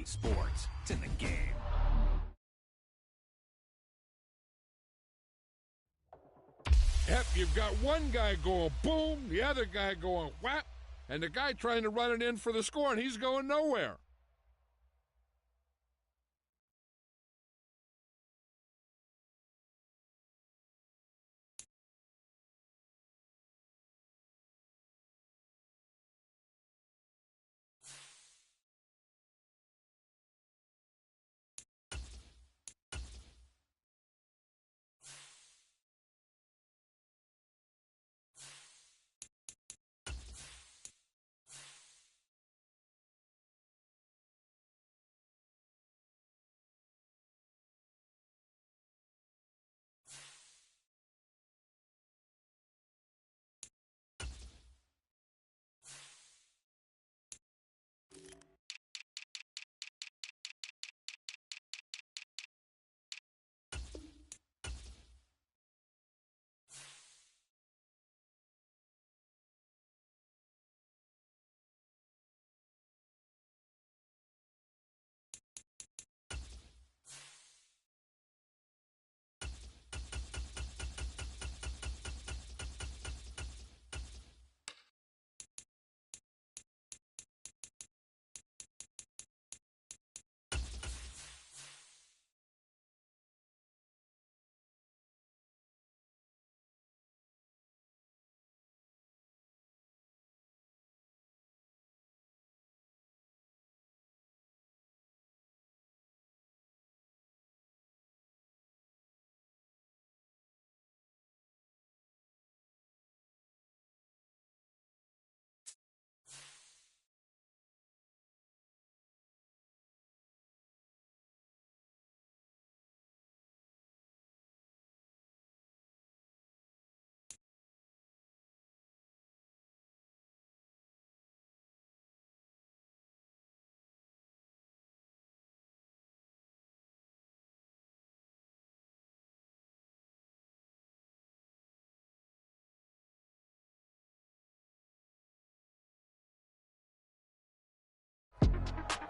sports. It's in the game. Yep, you've got one guy going boom, the other guy going whap, and the guy trying to run it in for the score, and he's going nowhere.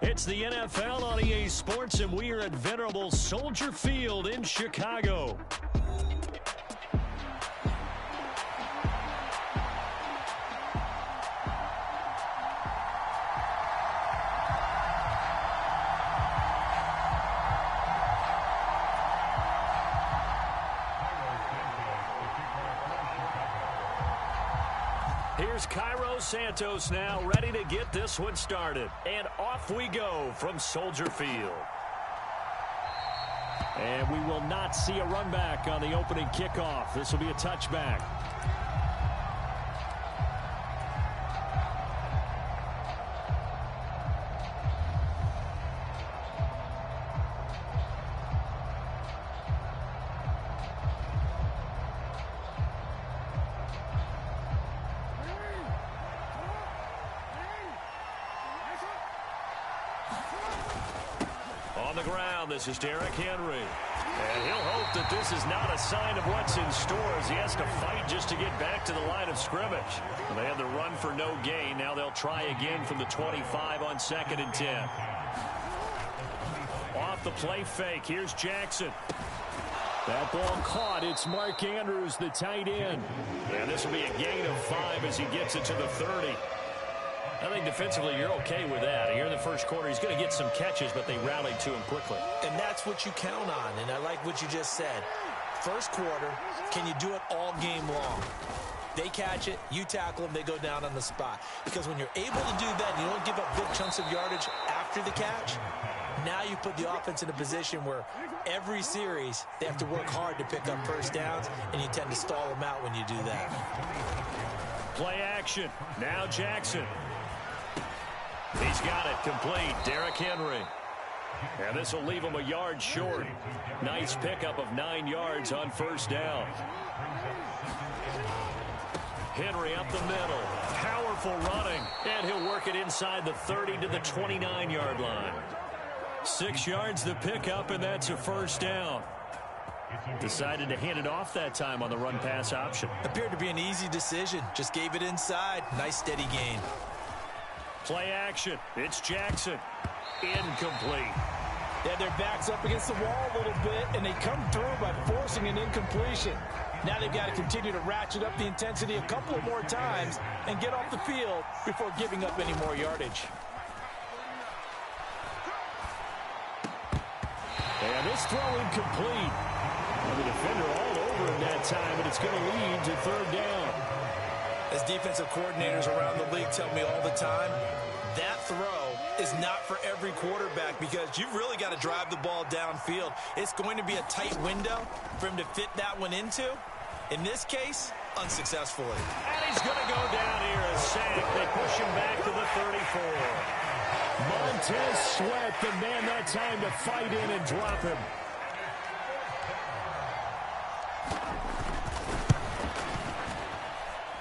It's the NFL on EA Sports, and we are at venerable Soldier Field in Chicago. Here's Cairo Santos now, ready to get this one started. And off we go from Soldier Field. And we will not see a run back on the opening kickoff. This will be a touchback. On the ground, this is Derrick Henry. And he'll hope that this is not a sign of what's in store as he has to fight just to get back to the line of scrimmage. Well, they had the run for no gain. Now they'll try again from the 25 on 2nd and 10. Off the play fake, here's Jackson. That ball caught. It's Mark Andrews, the tight end. And this will be a gain of 5 as he gets it to the 30. I think defensively you're okay with that. Here in the first quarter, he's going to get some catches, but they rallied to him quickly. And that's what you count on, and I like what you just said. First quarter, can you do it all game long? They catch it, you tackle them, they go down on the spot. Because when you're able to do that, you don't give up big chunks of yardage after the catch, now you put the offense in a position where every series they have to work hard to pick up first downs, and you tend to stall them out when you do that. Play action. Now Jackson. He's got it complete. Derrick Henry. And this will leave him a yard short. Nice pickup of 9 yards on first down. Henry up the middle. Powerful running. And he'll work it inside the 30 to the 29-yard line. 6 yards the pickup, and that's a first down. Decided to hand it off that time on the run-pass option. Appeared to be an easy decision. Just gave it inside. Nice steady gain. Play action. It's Jackson. incomplete. Yeah, their back's up against the wall a little bit, and they come through by forcing an incompletion. Now they've got to continue to ratchet up the intensity a couple of more times and get off the field before giving up any more yardage. And this throw incomplete. And the defender all over him that time, and it's going to lead to third down. As defensive coordinators around the league tell me all the time, that throw is not for every quarterback because you've really got to drive the ball downfield. It's going to be a tight window for him to fit that one into. In this case, unsuccessfully. And he's going to go down here, a sack. They push him back to the 34. Montez Sweat, the man that time to fight in and drop him.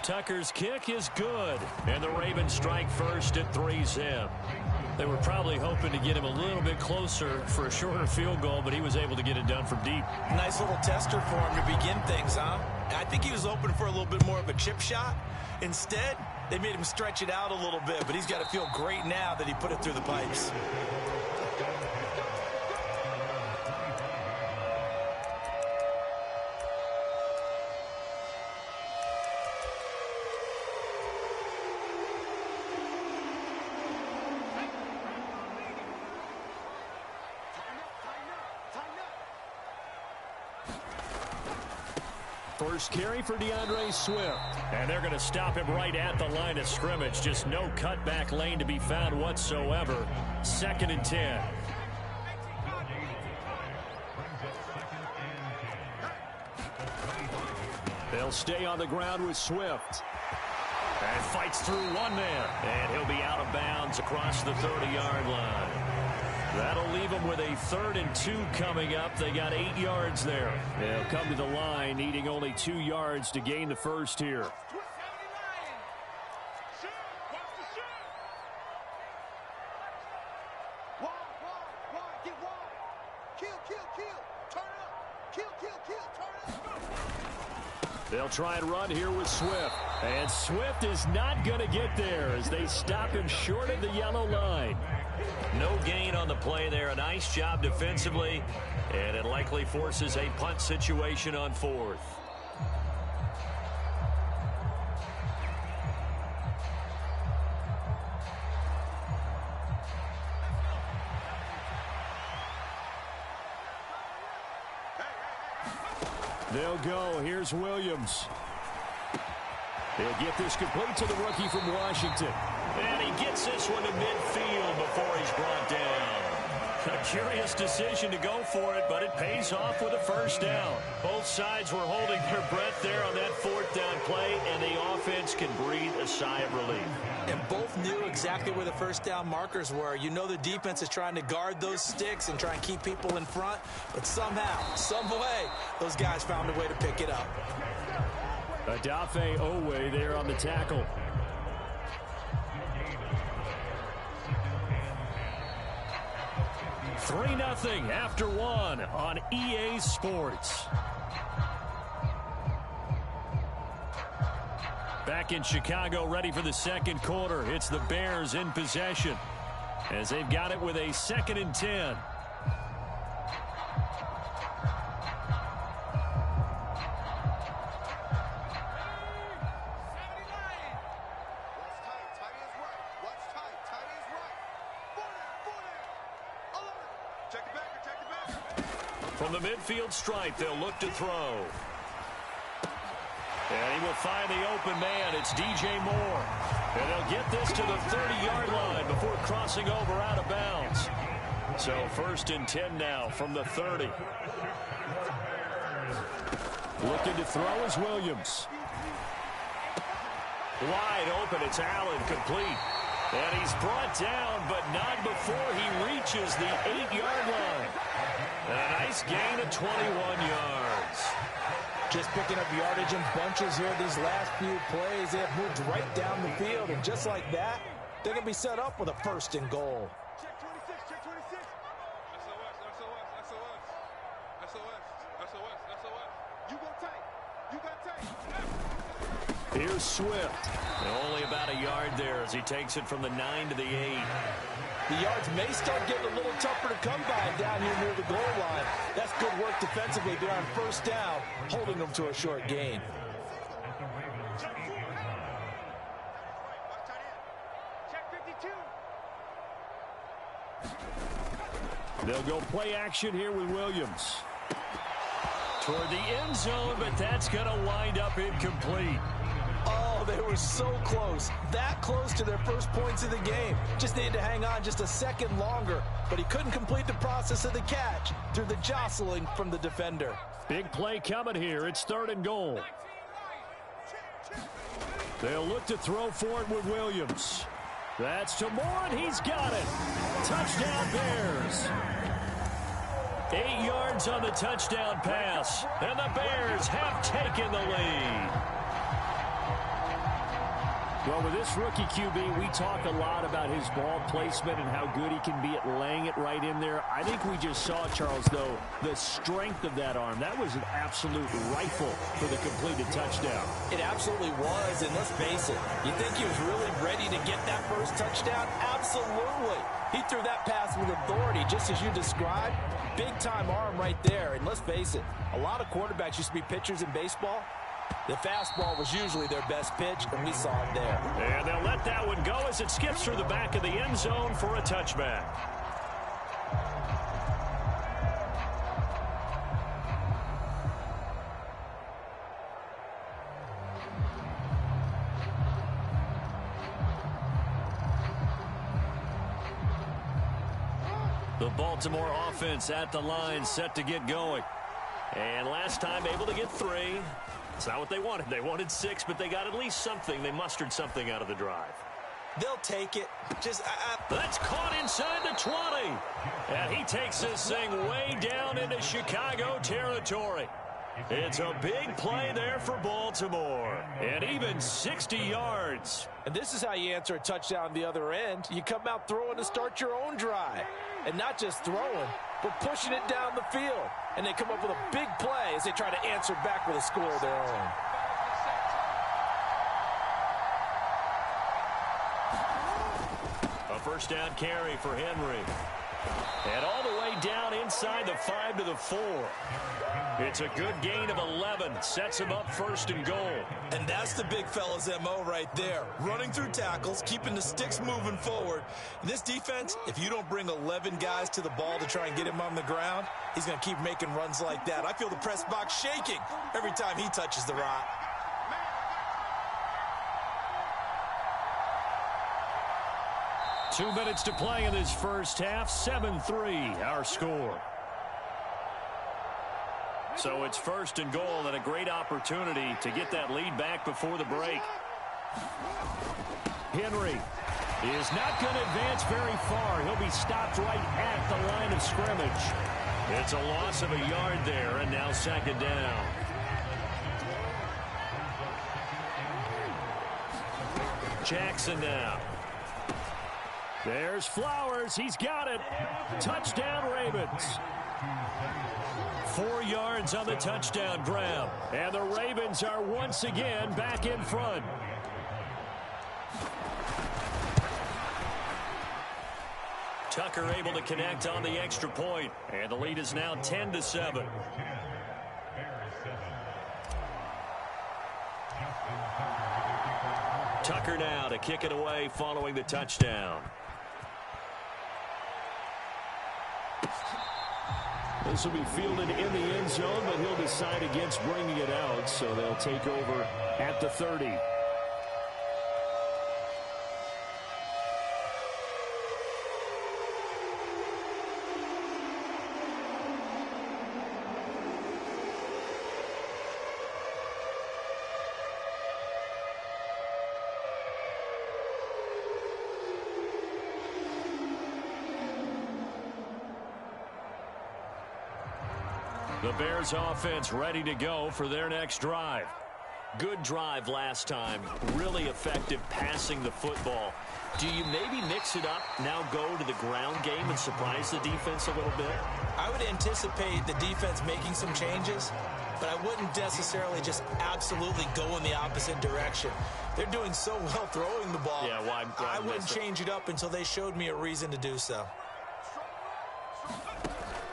Tucker's kick is good, and the Ravens strike first at 3-zip. They were probably hoping to get him a little bit closer for a shorter field goal, but he was able to get it done from deep. Nice little tester for him to begin things, huh? I think he was open for a little bit more of a chip shot. Instead, they made him stretch it out a little bit, but he's got to feel great now that he put it through the pipes. First carry for DeAndre Swift. And they're going to stop him right at the line of scrimmage. Just no cutback lane to be found whatsoever. 2nd and 10. They'll stay on the ground with Swift. And fights through one man. And he'll be out of bounds across the 30-yard line. That'll leave them with a 3rd and 2 coming up. They got 8 yards there. They'll come to the line, needing only 2 yards to gain the first here. They'll try and run here with Swift. And Swift is not going to get there as they stop him short of the yellow line. No gain on the play there. A nice job defensively. And it likely forces a punt situation on 4th. They'll go. Here's Williams. He'll get this complete to the rookie from Washington. And he gets this one to midfield before he's brought down. A curious decision to go for it, but it pays off with a first down. Both sides were holding their breath there on that 4th down play, and the offense can breathe a sigh of relief. And both knew exactly where the first down markers were. You know the defense is trying to guard those sticks and try and keep people in front, but somehow, some way, those guys found a way to pick it up. Adafe Owe there on the tackle. Three 3-0 after 1 on EA Sports. Back in Chicago, ready for the second quarter. It's the Bears in possession as they've got it with a 2nd and 10. From the midfield stripe, they'll look to throw. And he will find the open man. It's DJ Moore. And they'll get this to the 30-yard line before crossing over out of bounds. So 1st and 10 now from the 30. Looking to throw is Williams. Wide open. It's Allen, complete. And he's brought down, but not before he reaches the 8-yard line. And a nice gain of 21 yards. Just picking up yardage in bunches here these last few plays. They have moved right down the field, and just like that, they're going to be set up with a 1st and goal. Check 26, check 26. SOS. You go tight. You got tight. Here's Swift. And only about a yard there as he takes it from the 9 to the 8. The yards may start getting a little tougher to come by down here near the goal line. That's good work defensively there on first down, holding them to a short gain. They'll go play action here with Williams. Toward the end zone, but that's going to wind up incomplete. Oh, they were so close. That close to their first points of the game. Just needed to hang on just a second longer, but he couldn't complete the process of the catch through the jostling from the defender. Big play coming here. It's 3rd and goal. They'll look to throw for it with Williams. That's to Moore, and he's got it. Touchdown Bears. 8 yards on the touchdown pass, and the Bears have taken the lead. Well, with this rookie QB, we talk a lot about his ball placement and how good he can be at laying it right in there. I think we just saw, Charles, though, the strength of that arm. That was an absolute rifle for the completed touchdown. It absolutely was, and let's face it, you think he was really ready to get that first touchdown? Absolutely. He threw that pass with authority, just as you described. Big-time arm right there, and let's face it, a lot of quarterbacks used to be pitchers in baseball. The fastball was usually their best pitch, and we saw it there. And they'll let that one go as it skips through the back of the end zone for a touchback. The Baltimore offense at the line, set to get going. And last time able to get 3. It's not what they wanted. They wanted 6, but they got at least something. They mustered something out of the drive. They'll take it. That's caught inside the 20. And he takes this thing way down into Chicago territory. It's a big play there for Baltimore. And even 60 yards. And this is how you answer a touchdown on the other end. You come out throwing to start your own drive. And not just throwing, but pushing it down the field. And they come up with a big play as they try to answer back with a score of their own. A first down carry for Henry. And all the way down inside the 5 to the 4. It's a good gain of 11. Sets him up 1st and goal. And that's the big fella's MO right there. Running through tackles, keeping the sticks moving forward. In this defense, if you don't bring 11 guys to the ball to try and get him on the ground, he's going to keep making runs like that. I feel the press box shaking every time he touches the rock. Two minutes to play in this first half. 7-3 our score. So it's 1st and goal and a great opportunity to get that lead back before the break. Henry is not going to advance very far. He'll be stopped right at the line of scrimmage. It's a loss of a yard there, and now 2nd down. Jackson now. There's Flowers. He's got it. Touchdown, Ravens. 4 yards on the touchdown grab. And the Ravens are once again back in front. Tucker able to connect on the extra point. And the lead is now 10-7. Tucker now to kick it away following the touchdown. This will be fielded in the end zone, but he'll decide against bringing it out, so they'll take over at the 30. The Bears offense ready to go for their next drive. Good drive last time. Really effective passing the football. Do you maybe mix it up, now go to the ground game and surprise the defense a little bit? I would anticipate the defense making some changes. but I wouldn't necessarily just absolutely go in the opposite direction. They're doing so well throwing the ball. Yeah, why I wouldn't change it up until they showed me a reason to do so.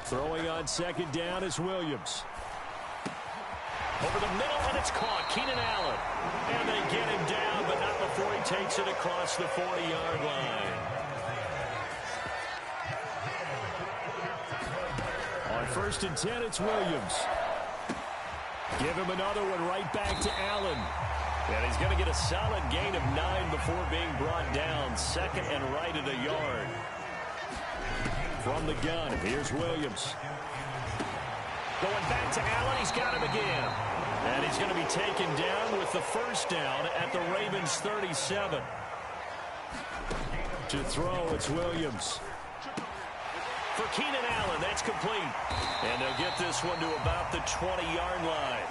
Throwing on second down is Williams. Over the middle, and it's caught. Keenan Allen. And they get him down, but not before he takes it across the 40-yard line. On 1st and 10, it's Williams. Give him another one right back to Allen. And he's going to get a solid gain of 9 before being brought down. Second and right at a yard. From the gun, here's Williams. Going back to Allen, he's got him again. And he's going to be taken down with the first down at the Ravens 37. To throw, it's Williams. For Keenan Allen, that's complete. And they'll get this one to about the 20-yard line.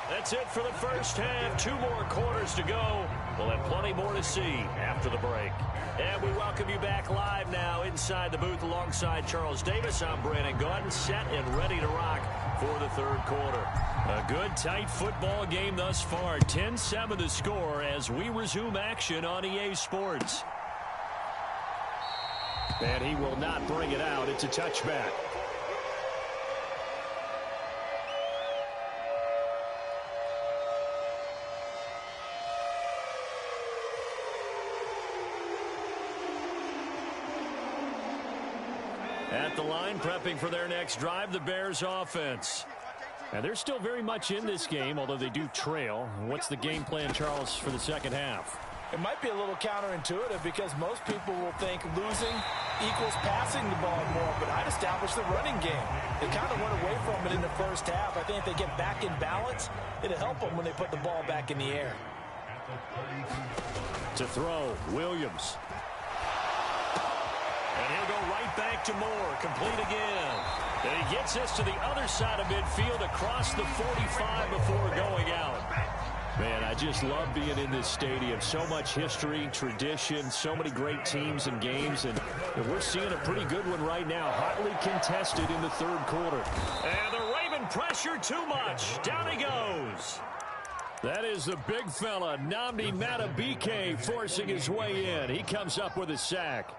That's it for the first half. 2 more quarters to go. We'll have plenty more to see after the break. And we welcome you back live now inside the booth alongside Charles Davis. I'm Brandon Gaudin, set and ready to rock for the 3rd quarter. A good, tight football game thus far. 10-7 the score as we resume action on EA Sports. And he will not bring it out. It's a touchback. At the line, prepping for their next drive, the Bears offense. And they're still very much in this game, although they do trail. What's the game plan, Charles, for the second half? It might be a little counterintuitive because most people will think losing equals passing the ball more, but I'd establish the running game. They kind of went away from it in the first half. I think if they get back in balance, it'll help them when they put the ball back in the air. To throw, Williams. And he'll go right back to Moore, complete again. And he gets this to the other side of midfield across the 45 before going out. Man, I just love being in this stadium. So much history, tradition, so many great teams and games. And we're seeing a pretty good one right now. Hotly contested in the 3rd quarter. And the Raven pressure too much. Down he goes. That is the big fella, Nnamdi Madubuike, forcing his way in. He comes up with a sack.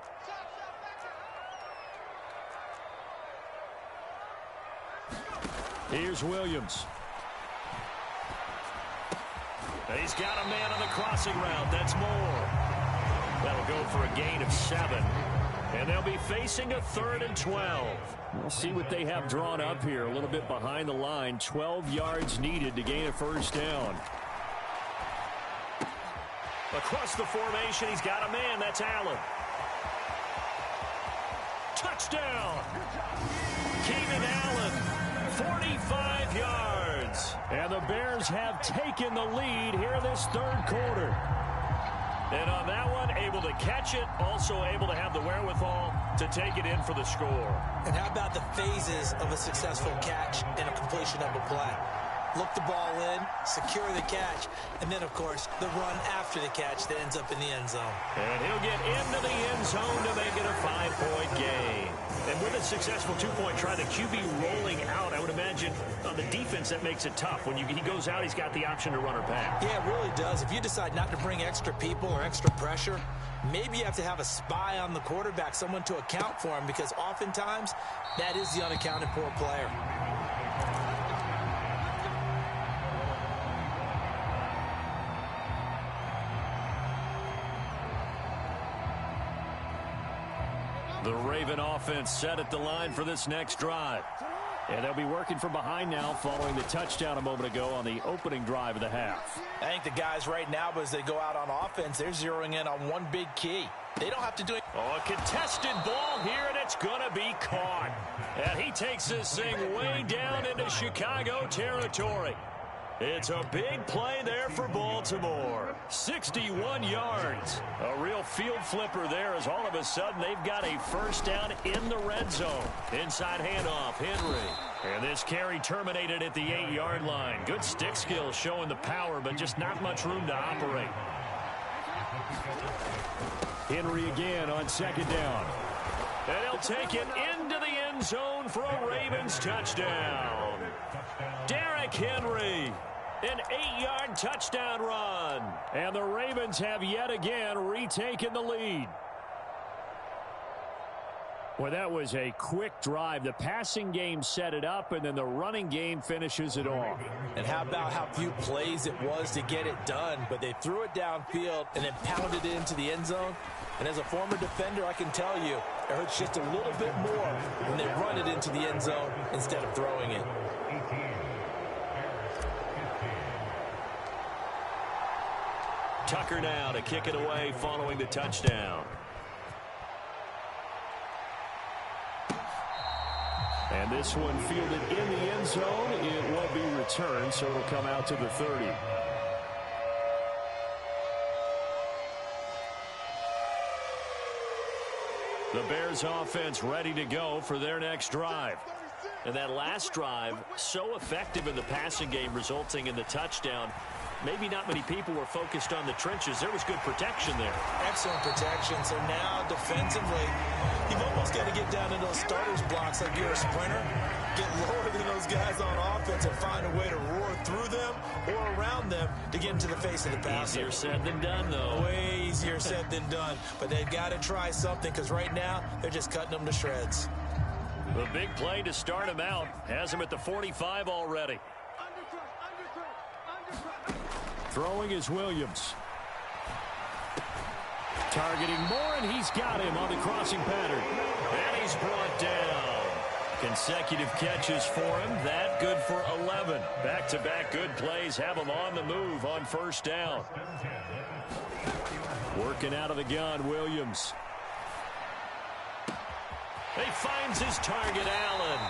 Here's Williams. He's got a man on the crossing route. That's Moore. That'll go for a gain of 7. And they'll be facing a 3rd and 12. We'll see what they have drawn up here. A little bit behind the line. 12 yards needed to gain a first down. Across the formation, he's got a man. That's Allen. Touchdown. Keenan Allen. 45 yards. And the Bears have taken the lead here in this 3rd quarter. And on that one, able to catch it, also able to have the wherewithal to take it in for the score. And how about the phases of a successful catch and a completion of a play? Look the ball in, secure the catch, and then, of course, the run after the catch that ends up in the end zone. And he'll get into the end zone to make it a 5-point game. And with a successful 2-point try, the QB rolling out, I would imagine on the defense that makes it tough. When he goes out, he's got the option to run or pass. Yeah, it really does. If you decide not to bring extra people or extra pressure, maybe you have to have a spy on the quarterback, someone to account for him, because oftentimes that is the unaccounted for player. The Raven offense set at the line for this next drive. And they'll be working from behind now following the touchdown a moment ago on the opening drive of the half. I think the guys right now, as they go out on offense, they're zeroing in on one big key. They don't have to do it. Oh, a contested ball here, and it's going to be caught. And he takes this thing way down into Chicago territory. It's a big play there for Baltimore. 61 yards. A real field flipper there as all of a sudden they've got a first down in the red zone. Inside handoff, Henry. And this carry terminated at the 8-yard line. Good stick skills showing the power, but just not much room to operate. Henry again on second down. And he'll take it into the end zone zone for a Ravens touchdown. Derrick Henry, an 8-yard touchdown run. And the Ravens have yet again retaken the lead. Well, that was a quick drive. The passing game set it up, and then the running game finishes it off. And how about how few plays it was to get it done, but they threw it downfield and then pounded it into the end zone. And as a former defender, I can tell you, it hurts just a little bit more when they run it into the end zone instead of throwing it. Tucker now to kick it away following the touchdown. And this one fielded in the end zone. It will be returned, so it'll come out to the 30. The Bears offense ready to go for their next drive. And that last drive, so effective in the passing game, resulting in the touchdown. Maybe not many people were focused on the trenches. There was good protection there. Excellent protection. So now defensively, you've almost got to get down to those starters blocks like you're a sprinter. Get lower than those guys on offense and find a way to roar through them or around them to get into the face of the passer. Easier said than done, though. Way easier said than done. But they've got to try something because right now they're just cutting them to shreds. The big play to start him out has him at the 45 already. Throwing is Williams. Targeting Moore, and he's got him on the crossing pattern. And he's brought down. Consecutive catches for him. That good for 11. Back-to-back good plays have him on the move on first down. Working out of the gun, Williams. He finds his target, Allen.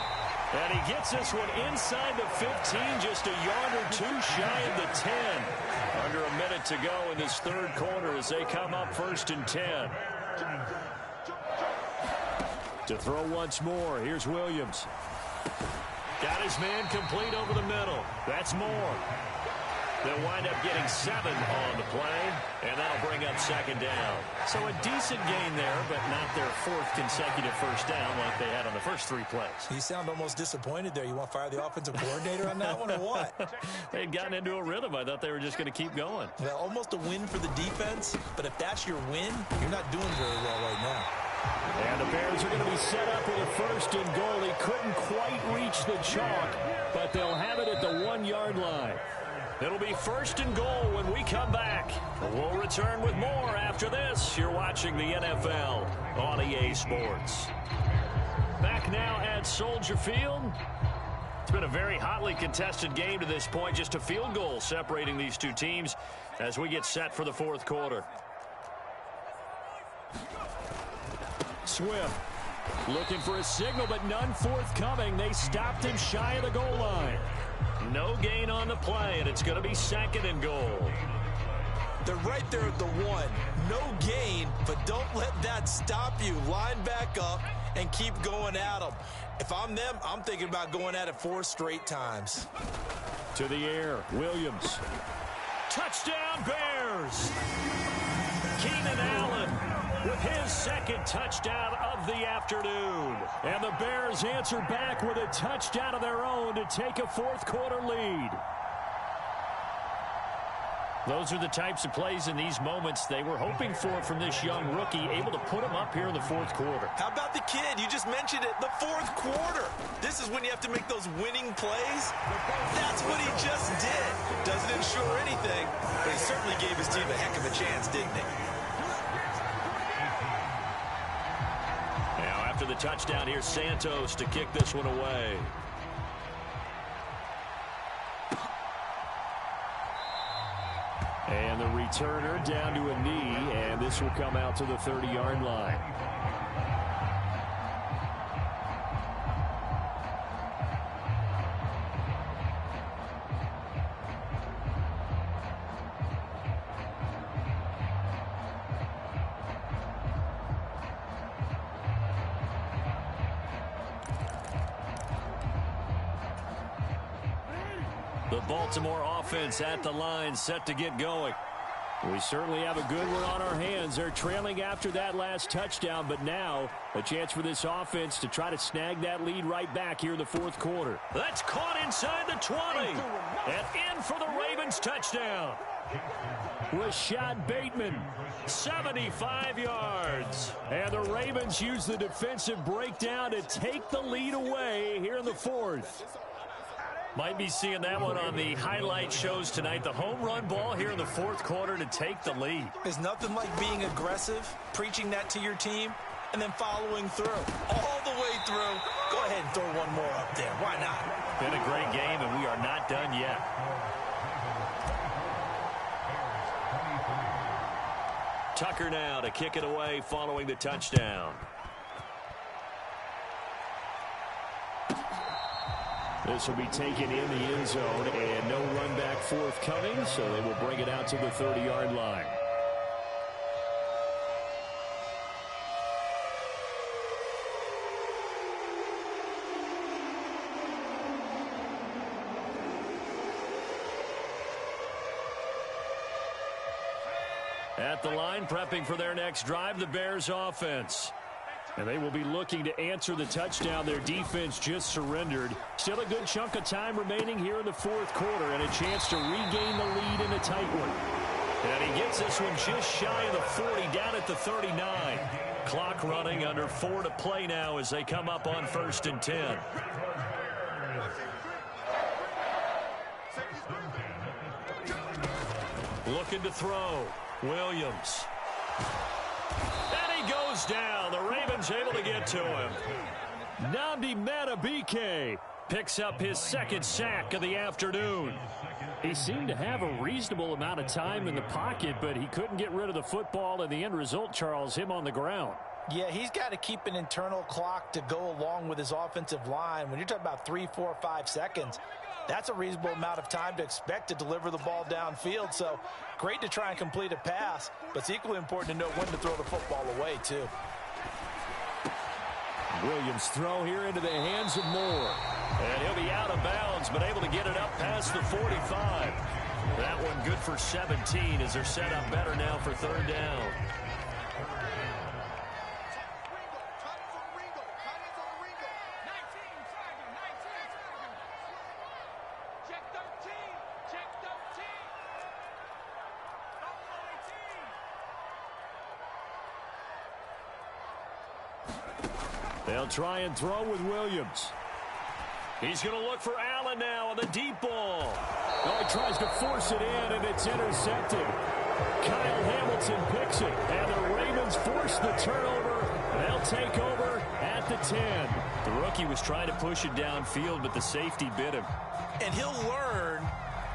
And he gets this one inside the 15, just a yard or two shy of the 10. Under a minute to go in this third quarter as they come up 1st and 10. To throw once more, here's Williams. Got his man complete over the middle. That's Moore. They'll wind up getting 7 on the play, and that'll bring up 2nd down. So a decent gain there, but not their 4th consecutive first down like they had on the first 3 plays. You sound almost disappointed there. You want to fire the offensive coordinator on that one or what? They'd gotten into a rhythm. I thought they were just going to keep going. Well, almost a win for the defense, but if that's your win, you're not doing very well right now. And the Bears are going to be set up with a 1st and goal. He couldn't quite reach the chalk, but they'll have it at the 1-yard line. It'll be 1st and goal when we come back. We'll return with more after this. You're watching the NFL on EA Sports. Back now at Soldier Field. It's been a very hotly contested game to this point. Just a field goal separating these two teams as we get set for the 4th quarter. Swift looking for a signal, but none forthcoming. They stopped him shy of the goal line. No gain on the play, and it's going to be 2nd and goal. They're right there at the 1. No gain, but don't let that stop you. Line back up and keep going at them. If I'm them, I'm thinking about going at it 4 straight times. To the air, Williams. Touchdown, Bears! Keenan Allen with his 2nd touchdown of the afternoon. And the Bears answer back with a touchdown of their own to take a 4th quarter lead. Those are the types of plays in these moments they were hoping for from this young rookie, able to put him up here in the 4th quarter. How about the kid? You just mentioned it, the 4th quarter. This is when you have to make those winning plays. That's what he just did. Doesn't ensure anything, but he certainly gave his team a heck of a chance, didn't he? Now after the touchdown, here's Santos to kick this one away. And the returner down to a knee, and this will come out to the 30-yard line. The Baltimore offense at the line, set to get going. We certainly have a good one on our hands. They're trailing after that last touchdown, but now a chance for this offense to try to snag that lead right back here in the fourth quarter. That's caught inside the 20. And in for the Ravens touchdown. Rashad Bateman, 75 yards. and the Ravens use the defensive breakdown to take the lead away here in the fourth. Might be seeing that one on the highlight shows tonight. The home run ball here in the fourth quarter to take the lead. There's nothing like being aggressive, preaching that to your team, and then following through. All the way through. Go ahead and throw one more up there. Why not? Been a great game, and we are not done yet. Tucker now to kick it away following the touchdown. This will be taken in the end zone, and no run back forthcoming, so they will bring it out to the 30-yard line. At the line, prepping for their next drive, the Bears offense. And they will be looking to answer the touchdown their defense just surrendered. Still a good chunk of time remaining here in the fourth quarter, and a chance to regain the lead in a tight one. And he gets this one just shy of the 40, down at the 39. Clock running, under 4 to play now as they come up on 1st and 10. Looking to throw. Williams. And he goes down. The Ravens able to get to him. Nnamdi Madubuike Picks up his second sack of the afternoon. He seemed to have a reasonable amount of time in the pocket, but he couldn't get rid of the football, and the end result, Charles, him on the ground. Yeah, he's got to keep an internal clock to go along with his offensive line. When you're talking about 3, 4, 5 seconds, that's a reasonable amount of time to expect to deliver the ball downfield. So great to try and complete a pass, but it's equally important to know when to throw the football away, too. Williams' throw here into the hands of Moore. And he'll be out of bounds, but able to get it up past the 45. That one good for 17 as they're set up better now for 3rd down. They'll try and throw with Williams. He's going to look for Allen now on the deep ball. Oh, he tries to force it in, and it's intercepted. Kyle Hamilton picks it, and the Ravens force the turnover. They'll take over at the 10. The rookie was trying to push it downfield, but the safety bit him. And he'll learn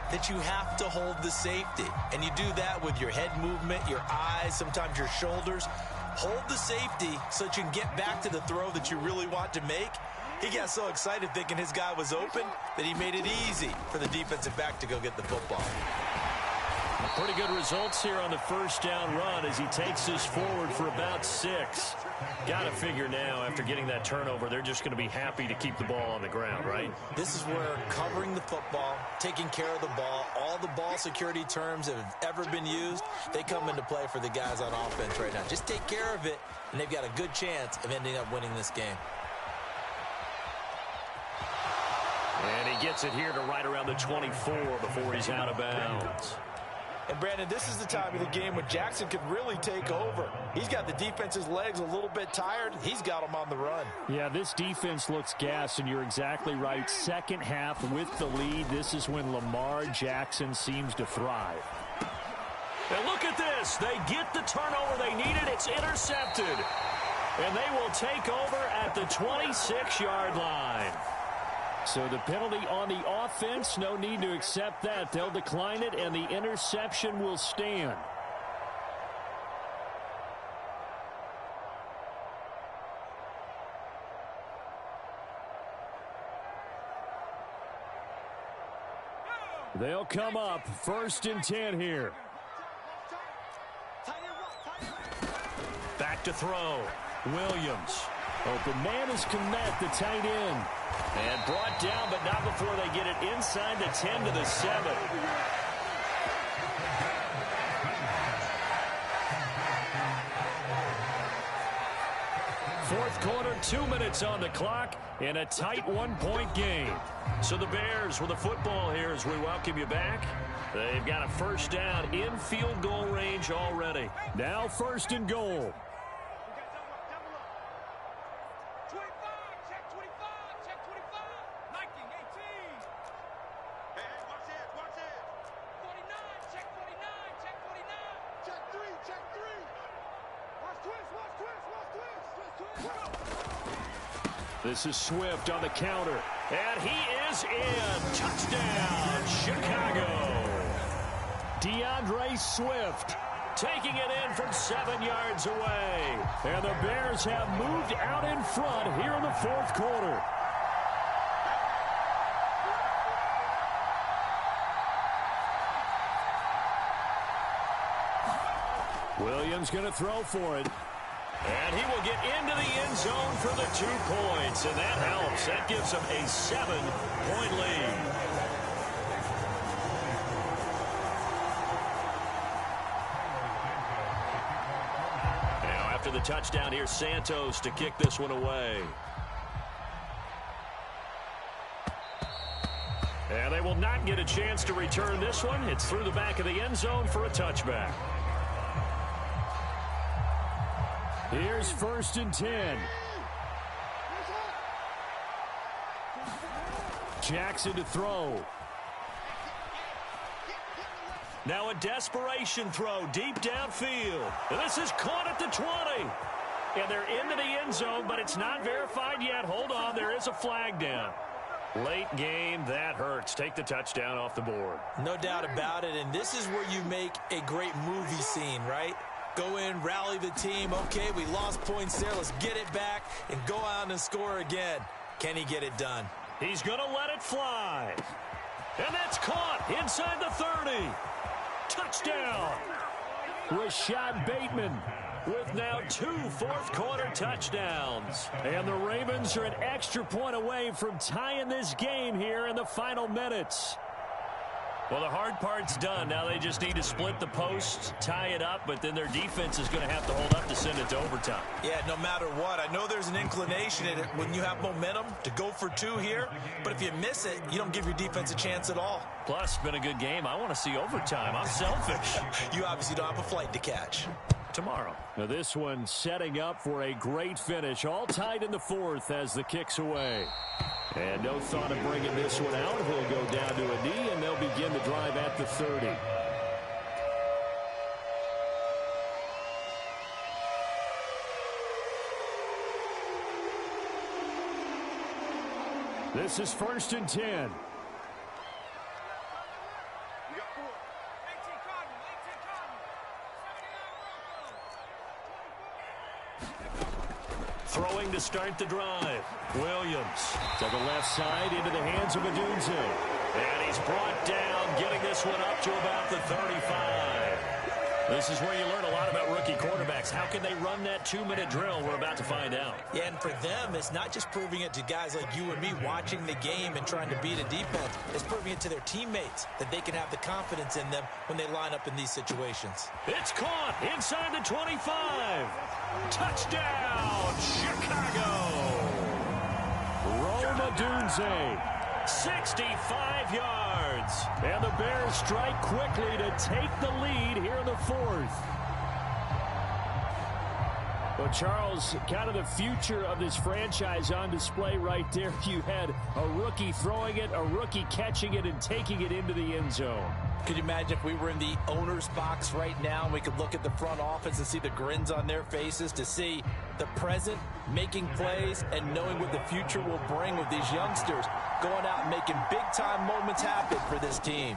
that you have to hold the safety. And you do that with your head movement, your eyes, sometimes your shoulders. Hold the safety so that you can get back to the throw that you really want to make. He got so excited thinking his guy was open that he made it easy for the defensive back to go get the football. Pretty good results here on the 1st down run as he takes this forward for about 6. Got to figure now, after getting that turnover, they're just going to be happy to keep the ball on the ground, right? This is where covering the football, taking care of the ball, all the ball security terms that have ever been used, they come into play for the guys on offense right now. Just take care of it, and they've got a good chance of ending up winning this game. And he gets it here to right around the 24 before he's out of bounds. And, Brandon, this is the time of the game when Jackson could really take over. He's got the defense's legs a little bit tired. He's got them on the run. Yeah, this defense looks gassed, and you're exactly right. Second half with the lead, this is when Lamar Jackson seems to thrive. And look at this. They get the turnover they needed. It's intercepted. And they will take over at the 26-yard line. So the penalty on the offense, no need to accept that. They'll decline it, and the interception will stand. They'll come up 1st and 10 here. Back to throw. Williams. Open man is Kmet, the tight end. And brought down, but not before they get it inside the 10 to the 7. Fourth quarter, 2 minutes on the clock in a tight one-point game. So the Bears with the football here as we welcome you back. They've got a first down in field goal range already. Now first and goal. 25, check 25, check 25. Nike, 18. Hey, watch it, watch it. 49, check 49, check 49. Check 3, check 3. Watch twist, watch twist, watch twist. Twist, twist. This is Swift on the counter. And he is in. Touchdown, Chicago. DeAndre Swift taking it in from 7 yards away. And the Bears have moved out in front here in the fourth quarter. Williams going to throw for it. And he will get into the end zone for the 2 points. And that helps. That gives them a 7-point lead. After the touchdown, here's Santos to kick this one away. And they will not get a chance to return this one. It's through the back of the end zone for a touchback. Here's first and 10. Jackson to throw. Now a desperation throw deep downfield. And this is caught at the 20. And they're into the end zone, but it's not verified yet. Hold on, there is a flag down. Late game, that hurts. Take the touchdown off the board. No doubt about it, and this is where you make a great movie scene, right? Go in, rally the team. Okay, we lost points there. Let's get it back and go out and score again. Can he get it done? He's going to let it fly. And that's caught inside the 30. Touchdown. Rashad Bateman with now 2 fourth-quarter touchdowns. And the Ravens are an extra point away from tying this game here in the final minutes. Well, the hard part's done. Now they just need to split the post, tie it up, but then their defense is going to have to hold up to send it to overtime. Yeah, no matter what. I know there's an inclination in it when you have momentum to go for 2 here, but if you miss it, you don't give your defense a chance at all. Plus, it's been a good game. I want to see overtime. I'm selfish. You obviously don't have a flight to catch. Tomorrow. Now this one setting up for a great finish. All tied in the fourth as the kick's away. And no thought of bringing this one out. He'll go down to a knee, and they'll begin the drive at the 30. This is first and 10. Throwing to start the drive. Williams to the left side into the hands of Adunze. And he's brought down, getting this one up to about the 35. This is where you learn a lot about rookie quarterbacks. How can they run that 2-minute drill? We're about to find out. Yeah, and for them, it's not just proving it to guys like you and me watching the game and trying to beat a defense. It's proving it to their teammates that they can have the confidence in them when they line up in these situations. It's caught inside the 25. Touchdown, Chicago. Rome Odunze. 65 yards. And the Bears strike quickly to take the lead here in the fourth. Well, Charles, kind of the future of this franchise on display right there. You had a rookie throwing it, a rookie catching it, and taking it into the end zone. Could you imagine if we were in the owner's box right now and we could look at the front office and see the grins on their faces, to see the present making plays and knowing what the future will bring with these youngsters going out and making big-time moments happen for this team.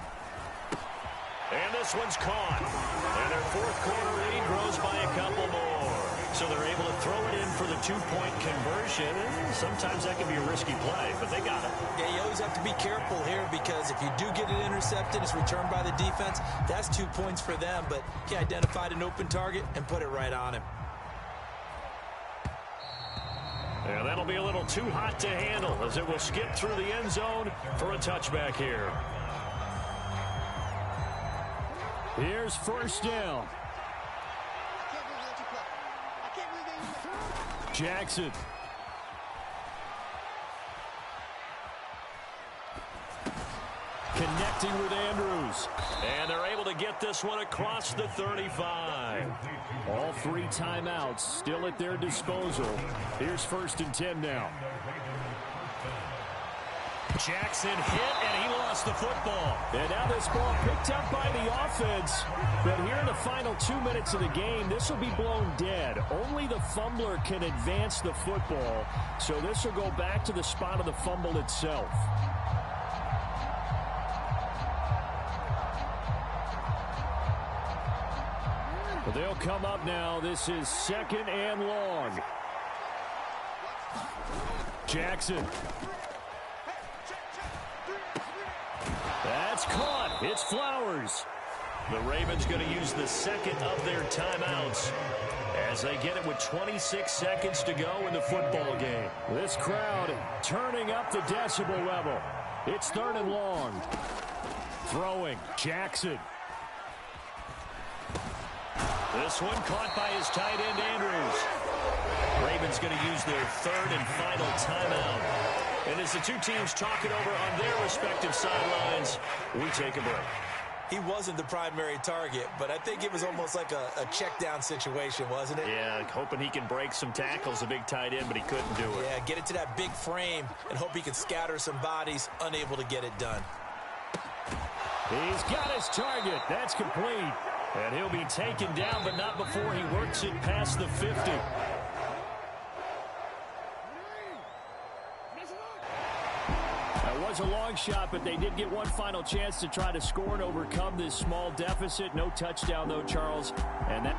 And this one's caught. And their fourth quarter lead grows by a couple more. So they're able to throw it in for the 2-point conversion. And sometimes that can be a risky play, but they got it. Yeah, you always have to be careful here, because if you do get it intercepted, it's returned by the defense, that's 2 points for them. But he identified an open target and put it right on him. And that'll be a little too hot to handle as it will skip through the end zone for a touchback here. Here's first down. Jackson. Connecting with Andrews. And they're able to get this one across the 35. All 3 timeouts still at their disposal. Here's 1st and 10 now. Jackson hit, and he lost the football. And now this ball picked up by the offense. But here in the final 2 minutes of the game, this will be blown dead. Only the fumbler can advance the football. So this will go back to the spot of the fumble itself. Well, they'll come up now. This is 2nd and long. Jackson. That's caught. It's Flowers. The Ravens going to use the 2nd of their timeouts as they get it with 26 seconds to go in the football game. This crowd turning up the decibel level. It's 3rd and long. Throwing. Jackson. This one caught by his tight end, Andrews. Ravens going to use their 3rd and final timeout. And as the two teams talk it over on their respective sidelines, we take a break. He wasn't the primary target, but I think it was almost like a check-down situation, wasn't it? Yeah, hoping he can break some tackles, a big tight end, but he couldn't do it. Yeah, get it to that big frame and hope he can scatter some bodies, unable to get it done. He's got his target. That's complete. And he'll be taken down, but not before he works it past the 50. That was a long shot, but they did get one final chance to try to score and overcome this small deficit. No touchdown, though, Charles. And that...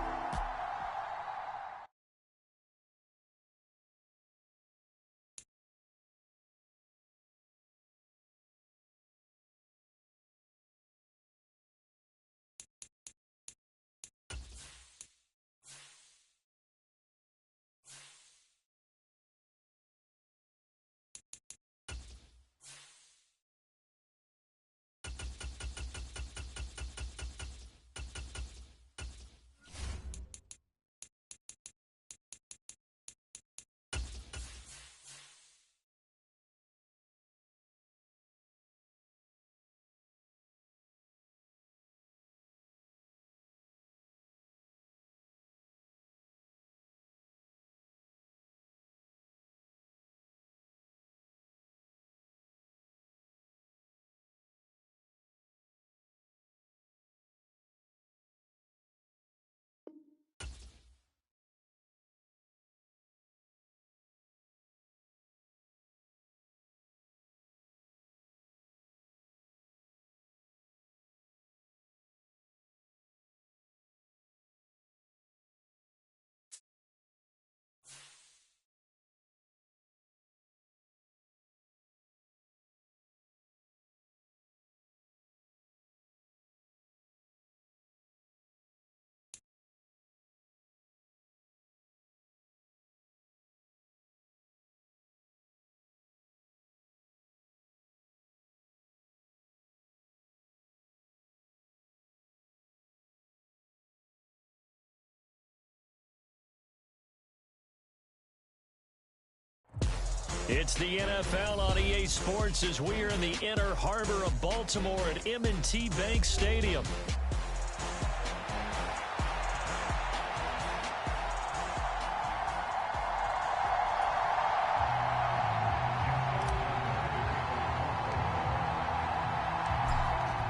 It's the NFL on EA Sports as we are in the inner harbor of Baltimore at M&T Bank Stadium.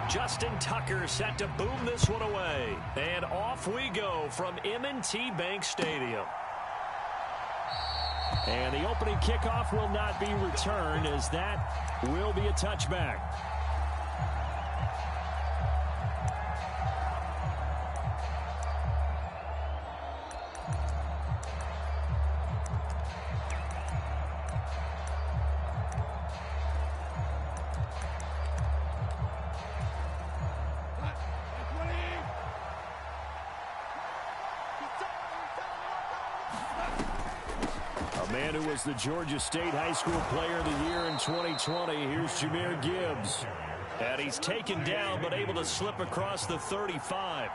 Justin Tucker set to boom this one away. And off we go from M&T Bank Stadium. And the opening kickoff will not be returned, as that will be a touchback. Was the Georgia State High School Player of the Year in 2020. Here's Jahmyr Gibbs. And he's taken down, but able to slip across the 35.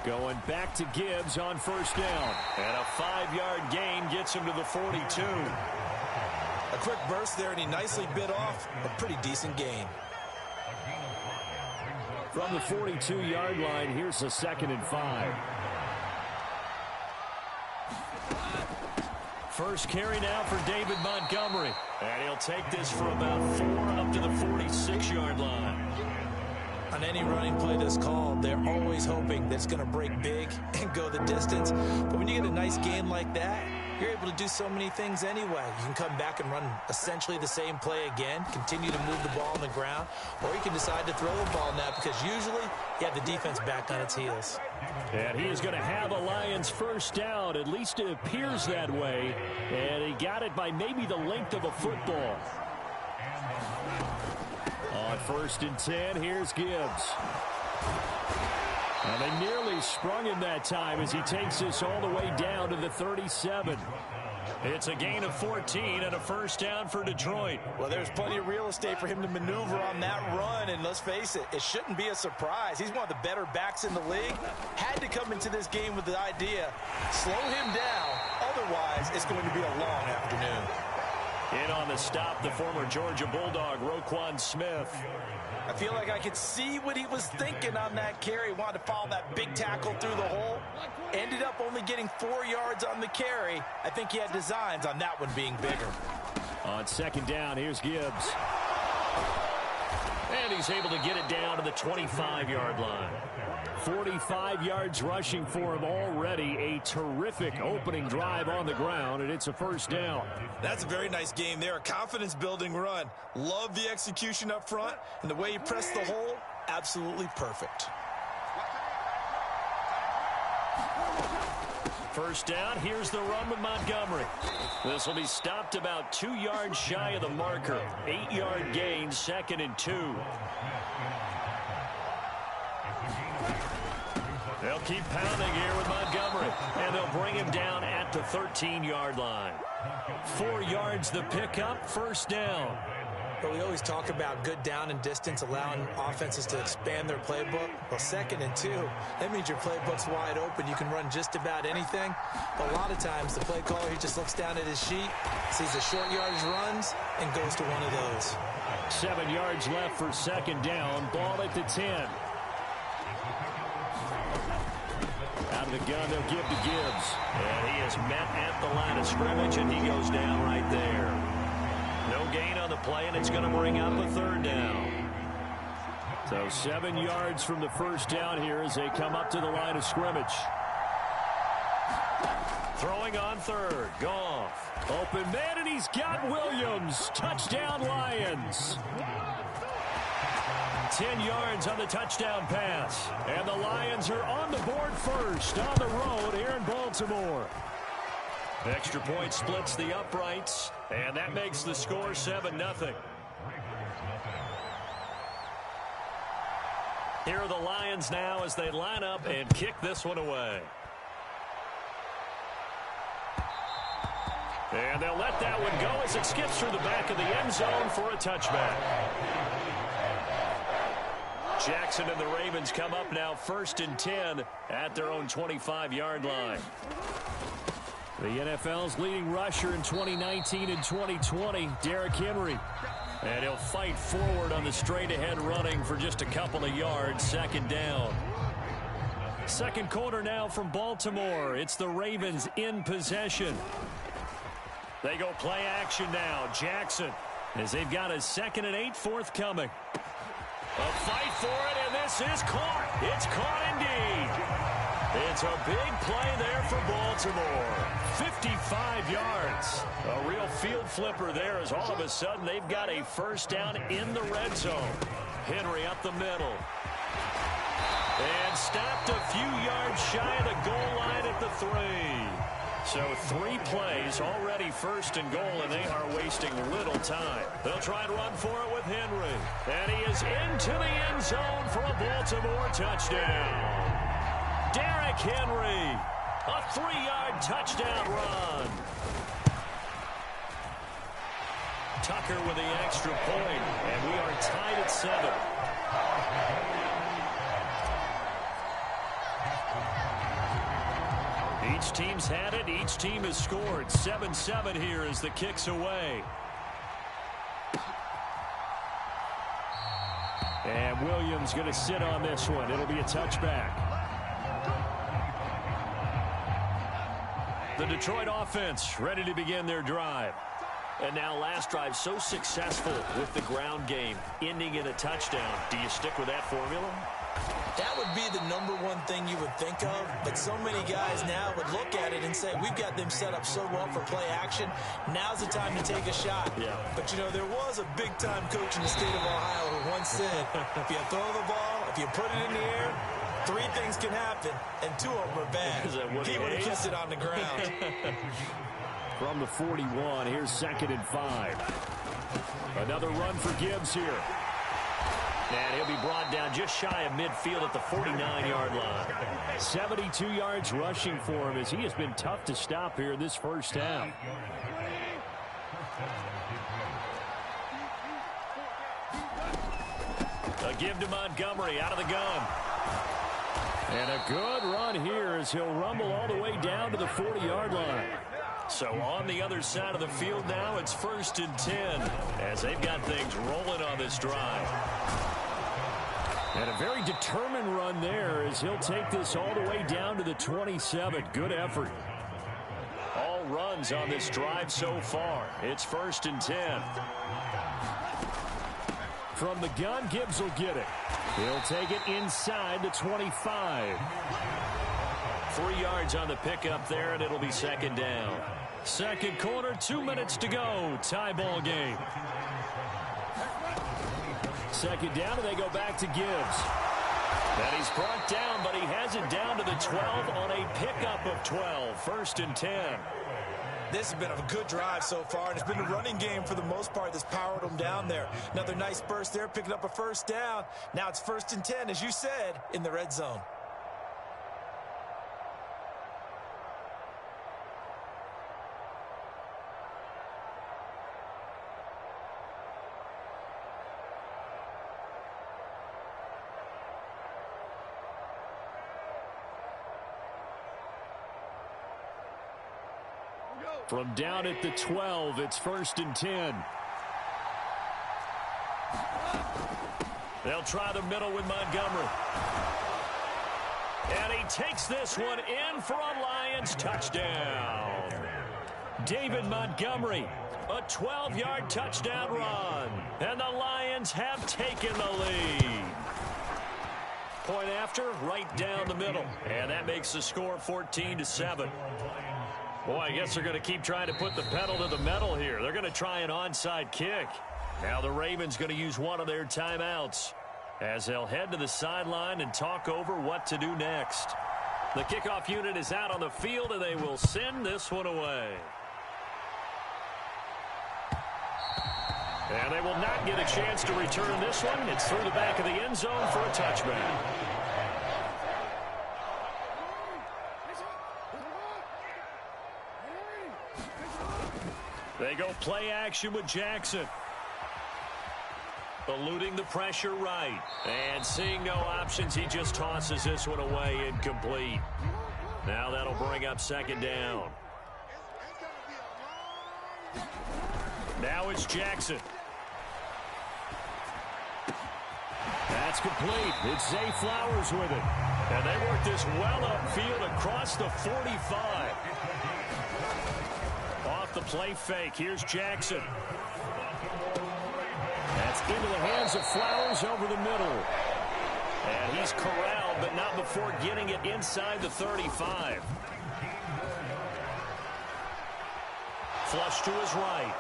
Going back to Gibbs on first down. And a 5-yard gain gets him to the 42. A quick burst there, and he nicely bit off a pretty decent gain. From the 42-yard line, here's a 2nd and 5. First carry now for David Montgomery. And he'll take this for about 4 up to the 46-yard line. On any running play that's called, they're always hoping that it's going to break big and go the distance. But when you get a nice gain like that, you're able to do so many things anyway. You can come back and run essentially the same play again, continue to move the ball on the ground, or you can decide to throw the ball now because usually you have the defense back on its heels. And he is going to have a Lions first down. At least it appears that way. And he got it by maybe the length of a football. On 1st and 10, here's Gibbs. And they nearly sprung him that time as he takes this all the way down to the 37. It's a gain of 14 and a first down for Detroit. Well, there's plenty of real estate for him to maneuver on that run, and let's face it, it shouldn't be a surprise. He's one of the better backs in the league. Had to come into this game with the idea, slow him down, otherwise it's going to be a long afternoon. In on the stop, the former Georgia Bulldog, Roquan Smith. I feel like I could see what he was thinking on that carry. Wanted to follow that big tackle through the hole. Ended up only getting 4 yards on the carry. I think he had designs on that one being bigger. On 2nd down, here's Gibbs. And he's able to get it down to the 25-yard line. 45 yards rushing for him already. A terrific opening drive on the ground, and it's a first down. That's a very nice game there. A confidence-building run. Love the execution up front, and the way he pressed the hole, absolutely perfect. First down, here's the run with Montgomery. This will be stopped about 2 yards shy of the marker. 8-yard gain, 2nd and 2. They'll keep pounding here with Montgomery, and they'll bring him down at the 13-yard line. 4 yards the pickup, first down. But we always talk about good down and distance, allowing offenses to expand their playbook. Well, 2nd and 2, that means your playbook's wide open. You can run just about anything. But a lot of times, the play caller, he just looks down at his sheet, sees the short yardage runs, and goes to one of those. 7 yards left for 2nd down. Ball at the 10. Out of the gun, they'll give to Gibbs. And he is met at the line of scrimmage, and he goes down right there. No gain on the play, and it's going to bring up a 3rd down. So 7 yards from the first down here as they come up to the line of scrimmage. Throwing on 3rd. Goff. Open man, and he's got Williams. Touchdown, Lions. 10 yards on the touchdown pass. And the Lions are on the board first on the road here in Baltimore. Extra point splits the uprights, and that makes the score 7-0. Here are the Lions now as they line up and kick this one away. And they'll let that one go as it skips through the back of the end zone for a touchback. Jackson and the Ravens come up now 1st and 10 at their own 25-yard line. The NFL's leading rusher in 2019 and 2020, Derrick Henry. And he'll fight forward on the straight-ahead running for just a couple of yards, 2nd down. Second quarter now from Baltimore. It's the Ravens in possession. They go play action now. Jackson, as they've got a 2nd and 8 forthcoming. A fight for it, and this is caught. It's caught indeed. It's a big play there for Baltimore. 55 yards. A real field flipper there as all of a sudden they've got a first down in the red zone. Henry up the middle. And stopped a few yards shy of the goal line at the 3. So 3 plays already 1st and goal, and they are wasting little time. They'll try and run for it with Henry. And he is into the end zone for a Baltimore touchdown. Derrick Henry, a 3-yard touchdown run. Tucker with the extra point, and we are tied at 7. Each team's had it. Each team has scored. 7-7 here as the kick's away. And Williams going to sit on this one. It'll be a touchback. The Detroit offense ready to begin their drive. And now last drive so successful with the ground game, ending in a touchdown. Do you stick with that formula? That would be the #1 thing you would think of, but so many guys now would look at it and say, we've got them set up so well for play action. Now's the time to take a shot. Yeah. But, you know, there was a big-time coach in the state of Ohio who once said, if you throw the ball, if you put it in the air, 3 things can happen, and 2 of them are bad. He would have kept it on the ground. From the 41, here's 2nd and 5. Another run for Gibbs here. And he'll be brought down just shy of midfield at the 49-yard line. 72 yards rushing for him as he has been tough to stop here in this first half. A give to Montgomery out of the gun. And a good run here as he'll rumble all the way down to the 40-yard line. So on the other side of the field now, it's 1st and 10 as they've got things rolling on this drive. And a very determined run there as he'll take this all the way down to the 27. Good effort. All runs on this drive so far. It's 1st and 10. From the gun, Gibbs will get it. He'll take it inside the 25. 3 yards on the pickup there, and it'll be 2nd down. Second quarter, 2 minutes to go. Tie ball game. 2nd down, and they go back to Gibbs. And he's brought down, but he has it down to the 12 on a pickup of 12. 1st and 10. This has been a good drive so far, and it's been a running game for the most part that's powered them down there. Another nice burst there, picking up a 1st down. Now it's 1st and 10, as you said, in the red zone. From down at the 12, it's 1st and 10. They'll try the middle with Montgomery. And he takes this one in for a Lions touchdown. David Montgomery, a 12-yard touchdown run. And the Lions have taken the lead. Point after, right down the middle. And that makes the score 14-7. Boy, I guess they're going to keep trying to put the pedal to the metal here. They're going to try an onside kick. Now the Ravens going to use one of their timeouts as they'll head to the sideline and talk over what to do next. The kickoff unit is out on the field, and they will send this one away. And they will not get a chance to return this one. It's through the back of the end zone for a touchback. They go play action with Jackson. Eluding the pressure right. And seeing no options, he just tosses this one away incomplete. Now that'll bring up 2nd down. Now it's Jackson. That's complete. It's Zay Flowers with it. And they work this well upfield across the 45. Off the play fake. Here's Jackson. That's into the hands of Flowers over the middle. And he's corralled, but not before getting it inside the 35. Flush to his right.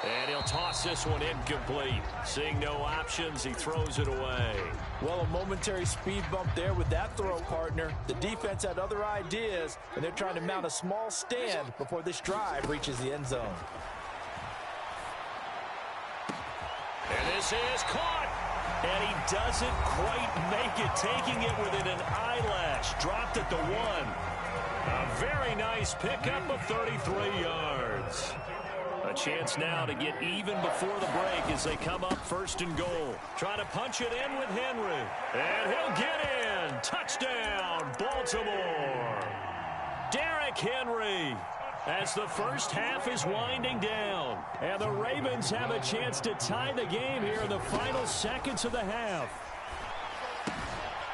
And he'll toss this one incomplete. Seeing no options, he throws it away. Well, a momentary speed bump there with that throw, partner. The defense had other ideas, and they're trying to mount a small stand before this drive reaches the end zone. And this is caught. And he doesn't quite make it, taking it within an eyelash. Dropped at the 1. A very nice pickup of 33 yards. A chance now to get even before the break as they come up 1st and goal. Trying to punch it in with Henry. And he'll get in. Touchdown, Baltimore. Derrick Henry. As the first half is winding down. And the Ravens have a chance to tie the game here in the final seconds of the half.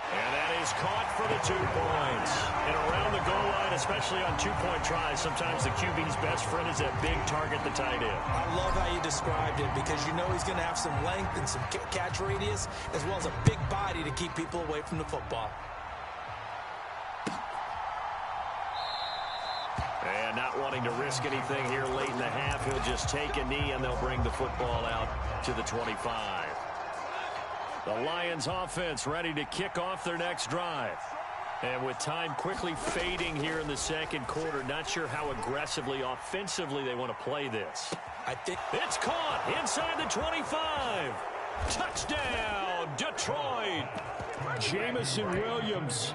And that is caught for the 2 points. And around the goal line, especially on two-point tries, sometimes the QB's best friend is that big target, the tight end. I love how you described it because you know he's going to have some length and some catch radius as well as a big body to keep people away from the football. And not wanting to risk anything here late in the half, he'll just take a knee and they'll bring the football out to the 25. The Lions offense ready to kick off their next drive. And with time quickly fading here in the second quarter, not sure how aggressively, offensively they want to play this. I think it's caught inside the 25. Touchdown, Detroit. Jamison Williams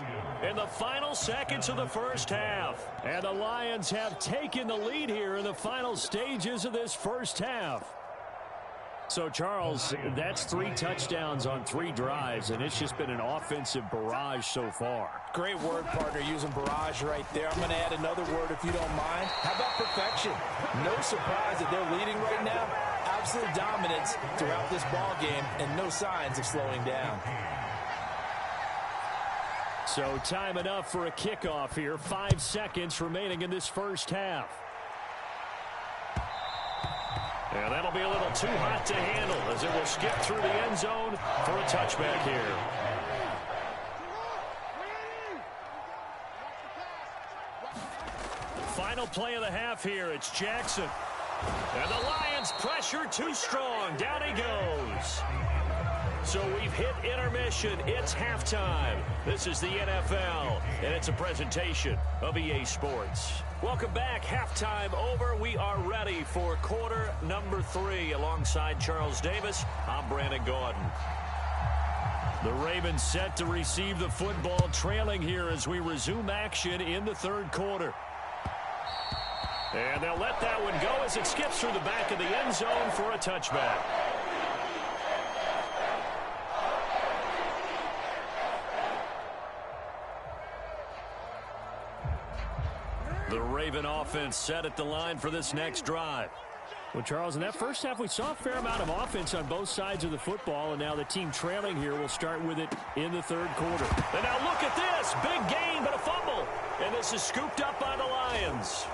in the final seconds of the first half. And the Lions have taken the lead here in the final stages of this first half. So, Charles, that's 3 touchdowns on 3 drives, and it's just been an offensive barrage so far. Great word, partner, using barrage right there. I'm going to add another word if you don't mind. How about perfection? No surprise that they're leading right now. Absolute dominance throughout this ball game and no signs of slowing down. So time enough for a kickoff here. 5 seconds remaining in this first half. And that'll be a little too hot to handle as it will skip through the end zone for a touchback here. Final play of the half here. It's Jackson. And the Lions pressure too strong. Down he goes. So we've hit intermission. It's halftime. This is the NFL, and it's a presentation of EA Sports. Welcome back. Halftime over. We are ready for quarter number 3. Alongside Charles Davis, I'm Brandon Gaudin. The Ravens set to receive the football, trailing here as we resume action in the third quarter. And they'll let that one go as it skips through the back of the end zone for a touchback. The Raven offense set at the line for this next drive. Well, Charles, in that first half, we saw a fair amount of offense on both sides of the football, and now the team trailing here will start with it in the third quarter. And now look at this. Big gain, but a fumble. And this is scooped up by the Lions.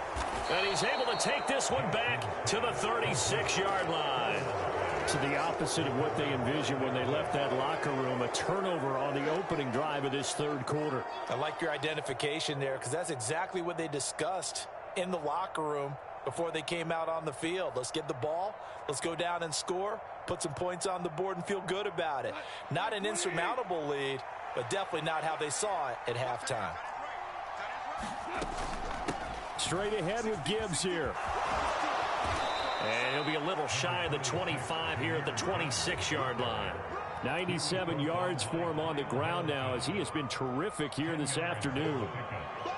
And he's able to take this one back to the 36-yard line. To the opposite of what they envisioned when they left that locker room, a turnover on the opening drive of this third quarter. I like your identification there because that's exactly what they discussed in the locker room before they came out on the field. Let's get the ball. Let's go down and score, put some points on the board and feel good about it. Not an insurmountable lead, but definitely not how they saw it at halftime. Straight ahead with Gibbs here. And he'll be a little shy of the 25 here at the 26-yard line. 97 yards for him on the ground now as he has been terrific here this afternoon.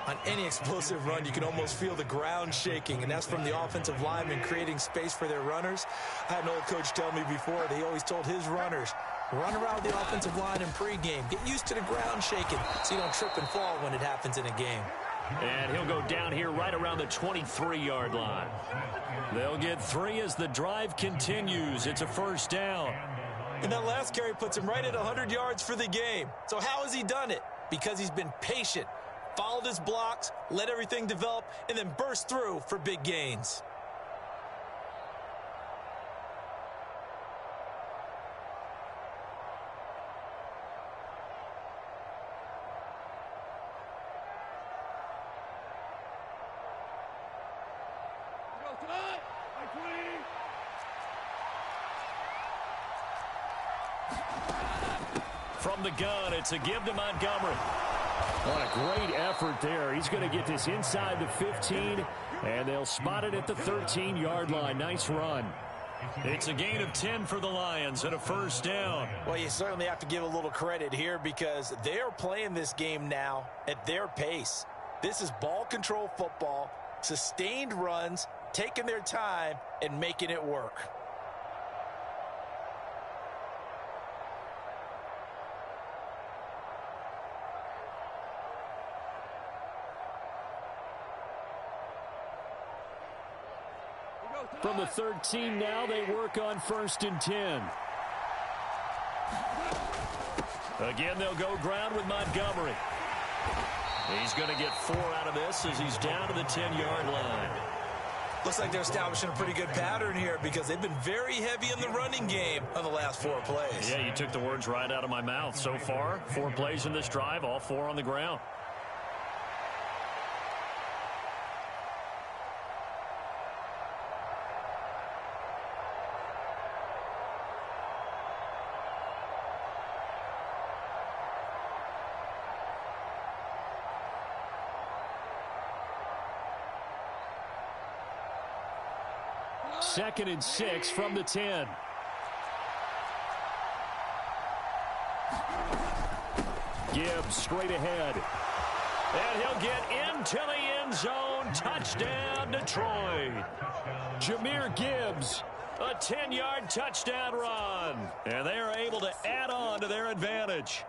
On any explosive run, you can almost feel the ground shaking, and that's from the offensive linemen creating space for their runners. I had an old coach tell me before, they always told his runners, run around the offensive line in pregame. Get used to the ground shaking so you don't trip and fall when it happens in a game. And he'll go down here right around the 23-yard line. They'll get 3 as the drive continues. It's a first down. And that last carry puts him right at 100 yards for the game. So how has he done it? Because he's been patient, followed his blocks, let everything develop, and then burst through for big gains. From the gun, it's a give to Montgomery. What a great effort there. He's going to get this inside the 15, and they'll spot it at the 13-yard line. Nice run. It's a gain of 10 for the Lions and a first down. Well, you certainly have to give a little credit here because they're playing this game now at their pace. This is ball control football, sustained runs, taking their time, and making it work. From the 13 now, they work on 1st and 10. Again, they'll go ground with Montgomery. He's going to get 4 out of this as he's down to the 10-yard line. Looks like they're establishing a pretty good pattern here because they've been very heavy in the running game of the last 4 plays. Yeah, you took the words right out of my mouth. So far, 4 plays in this drive, all 4 on the ground. Second and 6 from the 10. Gibbs straight ahead. And he'll get into the end zone. Touchdown, Detroit. Jahmyr Gibbs, a 10-yard touchdown run. And they are able to add on to their advantage.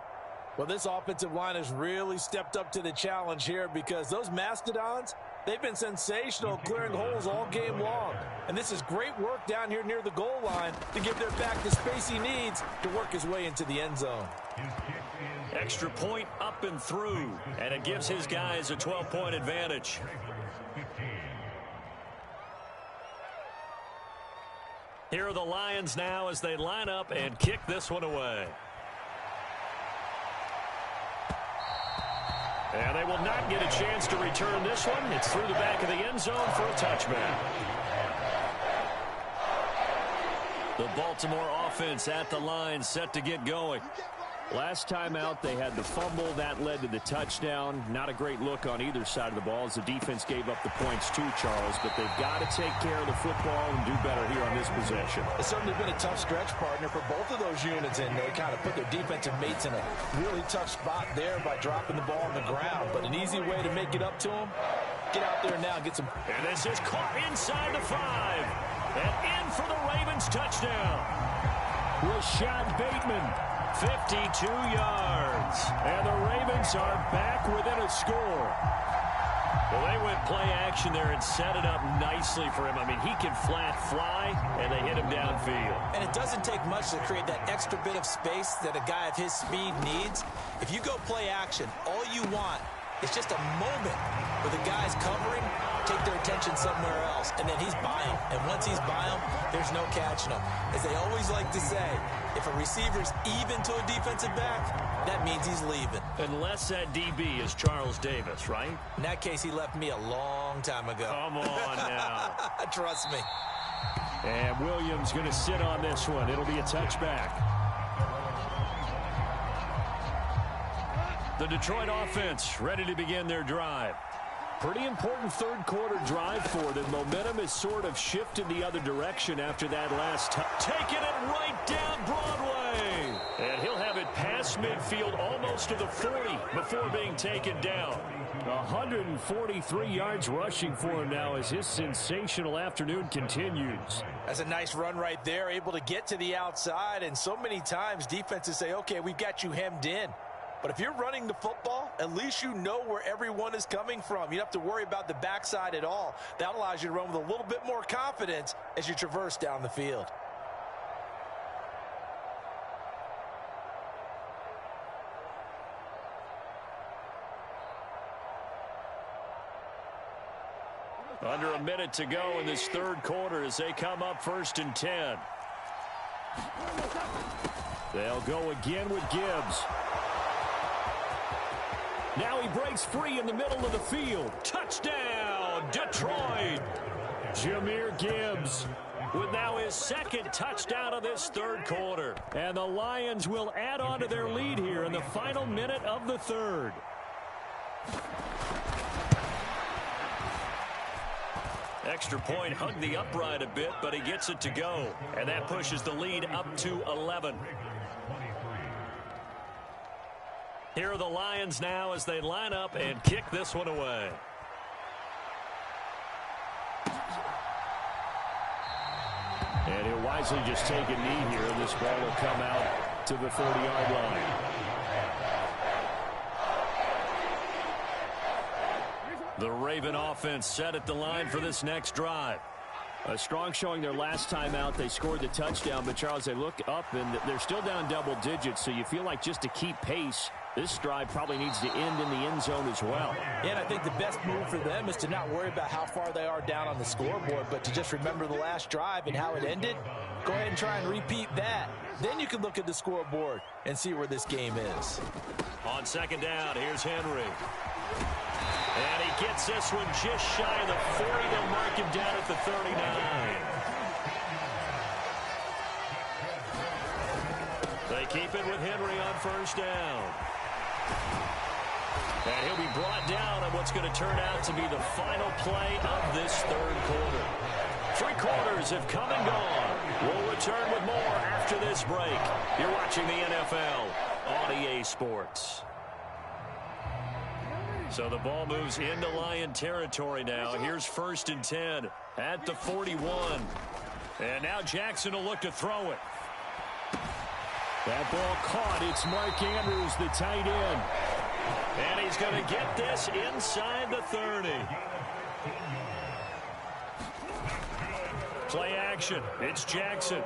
Well, this offensive line has really stepped up to the challenge here because those Mastodons, they've been sensational clearing holes all game long. And this is great work down here near the goal line to give their back the space he needs to work his way into the end zone. Extra point up and through, and it gives his guys a 12-point advantage. Here are the Lions now as they line up and kick this one away. And they will not get a chance to return this one. It's through the back of the end zone for a touchback. The Baltimore offense at the line, set to get going. Last time out, they had the fumble. That led to the touchdown. Not a great look on either side of the ball as the defense gave up the points too, Charles. But they've got to take care of the football and do better here on this possession. It's certainly been a tough stretch, partner, for both of those units, and they kind of put their defensive mates in a really tough spot there by dropping the ball on the ground. But an easy way to make it up to them, get out there now and get some. And this is caught inside the 5. And in for the Ravens touchdown. Rashad Bateman. 52 yards. And the Ravens are back within a score. Well, they went play action there and set it up nicely for him. I mean, he can flat fly, and they hit him downfield. And it doesn't take much to create that extra bit of space that a guy of his speed needs. If you go play action, all you want is just a moment where the guy's covering, take their attention somewhere else, and then he's by him. And once he's by him, there's no catching him. As they always like to say, if a receiver's even to a defensive back, that means he's leaving. Unless that DB is Charles Davis, right? In that case, he left me a long time ago. Come on now. Trust me. And Williams going to sit on this one. It'll be a touchback. The Detroit offense ready to begin their drive. Pretty important third quarter drive for them. Momentum has sort of shifted the other direction after that last time. Taking it right down Broadway. And he'll have it past midfield almost to the 40 before being taken down. 143 yards rushing for him now as his sensational afternoon continues. That's a nice run right there, able to get to the outside. And so many times defenses say, okay, we've got you hemmed in. But if you're running the football, at least you know where everyone is coming from. You don't have to worry about the backside at all. That allows you to run with a little bit more confidence as you traverse down the field. Under a minute to go in this third quarter as they come up 1st and 10. They'll go again with Gibbs. Now he breaks free in the middle of the field. Touchdown, Detroit. Jahmyr Gibbs with now his second touchdown of this third quarter. And the Lions will add on to their lead here in the final minute of the third. Extra point hugged the upright a bit, but he gets it to go. And that pushes the lead up to 11. Here are the Lions now as they line up and kick this one away. And he'll wisely just take a knee here, and this ball will come out to the 40-yard line. The Raven offense set at the line for this next drive. A strong showing their last time out. They scored the touchdown, but Charles, they look up and they're still down double digits, so you feel like just to keep pace, this drive probably needs to end in the end zone as well. Yeah, and I think the best move for them is to not worry about how far they are down on the scoreboard, but to just remember the last drive and how it ended. Go ahead and try and repeat that. Then you can look at the scoreboard and see where this game is. On second down, here's Henry. And he gets this one just shy of the 40. They'll mark him down at the 39. They keep it with Henry on first down. And he'll be brought down on what's going to turn out to be the final play of this third quarter. 3 quarters have come and gone. We'll return with more after this break. You're watching the NFL on EA Sports. So the ball moves into Lion territory now. Here's 1st and 10 at the 41. And now Jackson will look to throw it. That ball caught. It's Mark Andrews, the tight end. And he's going to get this inside the 30. Play action. It's Jackson.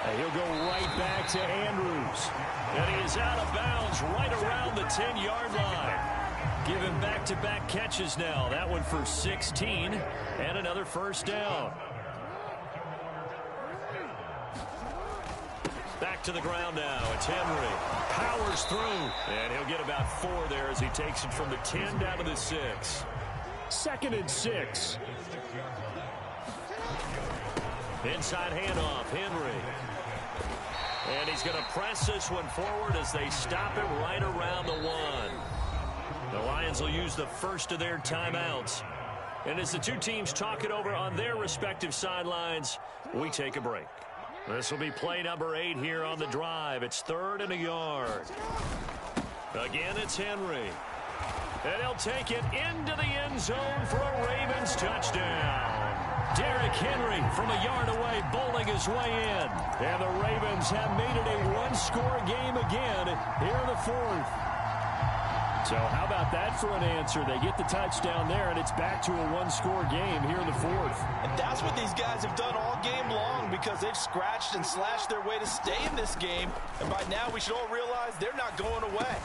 And he'll go right back to Andrews. And he is out of bounds right around the 10-yard line. Give him back-to-back catches now. That one for 16 and another first down. Back to the ground now. It's Henry. Powers through. And he'll get about 4 there as he takes it from the 10 down to the 6. 2nd and 6. Inside handoff, Henry. And he's going to press this one forward as they stop him right around the 1. The Lions will use the first of their timeouts. And as the two teams talk it over on their respective sidelines, we take a break. This will be play number 8 here on the drive. It's 3rd and a yard. Again, it's Henry. And he'll take it into the end zone for a Ravens touchdown. Derrick Henry from a yard away bowling his way in. And the Ravens have made it a one-score game again here in the 4th. So how about that for an answer? They get the touchdown there, and it's back to a one-score game here in the 4th. And that's what these guys have done all game long because they've scratched and slashed their way to stay in this game. And by now we should all realize they're not going away.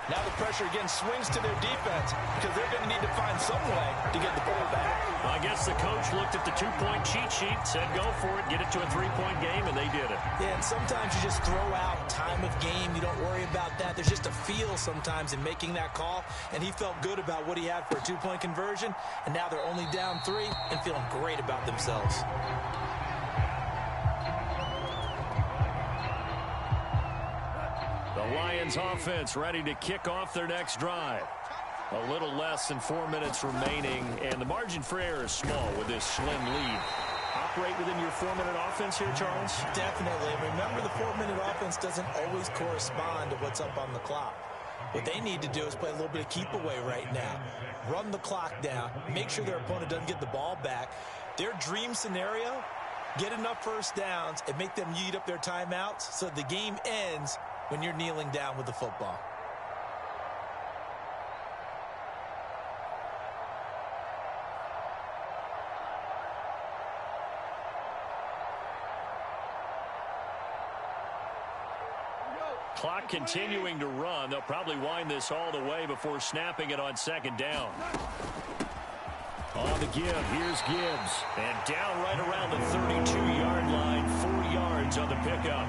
Now the pressure again swings to their defense because they're going to need to find some way to get the ball back. Well, I guess the coach looked at the 2-point cheat sheet, said go for it, get it to a 3-point game, and they did it. Yeah, and sometimes you just throw out time of game. You don't worry about that. There's just a feel sometimes in making that call, and he felt good about what he had for a 2-point conversion, and now they're only down 3 and feeling great about themselves. The Lions offense ready to kick off their next drive. A little less than 4 minutes remaining, and the margin for error is small with this slim lead. Operate within your 4-minute offense here, Charles? Definitely. Remember, the 4-minute offense doesn't always correspond to what's up on the clock. What they need to do is play a little bit of keep away right now. Run the clock down. Make sure their opponent doesn't get the ball back. Their dream scenario, get enough first downs and make them eat up their timeouts so the game ends when you're kneeling down with the football. Clock continuing to run. They'll probably wind this all the way before snapping it on second down. On the give, here's Gibbs. And down right around the 32-yard line, 4 yards on the pickup.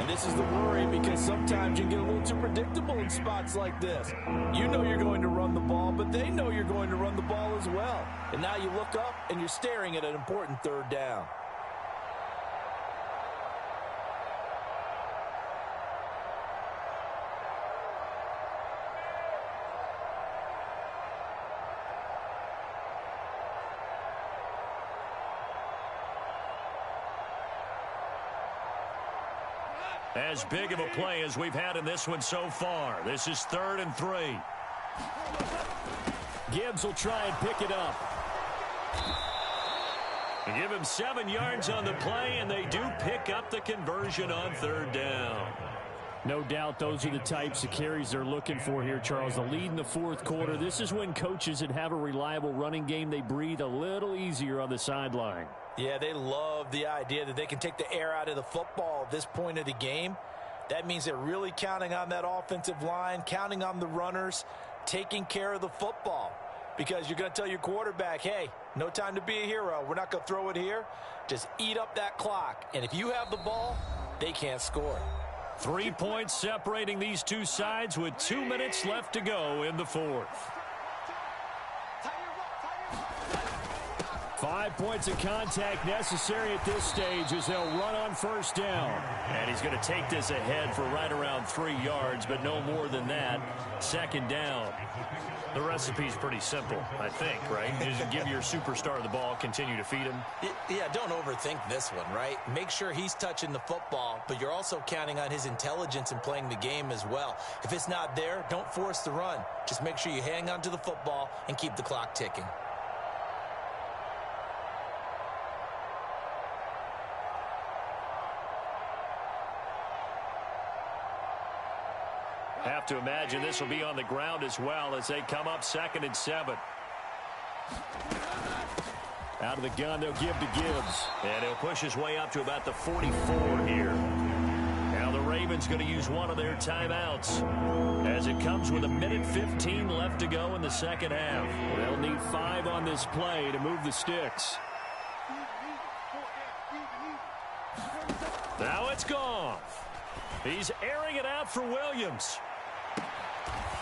And this is the worry because sometimes you get a little too predictable in spots like this. You know you're going to run the ball, but they know you're going to run the ball as well. And now you look up and you're staring at an important 3rd down. As big of a play as we've had in this one so far. This is 3rd and 3. Gibbs will try and pick it up. They give him 7 yards on the play, and they do pick up the conversion on 3rd down. No doubt those are the types of carries they're looking for here, Charles. The lead in the fourth quarter. This is when coaches that have a reliable running game, they breathe a little easier on the sideline. Yeah, they love the idea that they can take the air out of the football at this point of the game. That means they're really counting on that offensive line, counting on the runners, taking care of the football. Because you're going to tell your quarterback, hey, no time to be a hero. We're not going to throw it here. Just eat up that clock. And if you have the ball, they can't score. 3 points separating these two sides with 2 minutes left to go in the fourth. 5 points of contact necessary at this stage as they'll run on first down. And he's going to take this ahead for right around 3 yards, but no more than that. Second down. The recipe's pretty simple, I think, right? Just give your superstar the ball, continue to feed him. Yeah, don't overthink this one, right? Make sure he's touching the football, but you're also counting on his intelligence in playing the game as well. If it's not there, don't force the run. Just make sure you hang on to the football and keep the clock ticking. Have to imagine this will be on the ground as well as they come up 2nd and 7. Out of the gun, they'll give to Gibbs. And he'll push his way up to about the 44 here. Now the Ravens going to use one of their timeouts as it comes with 1:15 left to go in the second half. They'll need 5 on this play to move the sticks. Now it's gone. He's airing it out for Williams.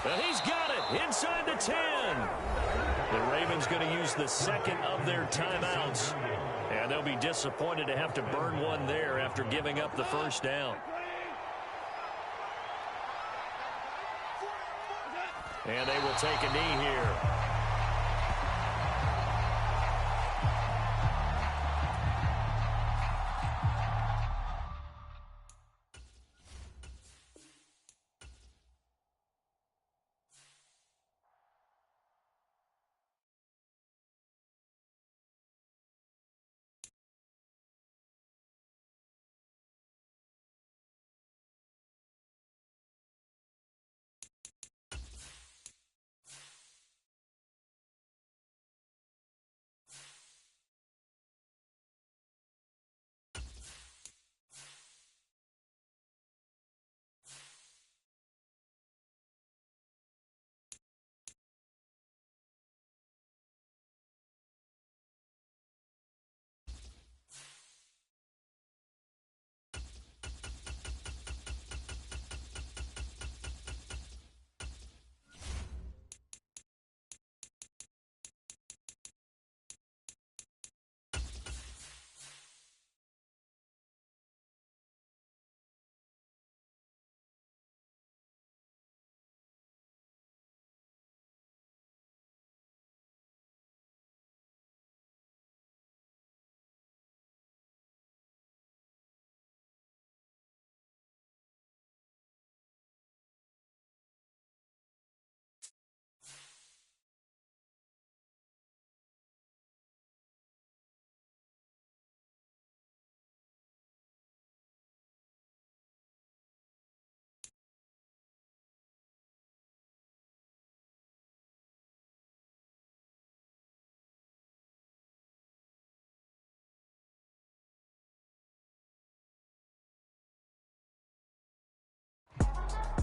And he's got it inside the 10. The Ravens going to use the second of their timeouts. And they'll be disappointed to have to burn one there after giving up the first down. And they will take a knee here.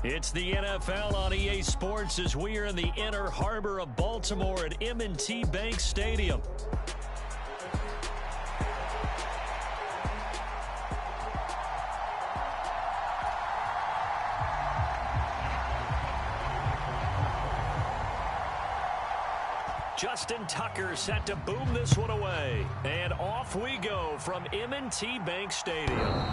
It's the NFL on EA Sports as we are in the inner harbor of Baltimore at M&T Bank Stadium. Justin Tucker set to boom this one away. And off we go from M&T Bank Stadium.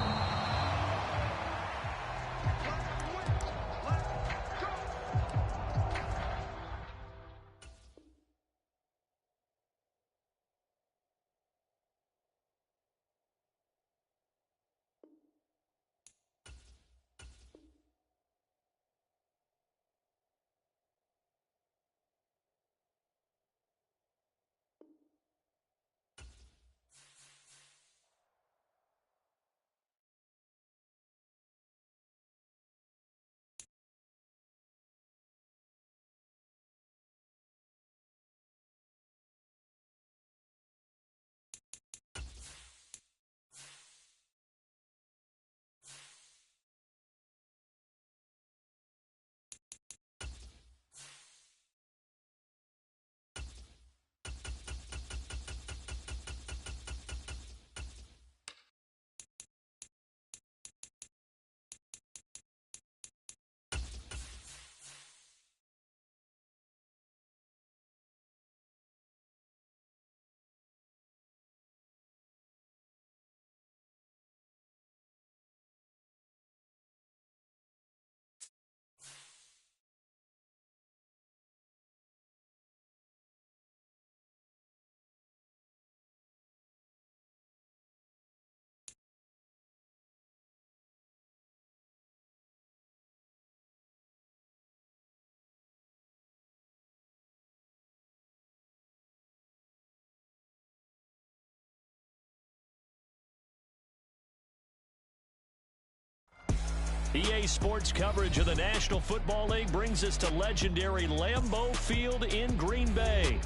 EA Sports coverage of the National Football League brings us to legendary Lambeau Field in Green Bay.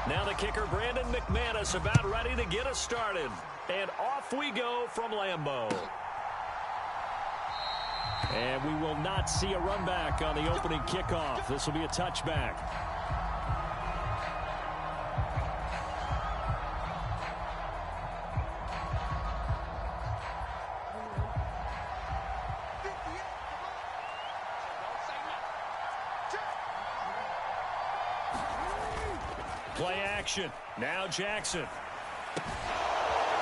Now the kicker, Brandon McManus, about ready to get us started. And off we go from Lambeau. And we will not see a run back on the opening kickoff. This will be a touchback. Play action. Now Jackson.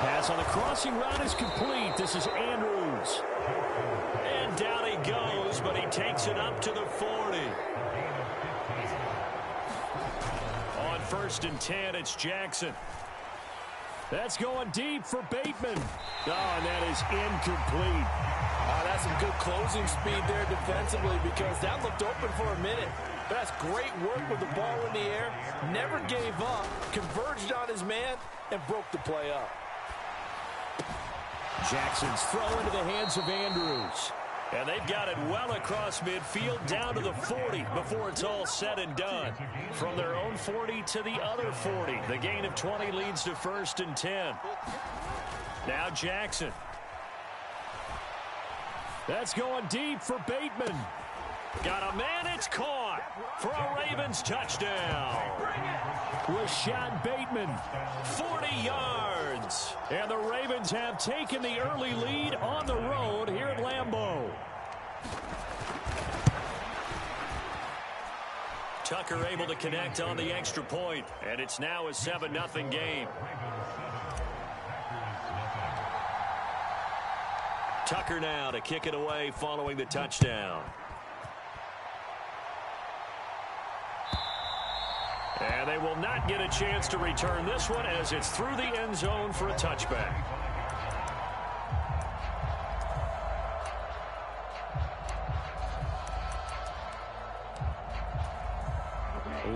Pass on the crossing route is complete. This is Andrews. And down he goes, but he takes it up to the 40. On 1st and 10, it's Jackson. That's going deep for Bateman. Oh, and that is incomplete. That's some good closing speed there defensively because that looked open for a minute. That's great work with the ball in the air. Never gave up, converged on his man, and broke the play up. Jackson's throw into the hands of Andrews. And they've got it well across midfield down to the 40 before it's all said and done. From their own 40 to the other 40. The gain of 20 leads to 1st and 10. Now Jackson. That's going deep for Bateman. Got a man, it's caught for a Ravens touchdown. Rashad Bateman, 40 yards. And the Ravens have taken the early lead on the road here at Lambeau. Tucker able to connect on the extra point, and it's now a 7-0 game. Tucker now to kick it away following the touchdown. And they will not get a chance to return this one as it's through the end zone for a touchback.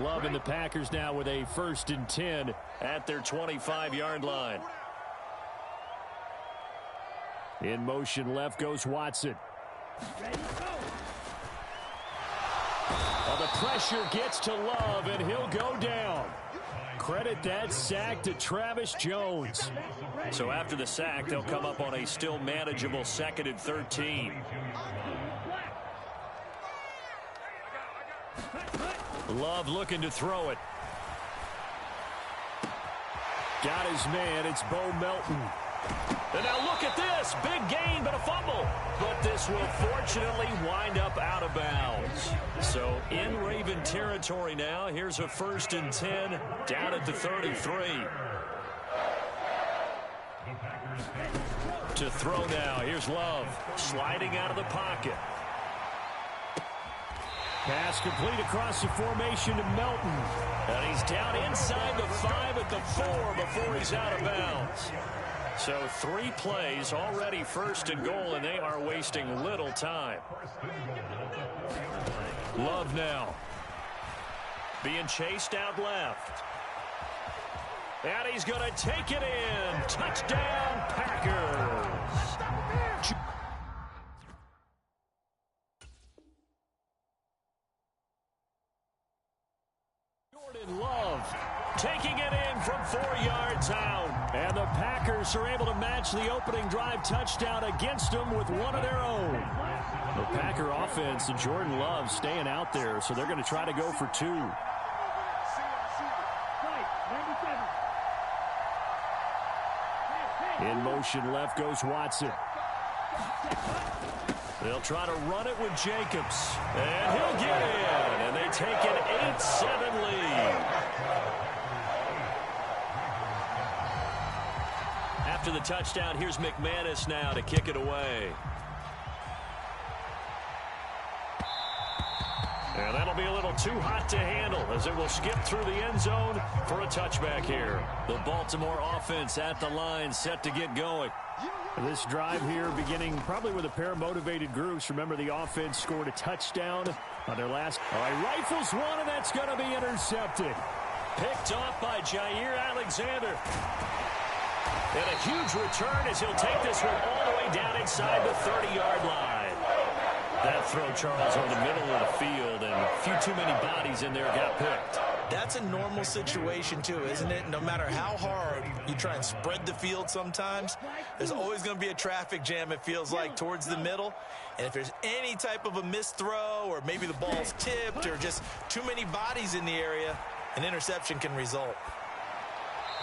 Love and the Packers now with a 1st and 10 at their 25-yard line. In motion left goes Watson. Well, the pressure gets to Love, and he'll go down. Credit that sack to Travis Jones. So after the sack, they'll come up on a still manageable 2nd and 13. Love looking to throw it. Got his man. It's Bo Melton. And now look at this. Big gain, but a fumble. But this will fortunately wind up out of bounds. So in Raven territory now. Here's a 1st and 10 down at the 33. To throw now. Here's Love sliding out of the pocket. Pass complete across the formation to Melton. And he's down inside the 5 at the 4 before he's out of bounds. So 3 plays already 1st and goal, and they are wasting little time. Love now. Being chased out left. And he's going to take it in. Touchdown, Packers. Love taking it in from 4 yards out. And the Packers are able to match the opening drive touchdown against them with one of their own. The Packer offense and Jordan Love staying out there, so they're going to try to go for 2. In motion left goes Watson. They'll try to run it with Jacobs. And he'll get in. And they take an 8-7 lead. After the touchdown, here's McManus now to kick it away. And that'll be a little too hot to handle as it will skip through the end zone for a touchback here. The Baltimore offense at the line set to get going. This drive here beginning probably with a pair of motivated groups. Remember, the offense scored a touchdown on their last. All right, rifles one, and that's going to be intercepted. Picked off by Jair Alexander. And a huge return as he'll take this one all the way down inside the 30-yard line. That throw, Charles, over the middle of the field, and a few too many bodies in there got picked. That's a normal situation, too, isn't it? No matter how hard you try and spread the field sometimes, there's always going to be a traffic jam, it feels like, towards the middle. And if there's any type of a missed throw or maybe the ball's tipped or just too many bodies in the area, an interception can result.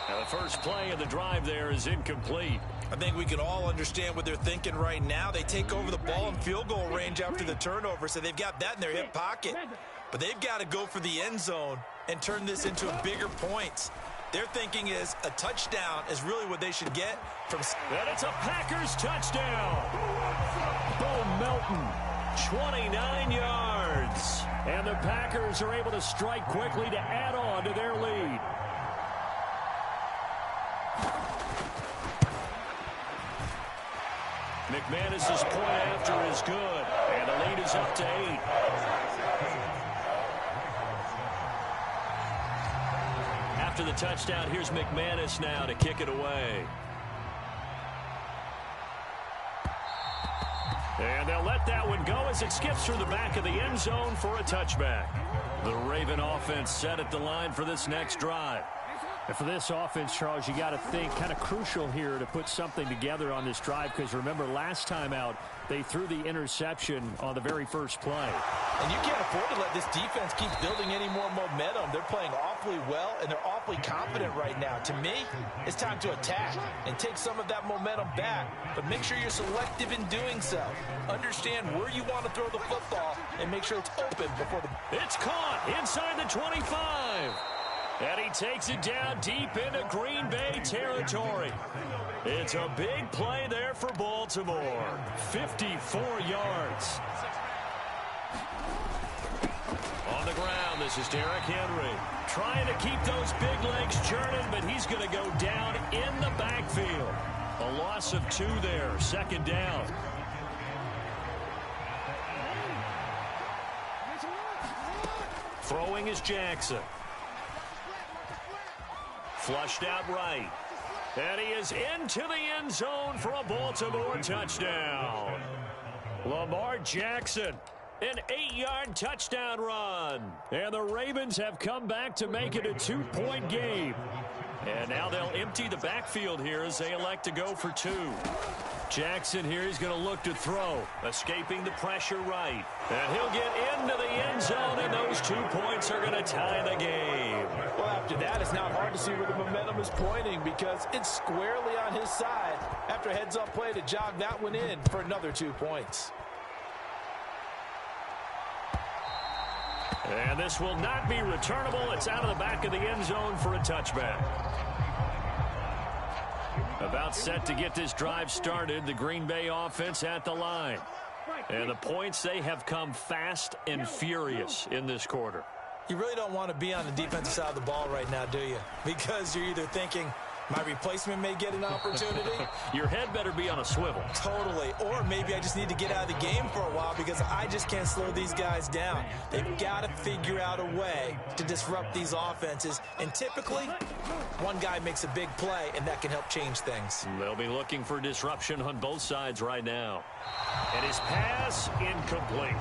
Now the first play of the drive there is incomplete. I think we can all understand what they're thinking right now. They take over the ball in field goal range after the turnover, so they've got that in their hip pocket. But they've got to go for the end zone and turn this into a bigger points. Their thinking is a touchdown is really what they should get from. And it's a Packers touchdown. Bo Melton. 29 yards. And the Packers are able to strike quickly to add on to their lead. McManus's point after is good, and the lead is up to 8. After the touchdown, here's McManus now to kick it away. And they'll let that one go as it skips through the back of the end zone for a touchback. The Raven offense set at the line for this next drive. And for this offense, Charles, you got to think kind of crucial here to put something together on this drive, because remember last time out they threw the interception on the very first play. And you can't afford to let this defense keep building any more momentum. They're playing awfully well, and they're awfully confident right now. To me, it's time to attack and take some of that momentum back, but make sure you're selective in doing so. Understand where you want to throw the football and make sure it's open before the... It's caught inside the 25. And he takes it down deep into Green Bay territory. It's a big play there for Baltimore. 54 yards. On the ground, this is Derrick Henry. Trying to keep those big legs churning, but he's going to go down in the backfield. A loss of 2 there, second down. Throwing is Jackson. Flushed out right. And he is into the end zone for a Baltimore touchdown. Lamar Jackson, an 8-yard touchdown run. And the Ravens have come back to make it a 2-point game. And now they'll empty the backfield here as they elect to go for 2. Jackson here is going to look to throw, escaping the pressure right. And he'll get into the end zone, and those 2 points are going to tie the game. Well, after that, it's not hard to see where the momentum is pointing because it's squarely on his side after a heads-up play to jog that one in for another 2 points. And this will not be returnable. It's out of the back of the end zone for a touchback. About set to get this drive started, the Green Bay offense at the line. And the points, they have come fast and furious in this quarter. You really don't want to be on the defensive side of the ball right now, do you? Because you're either thinking, my replacement may get an opportunity. Your head better be on a swivel. Totally. Or maybe I just need to get out of the game for a while because I just can't slow these guys down. They've got to figure out a way to disrupt these offenses. And typically, one guy makes a big play, and that can help change things. They'll be looking for disruption on both sides right now. And his pass incomplete.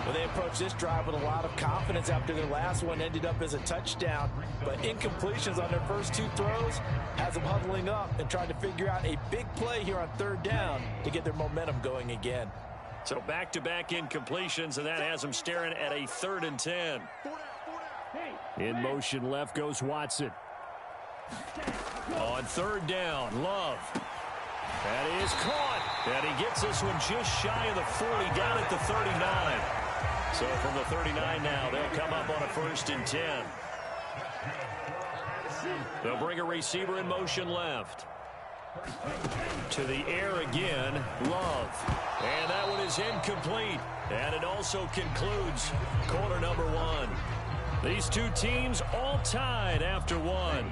Well, they approached this drive with a lot of confidence after their last one ended up as a touchdown. But incompletions on their first 2 throws has them huddling up and trying to figure out a big play here on 3rd down to get their momentum going again. So back-to-back incompletions, and that has them staring at a 3rd and 10. In motion left goes Watson. On 3rd down, Love. That is caught. And he gets this one just shy of the 40, down at the 39. So from the 39 now, they'll come up on a 1st and 10. They'll bring a receiver in motion left. To the air again, Love. And that one is incomplete. And it also concludes quarter number one. These two teams all tied after one.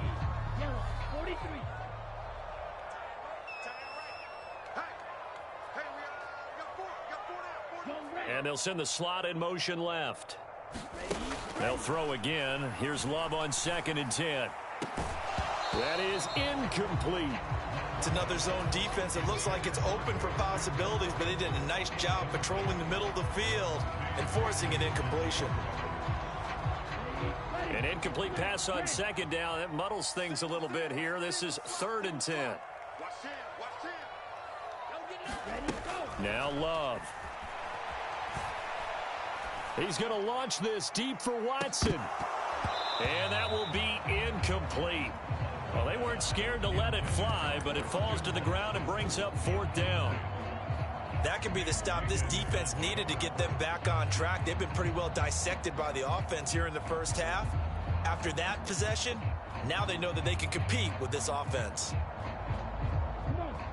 And they'll send the slot in motion left. They'll throw again. Here's Love on 2nd and 10. That is incomplete. It's another zone defense. It looks like it's open for possibilities, but they did a nice job patrolling the middle of the field and forcing an incompletion. An incomplete pass on 2nd down. That muddles things a little bit here. This is 3rd and 10. Now Love. He's going to launch this deep for Watson. And that will be incomplete. Well, they weren't scared to let it fly, but it falls to the ground and brings up 4th down. That could be the stop this defense needed to get them back on track. They've been pretty well dissected by the offense here in the first half. After that possession, now they know that they can compete with this offense.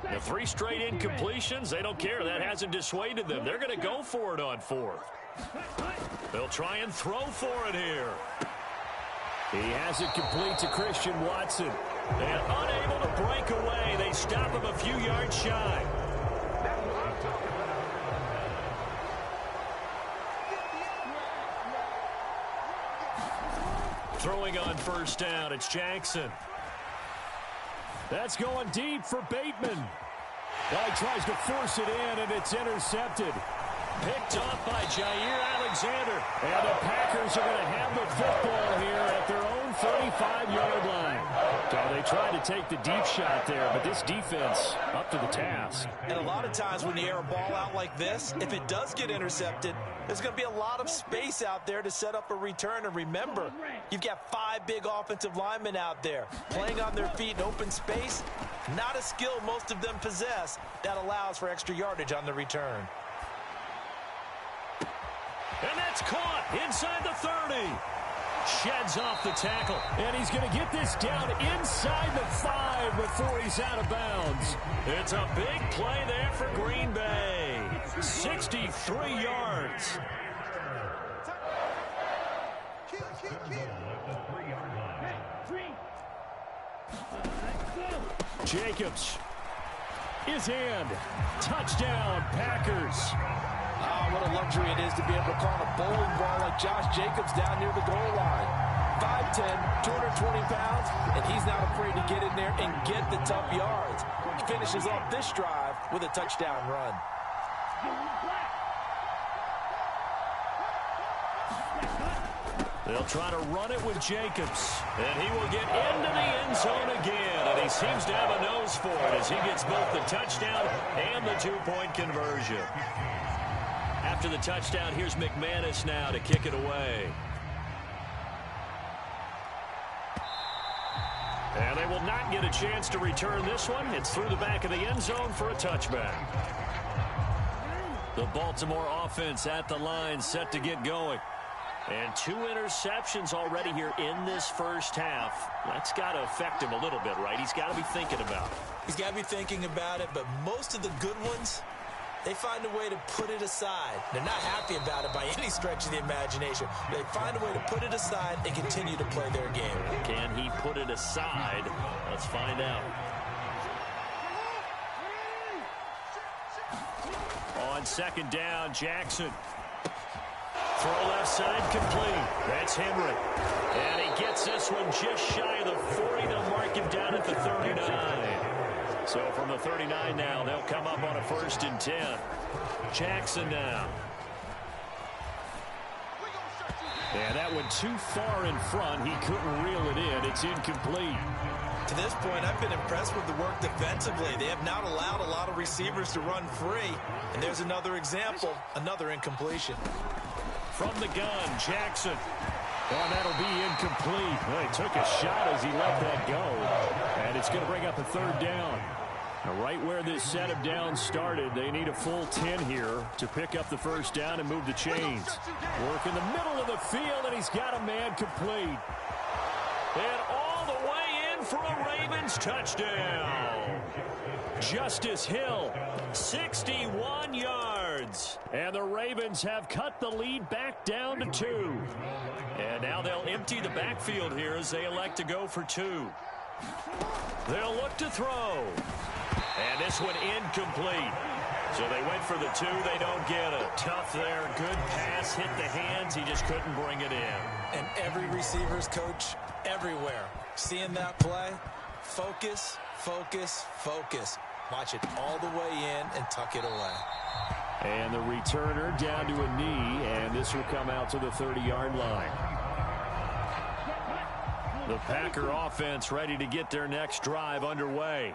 The 3 straight incompletions, they don't care. That hasn't dissuaded them. They're going to go for it on 4th. They'll try and throw for it here. He has it complete to Christian Watson. And unable to break away. They stop him a few yards shy. Throwing on 1st down, it's Jackson. That's going deep for Bateman. Guy tries to force it in, and it's intercepted. Picked off by Jair Alexander. And the Packers are going to have the football here at their own 35-yard line. So they tried to take the deep shot there, but this defense up to the task. And a lot of times when you air a ball out like this, if it does get intercepted, there's going to be a lot of space out there to set up a return. And remember, you've got 5 big offensive linemen out there playing on their feet in open space. Not a skill most of them possess that allows for extra yardage on the return. And that's caught inside the 30. Sheds off the tackle. And he's going to get this down inside the 5 before he's out of bounds. It's a big play there for Green Bay. 63 yards. Jacobs is in. Touchdown, Packers. What a luxury it is to be able to call a bowling ball like Josh Jacobs down near the goal line. 5'10", 220 pounds, and he's not afraid to get in there and get the tough yards. He finishes off this drive with a touchdown run. They'll try to run it with Jacobs, and he will get into the end zone again, and he seems to have a nose for it as he gets both the touchdown and the 2-point conversion. After the touchdown, here's McManus now to kick it away. And they will not get a chance to return this one. It's through the back of the end zone for a touchback. The Baltimore offense at the line, set to get going. And 2 interceptions already here in this first half. That's got to affect him a little bit, right? He's got to be thinking about it. He's got to be thinking about it, but most of the good ones, they find a way to put it aside. They're not happy about it by any stretch of the imagination. They find a way to put it aside and continue to play their game. Can he put it aside? Let's find out. On 2nd down, Jackson. Throw left side complete. That's Henry. And he gets this one just shy of the 40. They'll mark him down at the 39. So from the 39 now, they'll come up on a 1st and 10. Jackson now. And that went too far in front. He couldn't reel it in. It's incomplete. To this point, I've been impressed with the work defensively. They have not allowed a lot of receivers to run free. And there's another example, another incompletion. From the gun, Jackson. And that'll be incomplete. Well, he took a shot as he let that go. And it's going to bring up a 3rd down. Now, right where this set of downs started, they need a full 10 here to pick up the 1st down and move the chains. Work in the middle of the field, and he's got a man complete. And all the way in for a Ravens touchdown. Justice Hill, 61 yards. And the Ravens have cut the lead back down to 2. And now they'll empty the backfield here as they elect to go for 2. They'll look to throw. And this one incomplete. So they went for the 2. They don't get it. Tough there. Good pass. Hit the hands. He just couldn't bring it in. And every receiver's coach everywhere. Seeing that play, focus, focus, focus. Watch it all the way in and tuck it away. And the returner down to a knee, and this will come out to the 30-yard line. The Packer offense ready to get their next drive underway.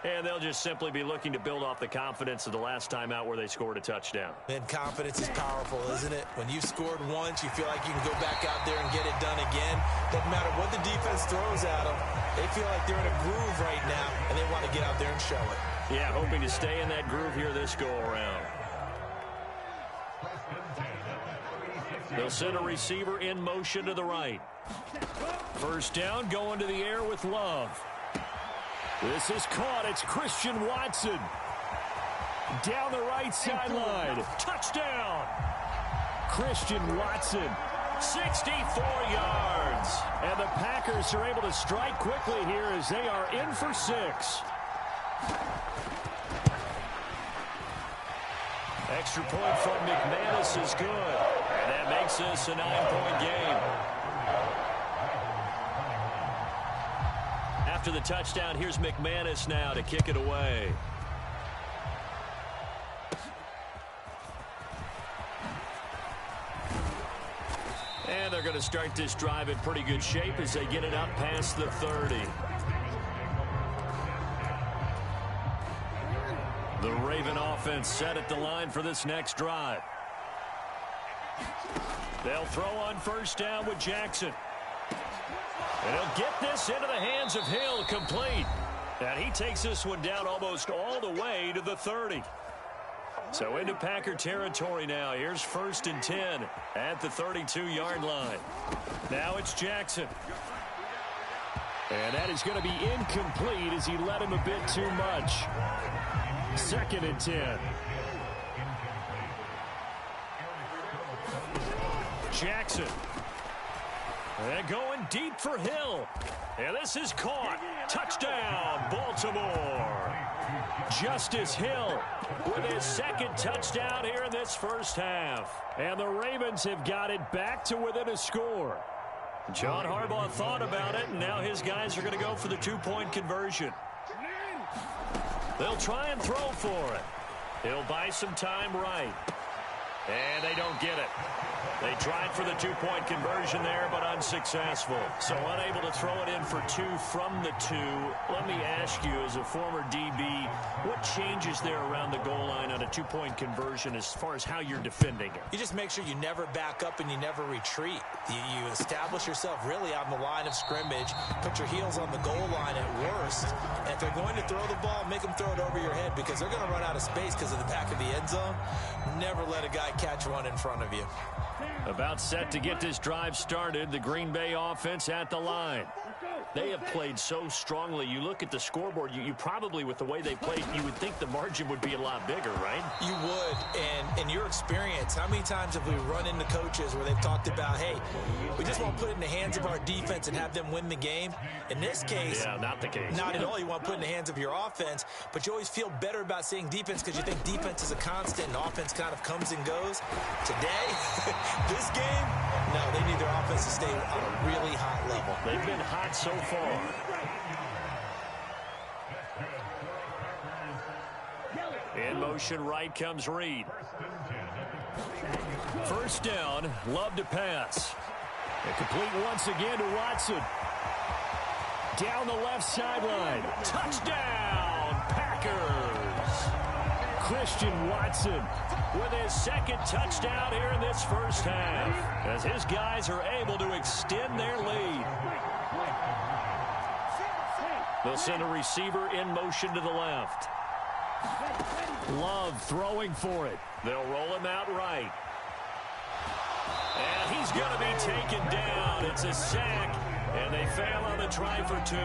And they'll just simply be looking to build off the confidence of the last time out where they scored a touchdown. Man, confidence is powerful, isn't it? When you've scored once, you feel like you can go back out there and get it done again. Doesn't matter what the defense throws at them. They feel like they're in a groove right now, and they want to get out there and show it. Yeah, hoping to stay in that groove here this go-around. They'll send a receiver in motion to the right. First down, going to the air with Love. This is caught. It's Christian Watson. Down the right sideline. Touchdown. Christian Watson, 64 yards. And the Packers are able to strike quickly here as they are in for 6. Extra point from McManus is good. And that makes this a 9-point game. After the touchdown, here's McManus now to kick it away. And they're going to start this drive in pretty good shape as they get it up past the 30. The Raven offense set at the line for this next drive. They'll throw on first down with Jackson. And he'll get this into the hands of Hill, complete. And he takes this one down almost all the way to the 30. So into Packer territory now. Here's 1st and 10 at the 32-yard line. Now it's Jackson. And that is going to be incomplete as he led him a bit too much. 2nd and 10. Jackson. And going deep for Hill. And this is caught. Touchdown, Baltimore. Justice Hill with his 2nd touchdown here in this first half. And the Ravens have got it back to within a score. John Harbaugh thought about it, and now his guys are going to go for the 2-point conversion. They'll try and throw for it. He'll buy some time right. And they don't get it. They tried for the 2-point conversion there, but unsuccessful. So unable to throw it in for 2 from the 2. Let me ask you, as a former DB, what changes there around the goal line on a 2-point conversion as far as how you're defending it? You just make sure you never back up and you never retreat. You establish yourself really on the line of scrimmage, put your heels on the goal line at worst, and if they're going to throw the ball, make them throw it over your head because they're going to run out of space because of the back of the end zone. Never let a guy catch one in front of you. About set to get this drive started, the Green Bay offense at the line. They have played so strongly. You look at the scoreboard, you probably, with the way they played, you would think the margin would be a lot bigger, right? You would. And in your experience, how many times have we run into coaches where they've talked about, hey, we just want to put it in the hands of our defense and have them win the game? In this case, yeah, not the case. Not at all. You want to put it in the hands of your offense, but you always feel better about saying defense because you think defense is a constant and offense kind of comes and goes. Today, this game, no, they need their offense to stay on a really hot level. They've been hot so far. In motion right comes Reed. First down, Love to pass. And complete once again to Watson. Down the left sideline. Touchdown, Packers. Christian Watson with his 2nd touchdown here in this first half, as his guys are able to extend their lead. They'll send a receiver in motion to the left. Love throwing for it. They'll roll him out right. And he's going to be taken down. It's a sack, And they fail on the try for 2.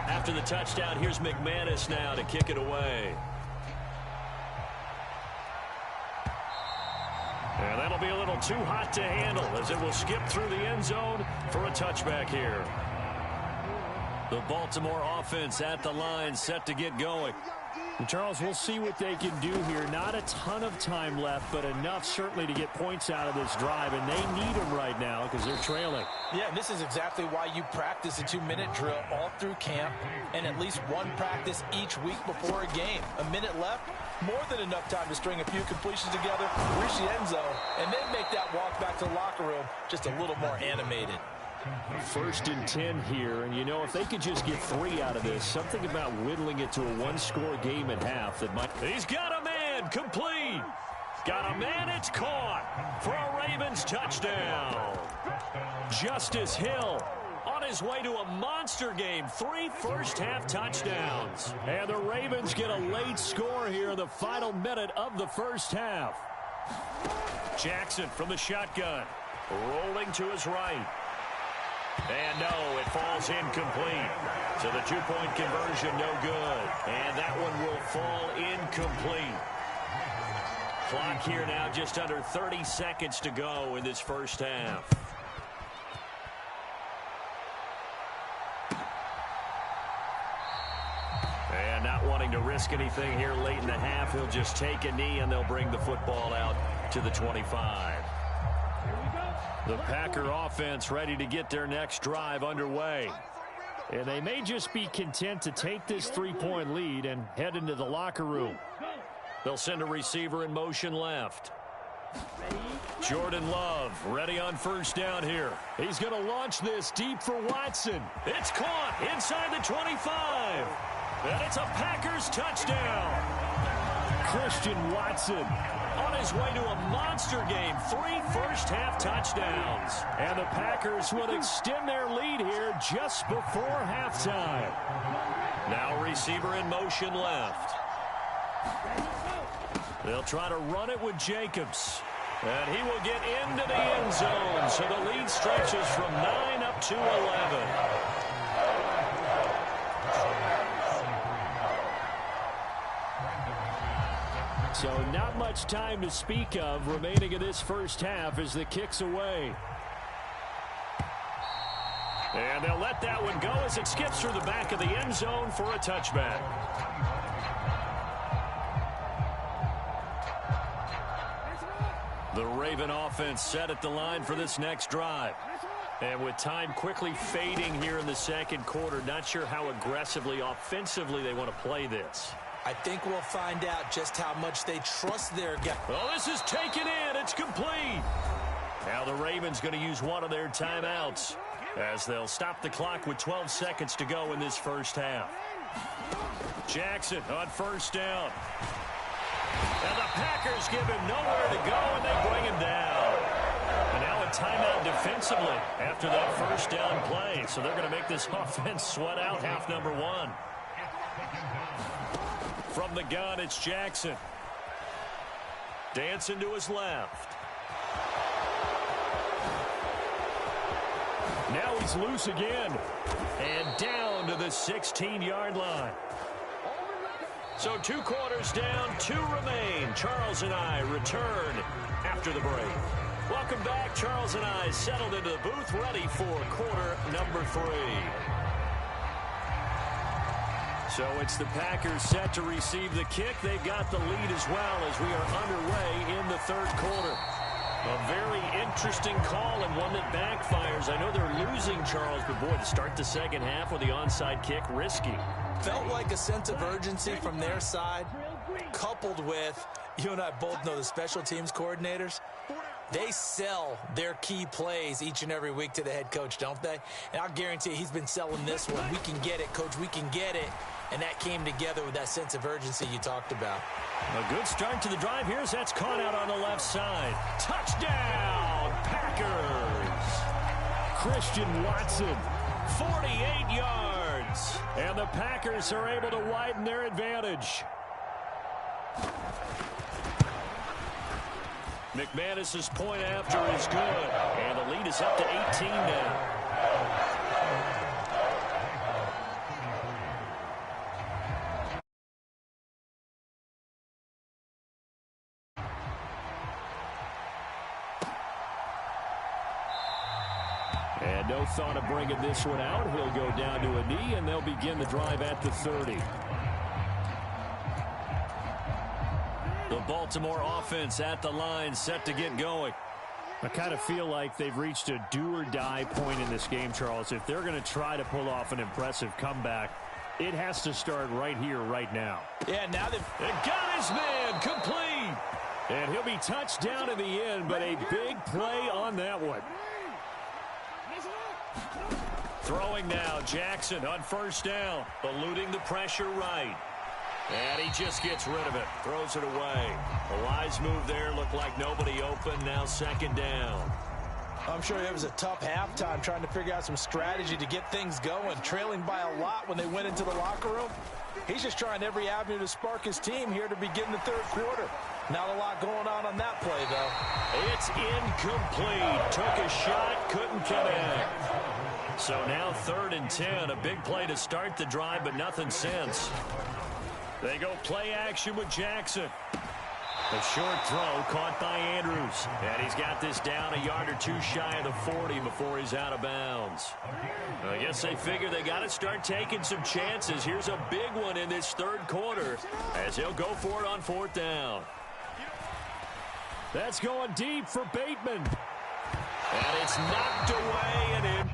After the touchdown, here's McManus now to kick it away. And that'll be a little too hot to handle as it will skip through the end zone for a touchback here. The Baltimore offense at the line, set to get going. And Charles, we'll see what they can do here. Not a ton of time left, but enough certainly to get points out of this drive, and they need them right now because they're trailing. Yeah, and this is exactly why you practice a 2-minute drill all through camp and at least one practice each week before a game. A minute left, more than enough time to string a few completions together, reach the end zone, and then make that walk back to the locker room just a little more animated. 1st and 10 here, and you know, if they could just get 3 out of this, something about whittling it to a 1-score game at half that might... He's got a man, complete. Got a man, it's caught for a Ravens touchdown. Justice Hill on his way to a monster game. 3 first-half touchdowns. And the Ravens get a late score here in the final minute of the first half. Jackson from the shotgun, rolling to his right. And no, it falls incomplete. So the 2-point conversion no good. And that one will fall incomplete. Clock here now just under 30 seconds to go in this first half. And not wanting to risk anything here late in the half, he'll just take a knee and they'll bring the football out to the 25. The Packer offense ready to get their next drive underway. And they may just be content to take this 3-point lead and head into the locker room. They'll send a receiver in motion left. Jordan Love ready on first down here. He's going to launch this deep for Watson. It's caught inside the 25. And it's a Packers touchdown. Christian Watson on his way to a monster game. 3 first-half touchdowns. And the Packers will extend their lead here just before halftime. Now receiver in motion left. They'll try to run it with Jacobs. And he will get into the end zone. So the lead stretches from 9 up to 11. So not much time to speak of remaining in this first half as the kick's away. And they'll let that one go as it skips through the back of the end zone for a touchback. The Raven offense set at the line for this next drive. And with time quickly fading here in the second quarter, not sure how aggressively, offensively they want to play this. I think we'll find out just how much they trust their guy. Oh, this is taken in. It's complete. Now the Ravens going to use one of their timeouts as they'll stop the clock with 12 seconds to go in this first half. Jackson on first down. And the Packers give him nowhere to go, and they bring him down. And now a timeout defensively after that first down play. So they're going to make this offense sweat out half number 1. From the gun, it's Jackson. Dancing to his left. Now he's loose again. And down to the 16-yard line. So 2 quarters down, 2 remain. Charles and I return after the break. Welcome back. Charles and I settled into the booth, ready for quarter number 3. So it's the Packers set to receive the kick. They've got the lead as well as we are underway in the third quarter. A very interesting call and one that backfires. I know they're losing, Charles, but boy, to start the second half with the onside kick, risky. Felt like a sense of urgency from their side, coupled with, you and I both know the special teams coordinators. They sell their key plays each and every week to the head coach, don't they? And I'll guarantee he's been selling this one. We can get it, coach, we can get it. And that came together with that sense of urgency you talked about. A good start to the drive. Here's that's caught out on the left side. Touchdown, Packers. Christian Watson. 48 yards. And the Packers are able to widen their advantage. McManus's point after is good, and the lead is up to 18 now. And no thought of bringing this one out. He'll go down to a knee, and they'll begin the drive at the 30. The Baltimore offense at the line, set to get going. I kind of feel like they've reached a do-or-die point in this game, Charles. If they're going to try to pull off an impressive comeback, it has to start right here, right now. Yeah, now they've got his man complete. And he'll be touched down in the end, but a big play on that one. Throwing now, Jackson on first down, eluding the pressure right. And he just gets rid of it, throws it away. A wise move there, looked like nobody open, now second down. I'm sure it was a tough halftime trying to figure out some strategy to get things going, trailing by a lot when they went into the locker room. He's just trying every avenue to spark his team here to begin the third quarter. Not a lot going on that play, though. It's incomplete. Took a shot, couldn't connect. So now 3rd and 10, a big play to start the drive, but nothing since. They go play action with Jackson. A short throw caught by Andrews. And he's got this down a yard or two shy of the 40 before he's out of bounds. I guess they figure they got to start taking some chances. Here's a big one in this third quarter as he'll go for it on 4th down. That's going deep for Bateman. And it's knocked away and in.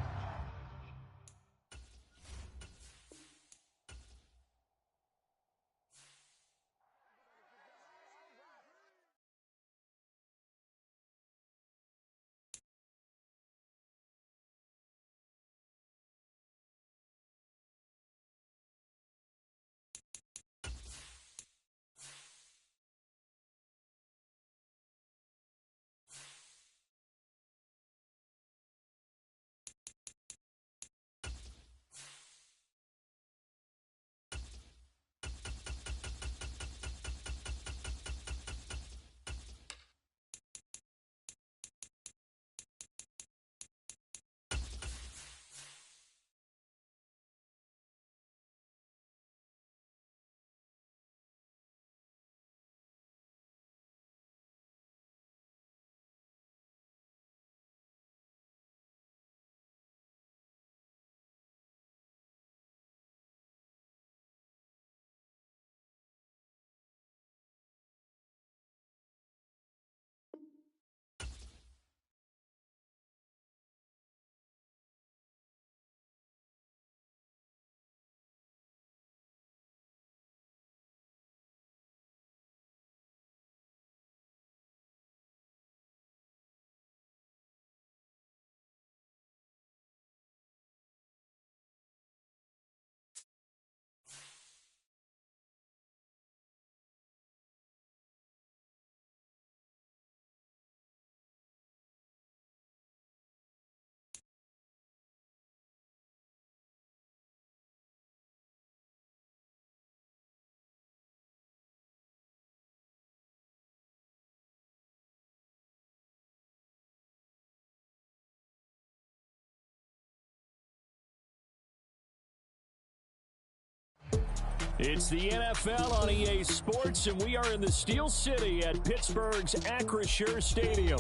It's the NFL on EA Sports, and we are in the Steel City at Pittsburgh's Acrisure Stadium.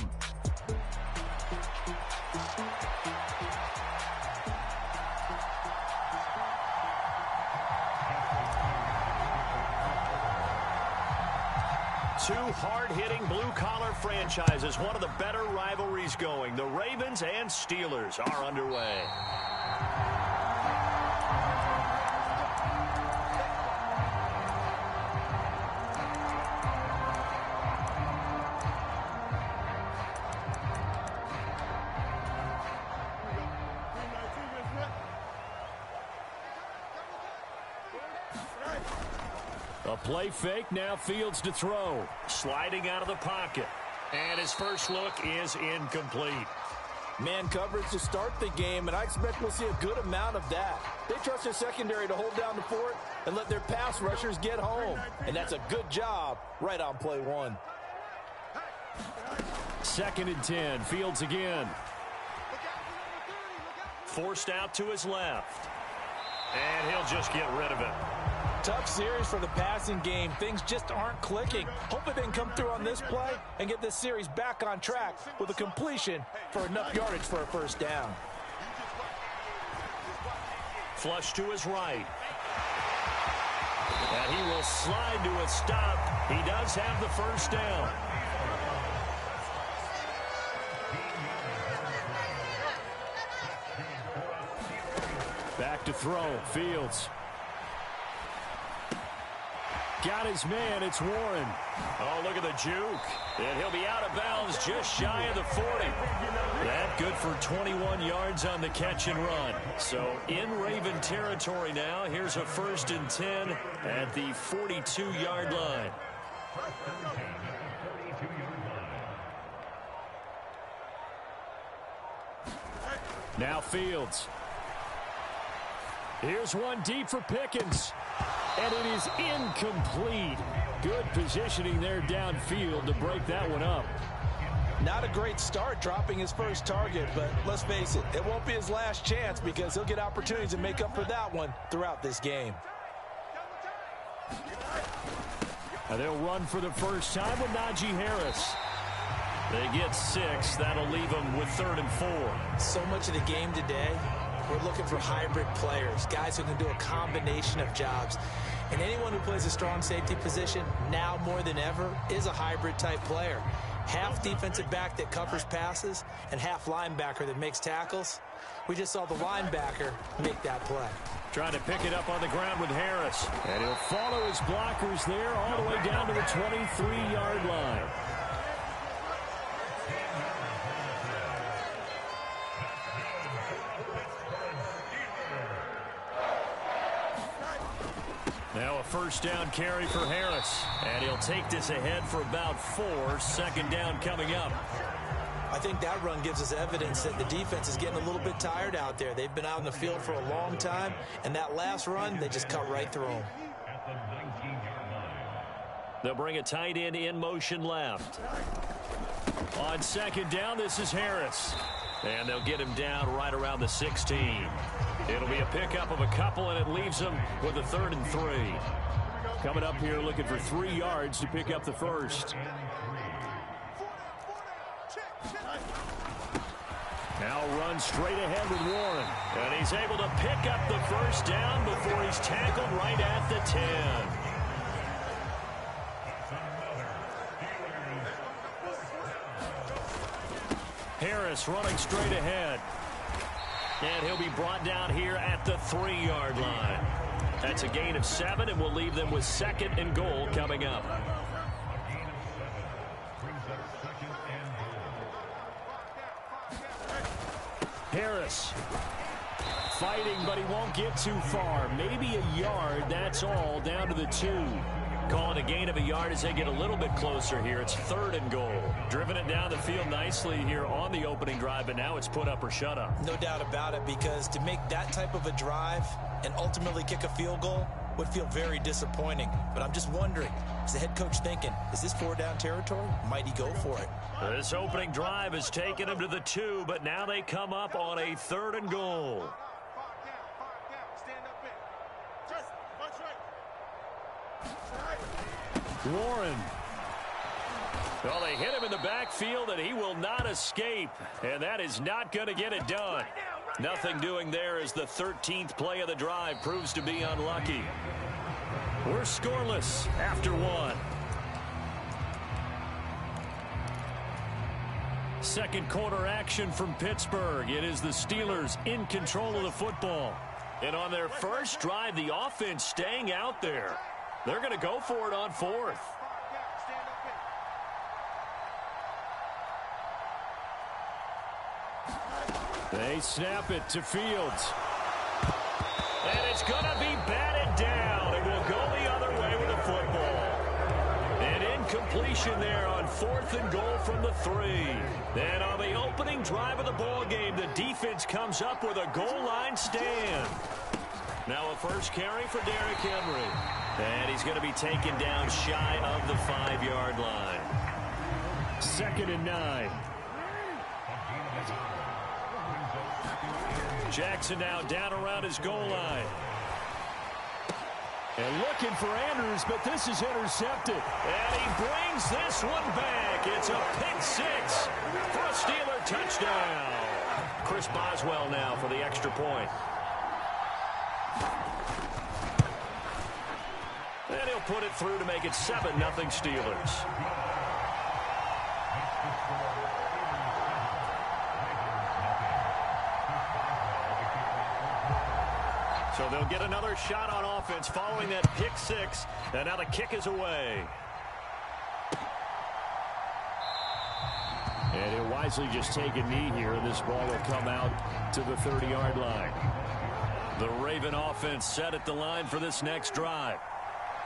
Two hard-hitting blue-collar franchises, one of the better rivalries going. The Ravens and Steelers are underway. A play fake, now Fields to throw. Sliding out of the pocket. And his first look is incomplete. Man coverage to start the game, and I expect we'll see a good amount of that. They trust their secondary to hold down the fort and let their pass rushers get home. And that's a good job right on play one. 2nd and 10. Fields again. Forced out to his left. And he'll just get rid of it. Tough series for the passing game. Things just aren't clicking. Hopefully they can come through on this play and get this series back on track with a completion for enough yardage for a first down. Flush to his right. And he will slide to a stop. He does have the first down. Back to throw. Fields. Got his man. It's Warren. Oh, look at the juke. And he'll be out of bounds just shy of the 40. That good for 21 yards on the catch and run. So in Raven territory now. Here's a 1st and 10 at the 42-yard line. Now Fields. Here's one deep for Pickens. And it is incomplete. Good positioning there downfield to break that one up. Not a great start dropping his first target, but let's face it, it won't be his last chance because he'll get opportunities to make up for that one throughout this game. And they'll run for the first time with Najee Harris. They get 6. That'll leave them with 3rd and 4. So much of the game today, we're looking for hybrid players, guys who can do a combination of jobs. And anyone who plays a strong safety position, now more than ever, is a hybrid type player. Half defensive back that covers passes and half linebacker that makes tackles. We just saw the linebacker make that play. Trying to pick it up on the ground with Harris. And he'll follow his blockers there all the way down to the 23-yard line. Now a first down carry for Harris. And he'll take this ahead for about 4. 2nd down coming up. I think that run gives us evidence that the defense is getting a little bit tired out there. They've been out in the field for a long time, and that last run, they just cut right through them. They'll bring a tight end in motion left. On 2nd down, this is Harris. And they'll get him down right around the 16. It'll be a pickup of a couple, and it leaves them with a 3rd and 3. Coming up here looking for 3 yards to pick up the first. Now run straight ahead with Warren. And he's able to pick up the first down before he's tackled right at the 10. Harris running straight ahead. And he'll be brought down here at the 3-yard line. That's a gain of 7, and we'll leave them with 2nd and goal coming up. Harris fighting, but he won't get too far. Maybe a yard, that's all, down to the 2. Calling a gain of a yard as they get a little bit closer here. It's 3rd and goal. Driven it down the field nicely here on the opening drive, but now it's put up or shut up. No doubt about it, because to make that type of a drive and ultimately kick a field goal would feel very disappointing. But I'm just wondering, is the head coach thinking, is this 4-down territory? Might he go for it? This opening drive has taken him to the 2, but now they come up on a 3rd and goal. Warren. Well, they hit him in the backfield, and he will not escape. And that is not going to get it done. Nothing doing there as the 13th play of the drive proves to be unlucky. We're scoreless after 1. Second quarter action from Pittsburgh. It is the Steelers in control of the football. And on their first drive, the offense staying out there. They're going to go for it on 4th. They snap it to Fields. And it's going to be batted down. It will go the other way with the football. An incompletion there on 4th and goal from the 3. Then on the opening drive of the ball game, the defense comes up with a goal line stand. Now a first carry for Derrick Henry. And he's going to be taken down shy of the 5-yard line. 2nd and 9. Jackson now down around his goal line. And looking for Andrews, but this is intercepted. And he brings this one back. It's a pick 6 for a Steeler touchdown. Chris Boswell now for the extra point. And he'll put it through to make it 7-0 Steelers. So they'll get another shot on offense following that pick 6. And now the kick is away. And he'll wisely just take a knee here. This ball will come out to the 30-yard line. The Raven offense set at the line for this next drive.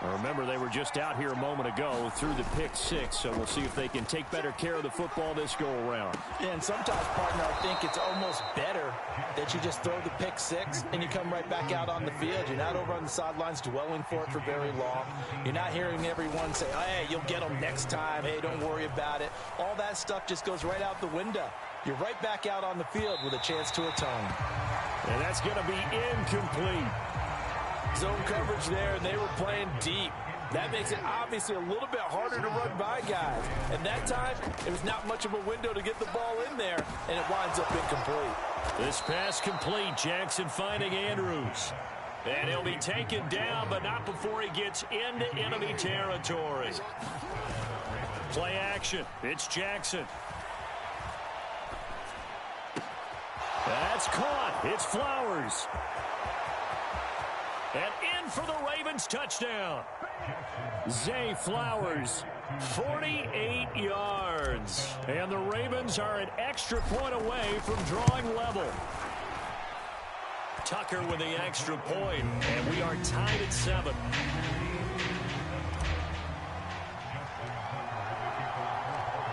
Now remember, they were just out here a moment ago through the pick 6, so we'll see if they can take better care of the football this go-around. Yeah, and sometimes, partner, I think it's almost better that you just throw the pick 6 and you come right back out on the field. You're not over on the sidelines dwelling for it for very long. You're not hearing everyone say, oh, hey, you'll get them next time. Hey, don't worry about it. All that stuff just goes right out the window. You're right back out on the field with a chance to atone. And that's going to be incomplete. Zone coverage there, and they were playing deep. That makes it obviously a little bit harder to run by guys. And that time, it was not much of a window to get the ball in there, and it winds up incomplete. This pass complete. Jackson finding Andrews. And he'll be taken down, but not before he gets into enemy territory. Play action. It's Jackson. That's caught. It's Flowers. And in for the Ravens touchdown. Zay Flowers, 48 yards. And the Ravens are an extra point away from drawing level. Tucker with the extra point, and we are tied at 7.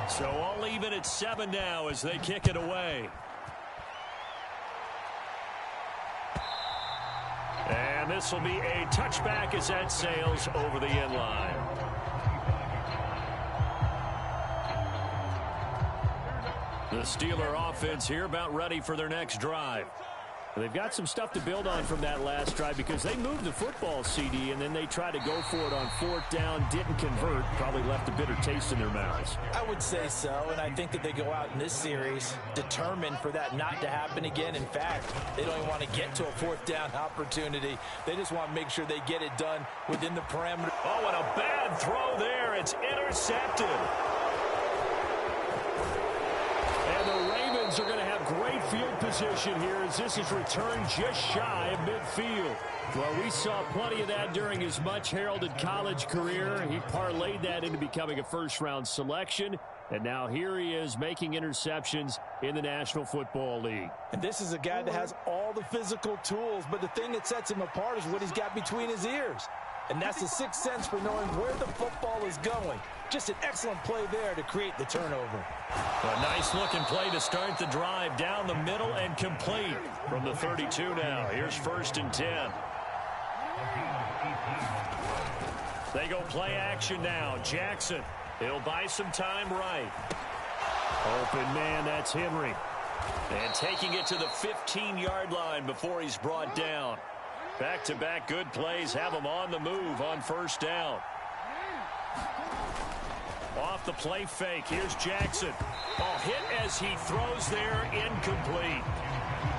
So all even at 7 now as they kick it away. And this will be a touchback as that sails over the end line. The Steeler offense here about ready for their next drive. They've got some stuff to build on from that last drive because they moved the football, CD, and then they tried to go for it on 4th down, didn't convert, probably left a bitter taste in their mouths. I would say so, and I think that they go out in this series determined for that not to happen again. In fact, they don't even want to get to a 4th down opportunity. They just want to make sure they get it done within the parameter. Oh, and a bad throw there. It's intercepted. And the Ravens are going to have great field position here as this is returned just shy of midfield. Well, we saw plenty of that during his much-heralded college career. He parlayed that into becoming a first-round selection, and now here he is making interceptions in the National Football League. And this is a guy that has all the physical tools, but the thing that sets him apart is what he's got between his ears. And that's the sixth sense for knowing where the football is going. Just an excellent play there to create the turnover. A nice-looking play to start the drive down the middle and complete from the 32 now. Here's 1st and 10. They go play action now. Jackson, he'll buy some time right. Open man, that's Henry. And taking it to the 15-yard line before he's brought down. Back-to-back good plays have him on the move on 1st down. Off the play fake. Here's Jackson. Oh, hit as he throws there, incomplete.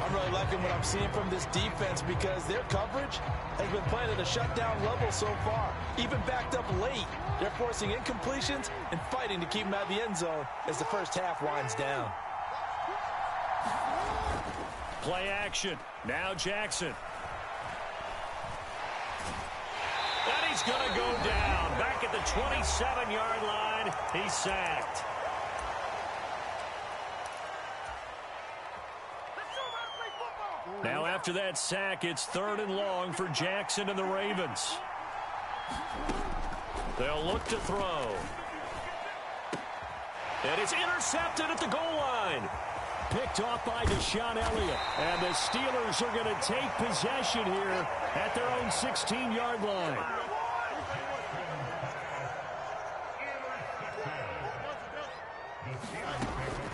I'm really liking what I'm seeing from this defense because their coverage has been playing at a shutdown level so far. Even backed up late, they're forcing incompletions and fighting to keep them out of the end zone as the first half winds down. Play action. Now Jackson. And he's going to go down. Back at the 27-yard line, he's sacked. Now after that sack, it's 3rd and long for Jackson and the Ravens. They'll look to throw. And it's intercepted at the goal line. Picked off by Deshaun Elliott. And the Steelers are going to take possession here at their own 16-yard line.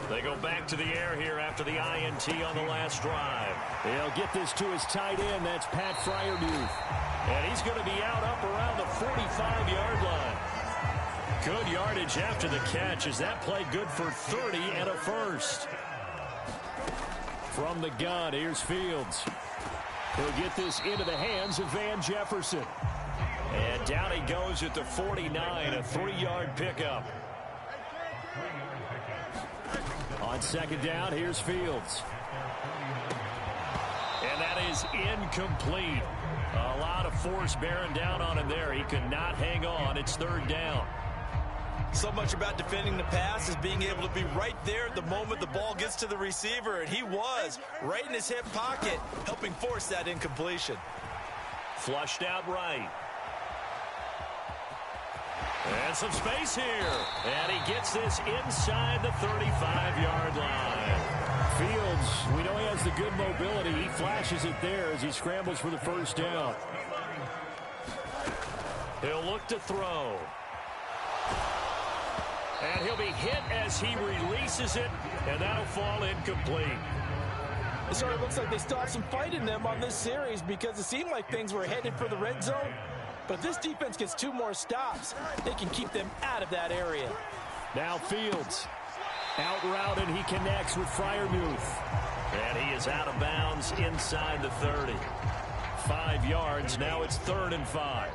They go back to the air here after the INT on the last drive. They'll get this to his tight end. That's Pat Fryermuth. And he's going to be out up around the 45-yard line. Good yardage after the catch as that play good for 30 and a first. From the gun, here's Fields. He'll get this into the hands of Van Jefferson. And down he goes at the 49, a 3-yard pickup. On second down, here's Fields. And that is incomplete. A lot of force bearing down on him there. He could not hang on. It's third down. So much about defending the pass is being able to be right there at the moment the ball gets to the receiver, and he was right in his hip pocket, helping force that incompletion. Flushed out right. And some space here. And he gets this inside the 35-yard line. Fields, we know he has the good mobility. He flashes it there as he scrambles for the first down. He'll look to throw. And he'll be hit as he releases it, and that'll fall incomplete. It sort of looks like they still have some fight in them on this series because it seemed like things were headed for the red zone. But if this defense gets 2 more stops, they can keep them out of that area. Now Fields. Out route, and he connects with Fryermuth. And he is out of bounds inside the 30. 5 yards. Now it's 3rd and 5.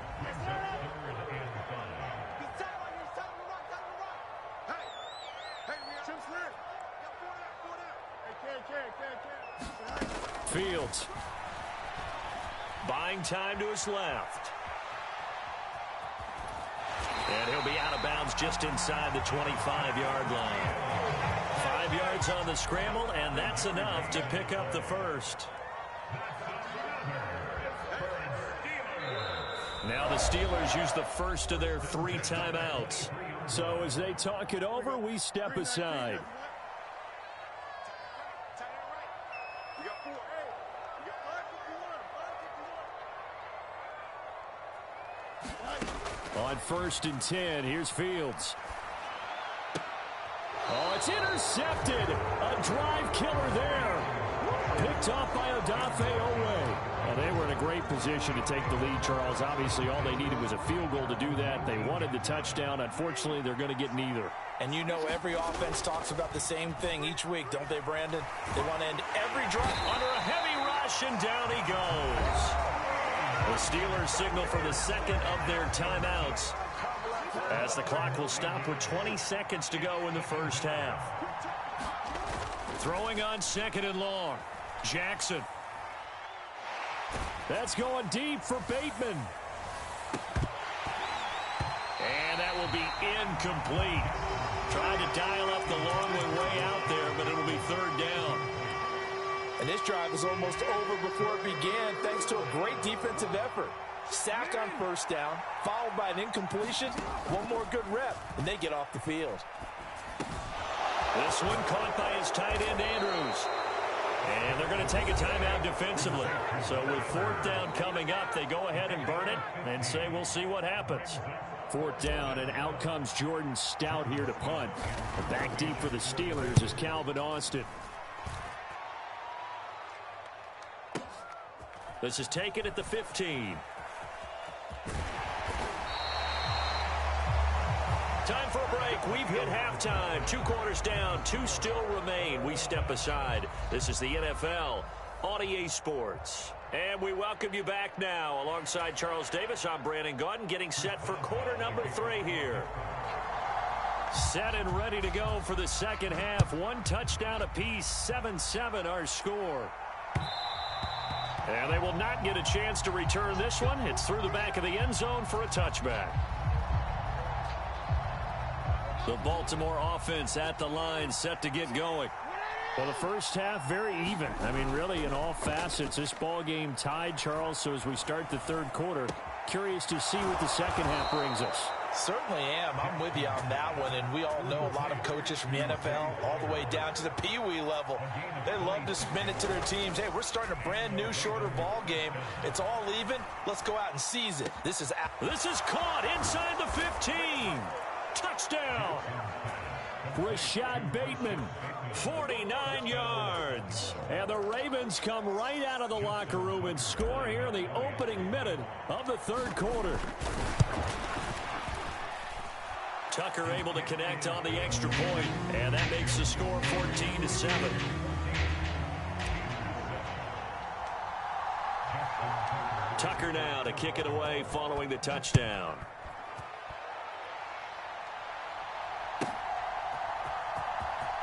Fields. Buying time to his left. And he'll be out of bounds just inside the 25-yard line. 5 yards on the scramble, and that's enough to pick up the first. Now the Steelers use the first of their 3 timeouts. So as they talk it over, we step aside. On 1st and 10, here's Fields. Oh, it's intercepted. A drive killer there. Picked off by Odafe Owe. Well, they were in a great position to take the lead, Charles. Obviously, all they needed was a field goal to do that. They wanted the touchdown. Unfortunately, they're going to get neither. And you know every offense talks about the same thing each week, don't they, Brandon? They want to end every drive under a heavy rush, and down he goes. The Steelers signal for the second of their timeouts as the clock will stop with 20 seconds to go in the first half. Throwing on 2nd and long. Jackson. That's going deep for Bateman. And that will be incomplete. Trying to dial up the long way out there, but it'll be 3rd down. And this drive was almost over before it began thanks to a great defensive effort. Sack on 1st down, followed by an incompletion. 1 more good rep, and they get off the field. This one caught by his tight end, Andrews. And they're going to take a timeout defensively. So with 4th down coming up, they go ahead and burn it and say we'll see what happens. 4th down, and out comes Jordan Stout here to punt. And back deep for the Steelers is Calvin Austin. This is taken at the 15. Time for a break. We've hit halftime. 2 quarters down. 2 still remain. We step aside. This is the NFL on EA Sports. And we welcome you back now. Alongside Charles Davis, I'm Brandon Gaudin, getting set for quarter number 3 here. Set and ready to go for the second half. 1 touchdown apiece. 7-7 our score. And they will not get a chance to return this one. It's through the back of the end zone for a touchback. The Baltimore offense at the line, set to get going. Well, the first half, very even. I mean, really, in all facets, this ball game tied, Charles. So as we start the 3rd quarter, curious to see what the second half brings us. Certainly am. I'm with you on that one. And we all know a lot of coaches from the NFL all the way down to the Pee Wee level. They love to spin it to their teams. Hey, we're starting a brand new, shorter ball game. It's all even. Let's go out and seize it. This is caught inside the 15. Touchdown. Rashad Bateman, 49 yards. And the Ravens come right out of the locker room and score here in the opening minute of the third quarter. Tucker able to connect on the extra point, and that makes the score 14-7. Tucker now to kick it away following the touchdown.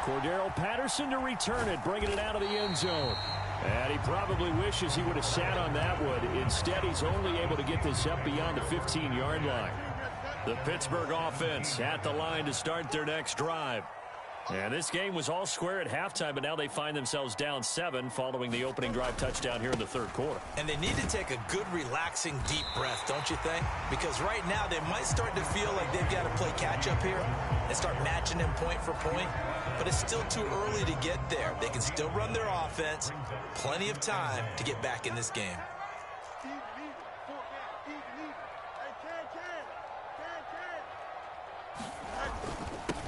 Cordero Patterson to return it, bringing it out of the end zone. And he probably wishes he would have sat on that one. Instead, he's only able to get this up beyond the 15-yard line. The Pittsburgh offense at the line to start their next drive. And this game was all square at halftime, but now they find themselves down 7 following the opening drive touchdown here in the third quarter. And they need to take a good, relaxing, deep breath, don't you think? Because right now they might start to feel like they've got to play catch-up here and start matching them point for point. But it's still too early to get there. They can still run their offense. Plenty of time to get back in this game.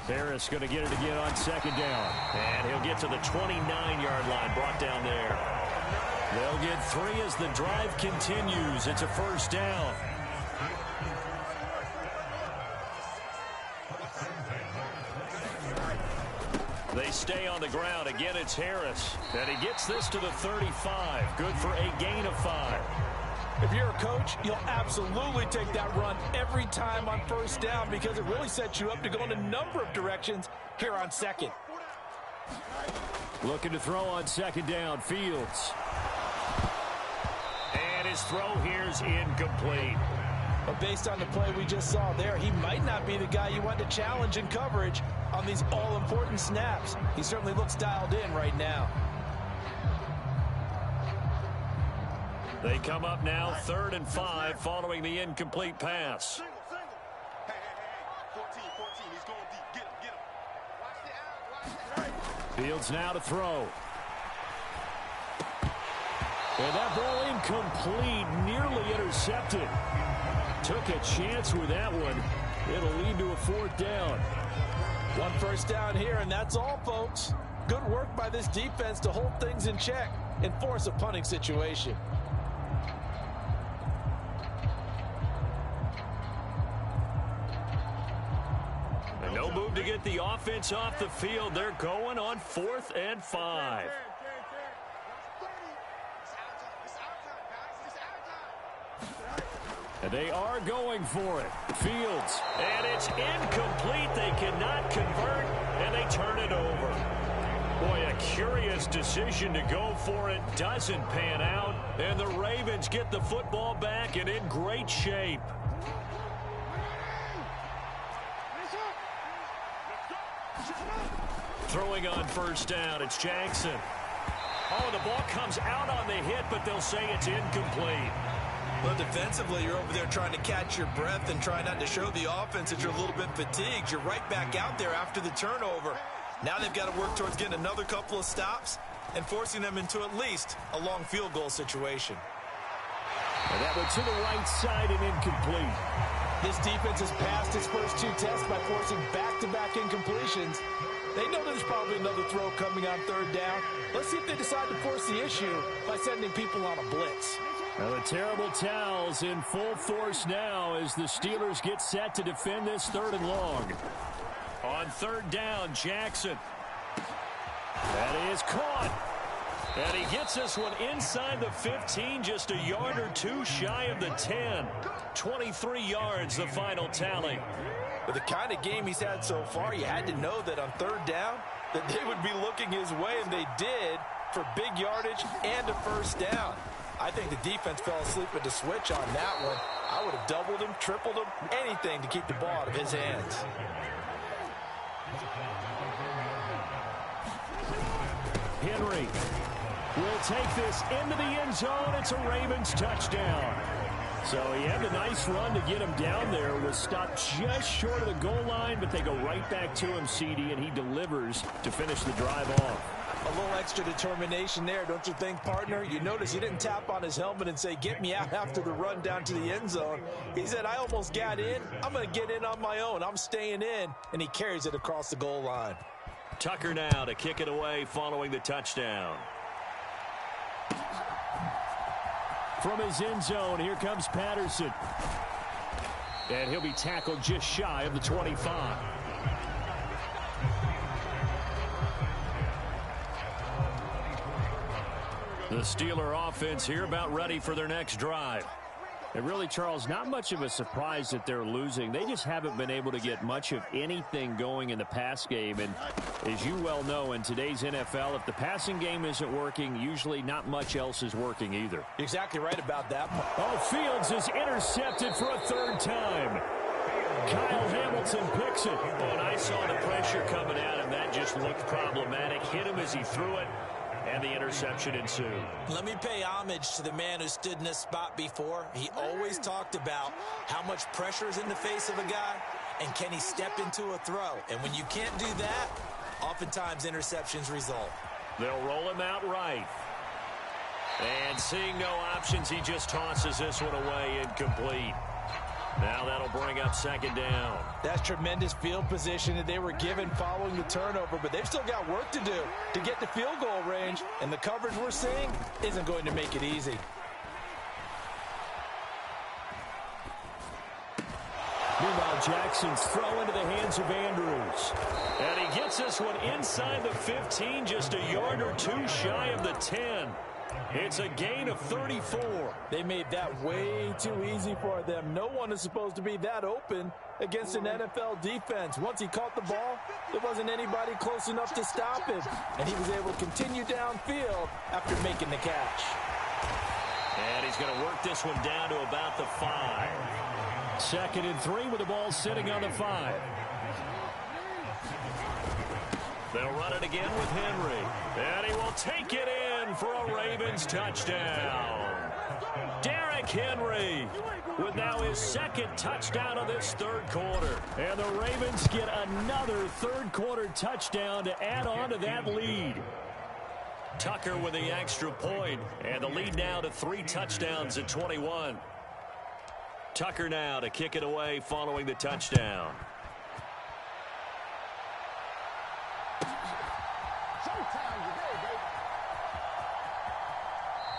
Harris going to get it again on second down. And he'll get to the 29-yard line, brought down there. They'll get 3 as the drive continues. It's a first down. They stay on the ground. Again, it's Harris. And he gets this to the 35. Good for a gain of 5. If you're a coach, you'll absolutely take that run every time on first down because it really sets you up to go in a number of directions here on second. Looking to throw on second down, Fields. And his throw here's incomplete. But based on the play we just saw there, he might not be the guy you want to challenge in coverage on these all-important snaps. He certainly looks dialed in right now. They come up now 3rd and 5 following the incomplete pass. Hey, 14, he's going deep. Get him. Fields now to throw. And that ball incomplete, nearly intercepted. Took a chance with that one. It'll lead to a 4th down. 1 first down here, and that's all, folks. Good work by this defense to hold things in check and force a punting situation. No move to get the offense off the field. They're going on 4th and 5. And they are going for it. Fields. And it's incomplete. They cannot convert, and they turn it over. Boy, a curious decision to go for it. Doesn't pan out. And the Ravens get the football back and in great shape. Throwing on first down, it's Jackson. Oh, the ball comes out on the hit, but they'll say it's incomplete. Well, defensively, you're over there trying to catch your breath and try not to show the offense that you're a little bit fatigued. You're right back out there after the turnover. Now they've got to work towards getting another couple of stops and forcing them into at least a long field goal situation. And that went to the right side and incomplete. This defense has passed its first 2 tests by forcing back-to-back incompletions. They know there's probably another throw coming on 3rd down. Let's see if they decide to force the issue by sending people on a blitz. Now the terrible towels in full force now as the Steelers get set to defend this 3rd and long. On 3rd down, Jackson. That is caught. And he gets this one inside the 15, just a yard or 2 shy of the 10. 23 yards, the final tally. With the kind of game he's had so far, you had to know that on 3rd down that they would be looking his way, and they did, for big yardage and a first down. I think the defense fell asleep at the switch on that one. I would have doubled him, tripled him, anything to keep the ball out of his hands. Henry will take this into the end zone. It's a Ravens touchdown. So he had a nice run to get him down there. Was stopped just short of the goal line, but they go right back to him, CD, and he delivers to finish the drive off. A little extra determination there, don't you think, partner? You notice he didn't tap on his helmet and say, get me out after the run down to the end zone. He said, I almost got in. I'm going to get in on my own. I'm staying in. And he carries it across the goal line. Tucker now to kick it away following the touchdown. From his end zone, here comes Patterson. And he'll be tackled just shy of the 25. The Steeler offense here about ready for their next drive. And really, Charles, not much of a surprise that they're losing. They just haven't been able to get much of anything going in the pass game. And as you well know, in today's NFL, if the passing game isn't working, usually not much else is working either. You're exactly right about that. Oh, Fields is intercepted for a third time. Kyle Hamilton picks it. Oh, and I saw the pressure coming at him. That just looked problematic. Hit him as he threw it. And the interception ensued. Let me pay homage to the man who stood in this spot before. He always talked about how much pressure is in the face of a guy and can he step into a throw. And when you can't do that, oftentimes interceptions result. They'll roll him out right. And seeing no options, he just tosses this one away incomplete. Now that'll bring up second down. That's tremendous field position that they were given following the turnover, but they've still got work to do to get to field goal range, and the coverage we're seeing isn't going to make it easy. Meanwhile, Jackson's throw into the hands of Andrews. And he gets this one inside the 15, just a yard or two shy of the 10. It's a gain of 34. They made that way too easy for them. No one is supposed to be that open against an NFL defense. Once he caught the ball, there wasn't anybody close enough to stop him. And he was able to continue downfield after making the catch. And he's going to work this one down to about the 5. 2nd and 3 with the ball sitting on the 5. They'll run it again with Henry. And he will take it in for a Ravens touchdown. Derrick Henry with now his 2nd touchdown of this 3rd quarter. And the Ravens get another 3rd quarter touchdown to add on to that lead. Tucker with the extra point. And the lead now to 3 touchdowns at 21. Tucker now to kick it away following the touchdown.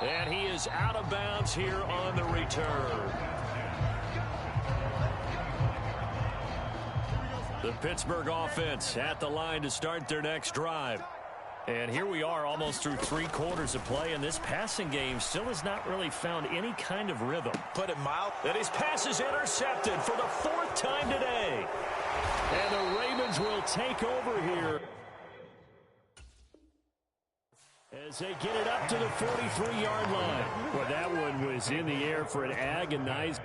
And he is out of bounds here on the return. The Pittsburgh offense at the line to start their next drive. And here we are almost through 3 quarters of play, and this passing game still has not really found any kind of rhythm. Put it mild. And his pass is intercepted for the 4th time today. And the Ravens will take over here as they get it up to the 43-yard line. Well, that one was in the air for an agonizing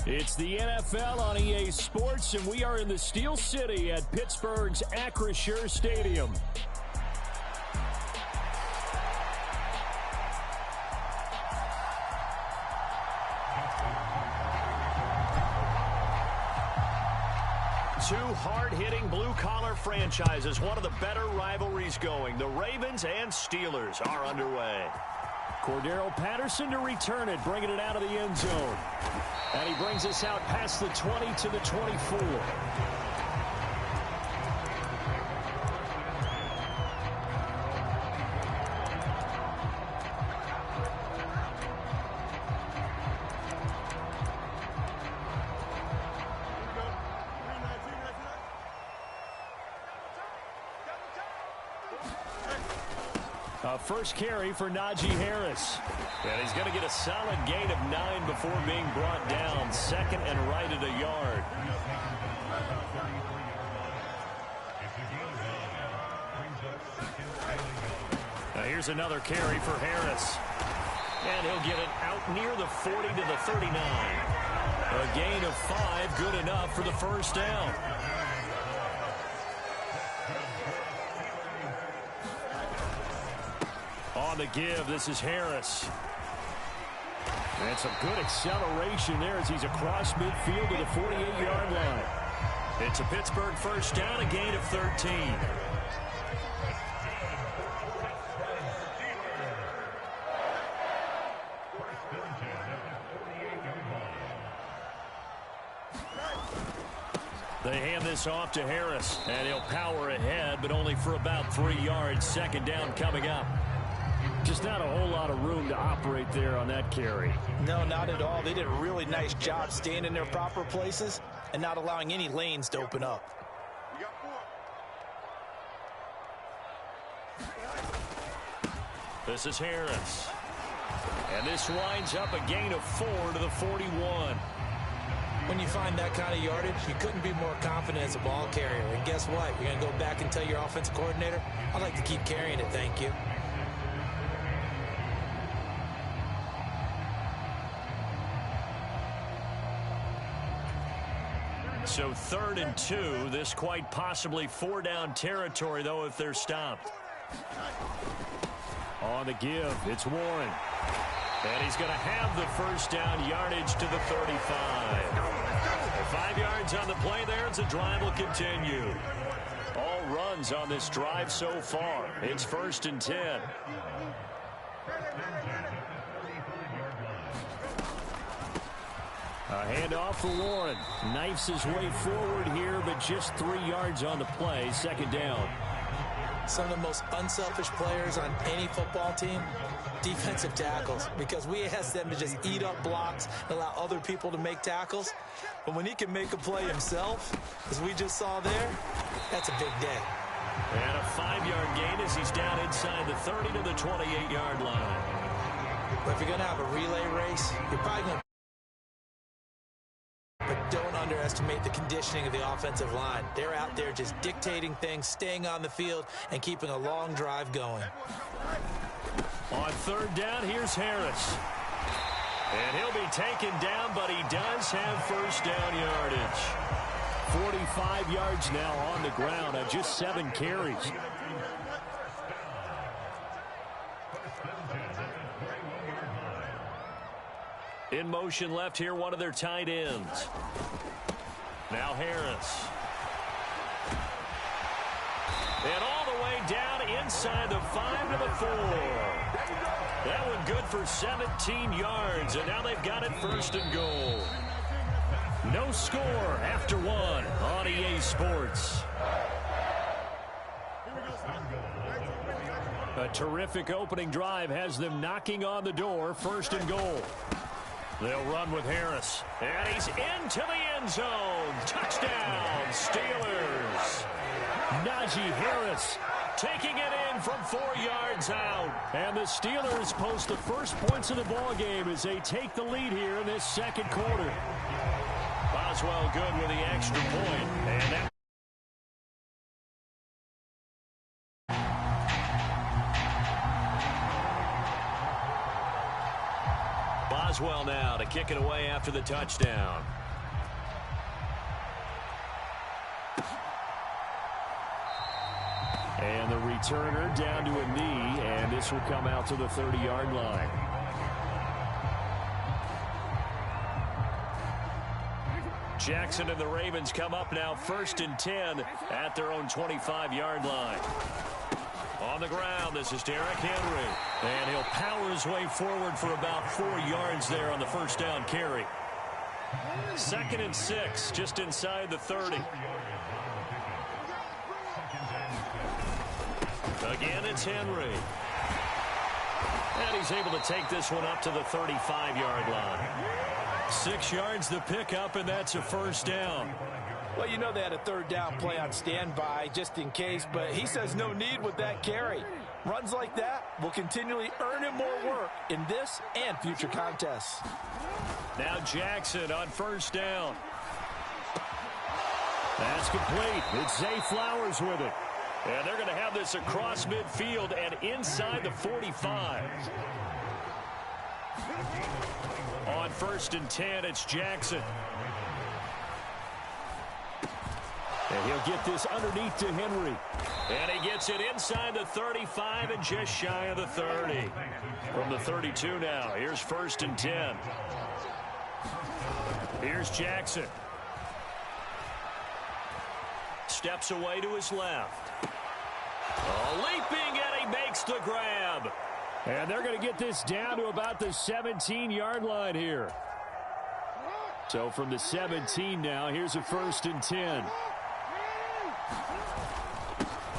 It's the NFL on EA Sports, and we are in the Steel City at Pittsburgh's Acrisure Stadium. Two hard-hitting blue-collar franchises, one of the better rivalries going. The Ravens and Steelers are underway. Cordero Patterson to return it, bringing it out of the end zone. And he brings us out past the 20 to the 24. First carry for Najee Harris. And he's going to get a solid gain of 9 before being brought down. Second and right at a yard. Now here's another carry for Harris. And he'll get it out near the 40 to the 39. A gain of 5, good enough for the first down. On the give, this is Harris. And some good acceleration there as he's across midfield to the 48-yard line. It's a Pittsburgh first down, a gain of 13. They hand this off to Harris, and he'll power ahead, but only for about 3 yards. Second down coming up. Just not a whole lot of room to operate there on that carry. No, not at all. They did a really nice job staying in their proper places and not allowing any lanes to open up. This is Harris. And this winds up a gain of 4 to the 41. When you find that kind of yardage, you couldn't be more confident as a ball carrier. And guess what? You're going to go back and tell your offensive coordinator, I'd like to keep carrying it, thank you. So 3rd and 2, this quite possibly 4-down territory, though, if they're stopped. On the give, it's Warren. And he's going to have the first down, yardage to the 35. 5 yards on the play there as the drive will continue. All runs on this drive so far. It's 1st and 10. A handoff for Warren. Knifes his way forward here, but just 3 yards on the play. Second down. Some of the most unselfish players on any football team, defensive tackles, because we ask them to just eat up blocks and allow other people to make tackles. But when he can make a play himself, as we just saw there, that's a big day. And a 5-yard gain as he's down inside the 30 to the 28-yard line. But if you're going to have a relay race, you're probably going to. But don't underestimate the conditioning of the offensive line. They're out there just dictating things, staying on the field, and keeping a long drive going. On 3rd down, here's Harris. And he'll be taken down, but he does have first down yardage. 45 yards now on the ground on just 7 carries. In motion left here, one of their tight ends. Now Harris. And all the way down inside the 5 to the 4. That one good for 17 yards, and now they've got it 1st and goal. No score after 1 on EA Sports. A terrific opening drive has them knocking on the door. 1st and goal. They'll run with Harris. And he's into the end zone. Touchdown, Steelers. Najee Harris taking it in from 4 yards out. And the Steelers post the first points of the ball game as they take the lead here in this 2nd quarter. Boswell good with the extra point. And that Boswell now to kick it away after the touchdown. And the returner down to a knee, and this will come out to the 30-yard line. Jackson and the Ravens come up now 1st and 10 at their own 25-yard line. On the ground, this is Derrick Henry. And he'll power his way forward for about 4 yards there on the first down carry. 2nd and 6, just inside the 30. Again, it's Henry. And he's able to take this one up to the 35-yard line. 6 yards the pickup, and that's a first down. Well, you know they had a 3rd down play on standby just in case, but he says no need with that carry. Runs like that will continually earn him more work in this and future contests. Now Jackson on first down. That's complete. It's Zay Flowers with it. And they're going to have this across midfield and inside the 45. On 1st and 10, it's Jackson. And he'll get this underneath to Henry. And he gets it inside the 35 and just shy of the 30. From the 32 now, here's 1st and 10. Here's Jackson. Steps away to his left. Leaping, and he makes the grab. And they're going to get this down to about the 17-yard line here. So from the 17 now, here's a 1st and 10.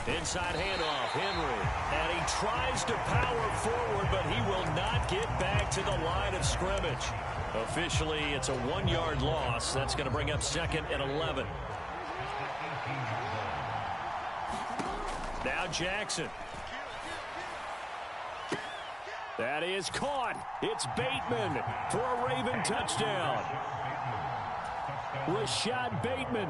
Inside handoff, Henry. And he tries to power forward, but he will not get back to the line of scrimmage. Officially, it's a 1-yard loss. That's going to bring up 2nd and 11. Now Jackson. That is caught. It's Bateman for a Raven touchdown. Rashad Bateman,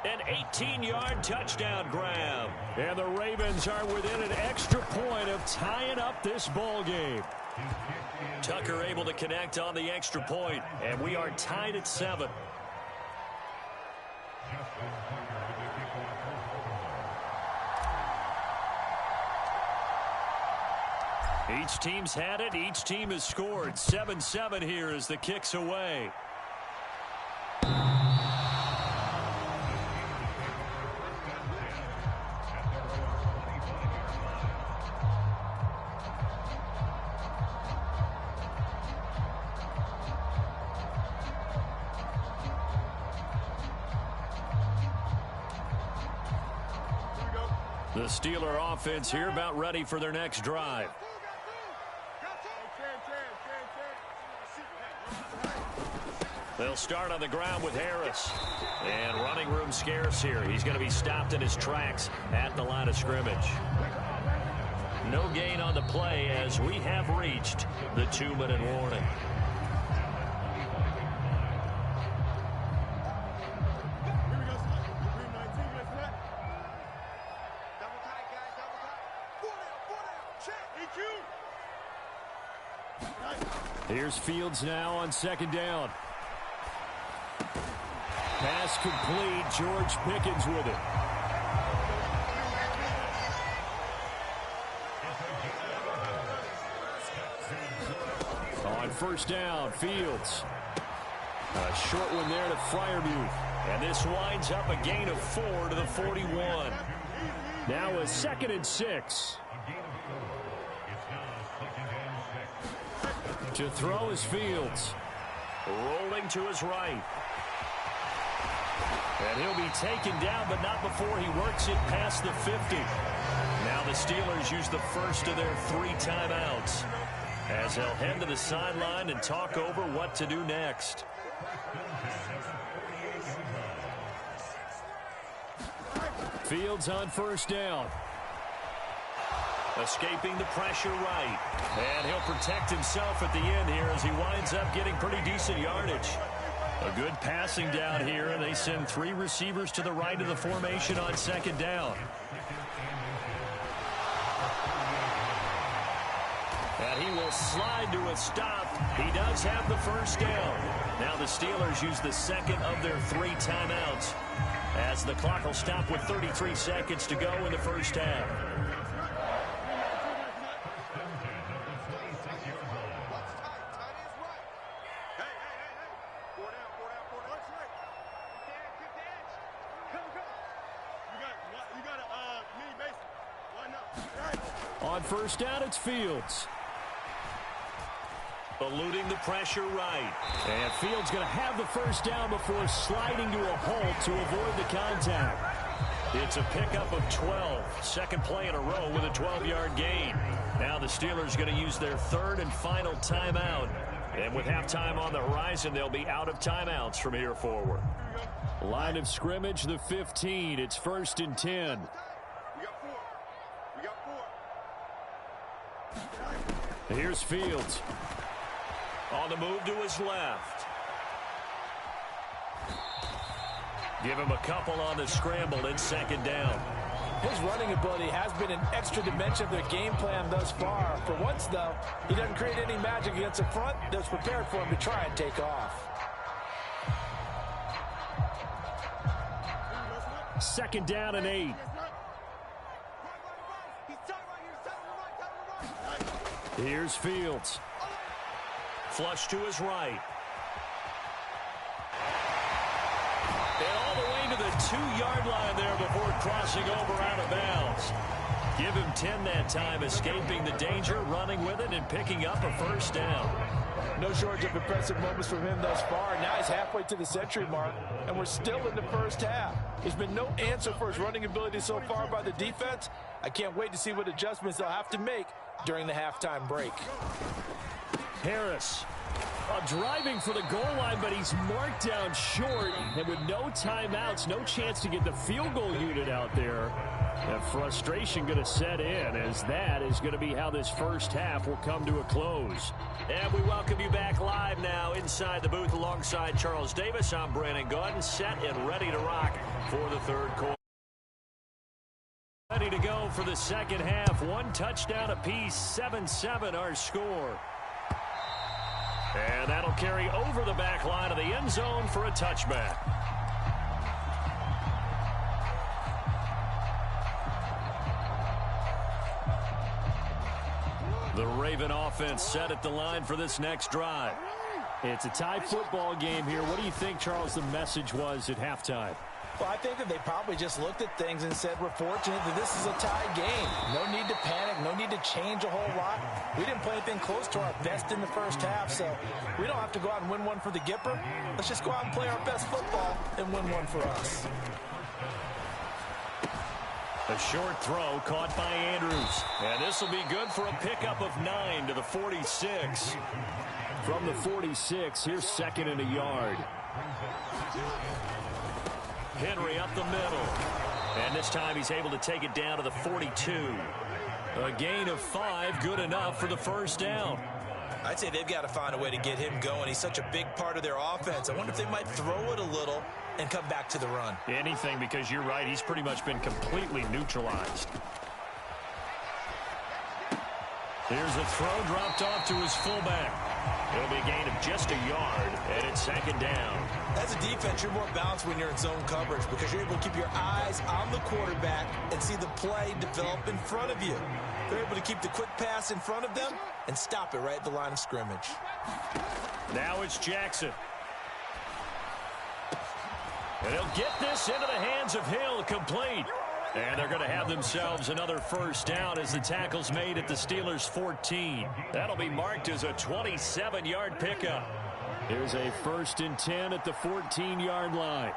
an 18-yard touchdown grab. And the Ravens are within an extra point of tying up this ball game. Tucker able to connect on the extra point, and we are tied at 7. Each team's had it. Each team has scored. 7-7 here as the kick's away. The Steeler offense here about ready for their next drive. They'll start on the ground with Harris. And running room scarce here. He's going to be stopped in his tracks at the line of scrimmage. No gain on the play as we have reached the 2-minute warning. Here's Fields now on 2nd down. Pass complete. George Pickens with it. On 1st down, Fields. A short one there to Freiermuth. And this winds up a gain of 4 to the 41. Now a 2nd and 6. To throw is Fields. Rolling to his right. And he'll be taken down, but not before he works it past the 50. Now the Steelers use the first of their 3 timeouts as they'll head to the sideline and talk over what to do next. Fields on 1st down. Escaping the pressure right. And he'll protect himself at the end here as he winds up getting pretty decent yardage. A good passing down here, and they send 3 receivers to the right of the formation on 2nd down. And he will slide to a stop. He does have the first down. Now the Steelers use the second of their 3 timeouts, as the clock will stop with 33 seconds to go in the first half. On first down, it's Fields. Eluding the pressure right. And Fields going to have the first down before sliding to a halt to avoid the contact. It's a pickup of 12. Second play in a row with a 12-yard gain. Now the Steelers going to use their third and final timeout. And with halftime on the horizon, they'll be out of timeouts from here forward. Line of scrimmage, the 15. It's 1st and 10. Here's Fields. On the move to his left. Give him a couple on the scramble. It's second down. His running ability has been an extra dimension of their game plan thus far. For once, though, he doesn't create any magic against the front that's prepared for him to try and take off. Second down and 8. Here's Fields. Flush to his right. And all the way to the 2-yard line there before crossing over out of bounds. Give him 10 that time, escaping the danger, running with it, and picking up a first down. No shortage of impressive moments from him thus far. Now he's halfway to the century mark, and we're still in the first half. There's been no answer for his running ability so far by the defense. I can't wait to see what adjustments they'll have to make during the halftime break. Harris driving for the goal line, but he's marked down short, and with no timeouts, no chance to get the field goal unit out there. And frustration going to set in, as that is going to be how this first half will come to a close. And we welcome you back live now inside the booth alongside Charles Davis. I'm Brandon Gaudin, set and ready to rock for the third quarter. Ready to go for the second half. 1 touchdown apiece, 7-7 our score. And that'll carry over the back line of the end zone for a touchback. The Raven offense set at the line for this next drive. It's a tie football game here. What do you think, Charles, the message was at halftime? Well, I think that they probably just looked at things and said, we're fortunate that this is a tie game. No need to panic, no need to change a whole lot. We didn't play anything close to our best in the first half, so we don't have to go out and win one for the Gipper. Let's just go out and play our best football and win one for us. A short throw caught by Andrews. And this will be good for a pickup of 9 to the 46. From the 46, here's second and a yard. Henry up the middle. And this time he's able to take it down to the 42. A gain of 5, good enough for the first down. I'd say they've got to find a way to get him going. He's such a big part of their offense. I wonder if they might throw it a little and come back to the run. Anything, because you're right, he's pretty much been completely neutralized. Here's a throw dropped off to his fullback. It'll be a gain of just a yard, and it's second down. As a defense, you're more balanced when you're in zone coverage because you're able to keep your eyes on the quarterback and see the play develop in front of you. They're able to keep the quick pass in front of them and stop it right at the line of scrimmage. Now it's Jackson. And he'll get this into the hands of Hill, complete. And they're going to have themselves another first down as the tackle's made at the Steelers' 14. That'll be marked as a 27-yard pickup. Here's a 1st and 10 at the 14-yard line.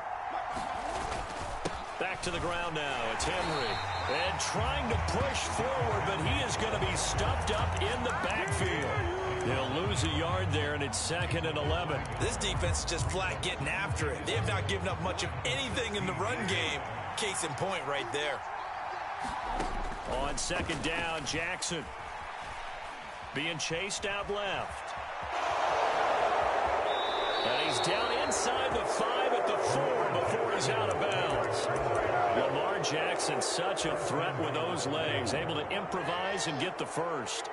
Back to the ground now. It's Henry. And trying to push forward, but he is going to be stuffed up in the backfield. They'll lose a yard there, and it's 2nd and 11. This defense is just flat getting after it. They have not given up much of anything in the run game. Case in point right there. On second down, Jackson being chased out left. And he's down inside the 5 at the 4 before he's out of bounds. Lamar Jackson, such a threat with those legs, able to improvise and get the first.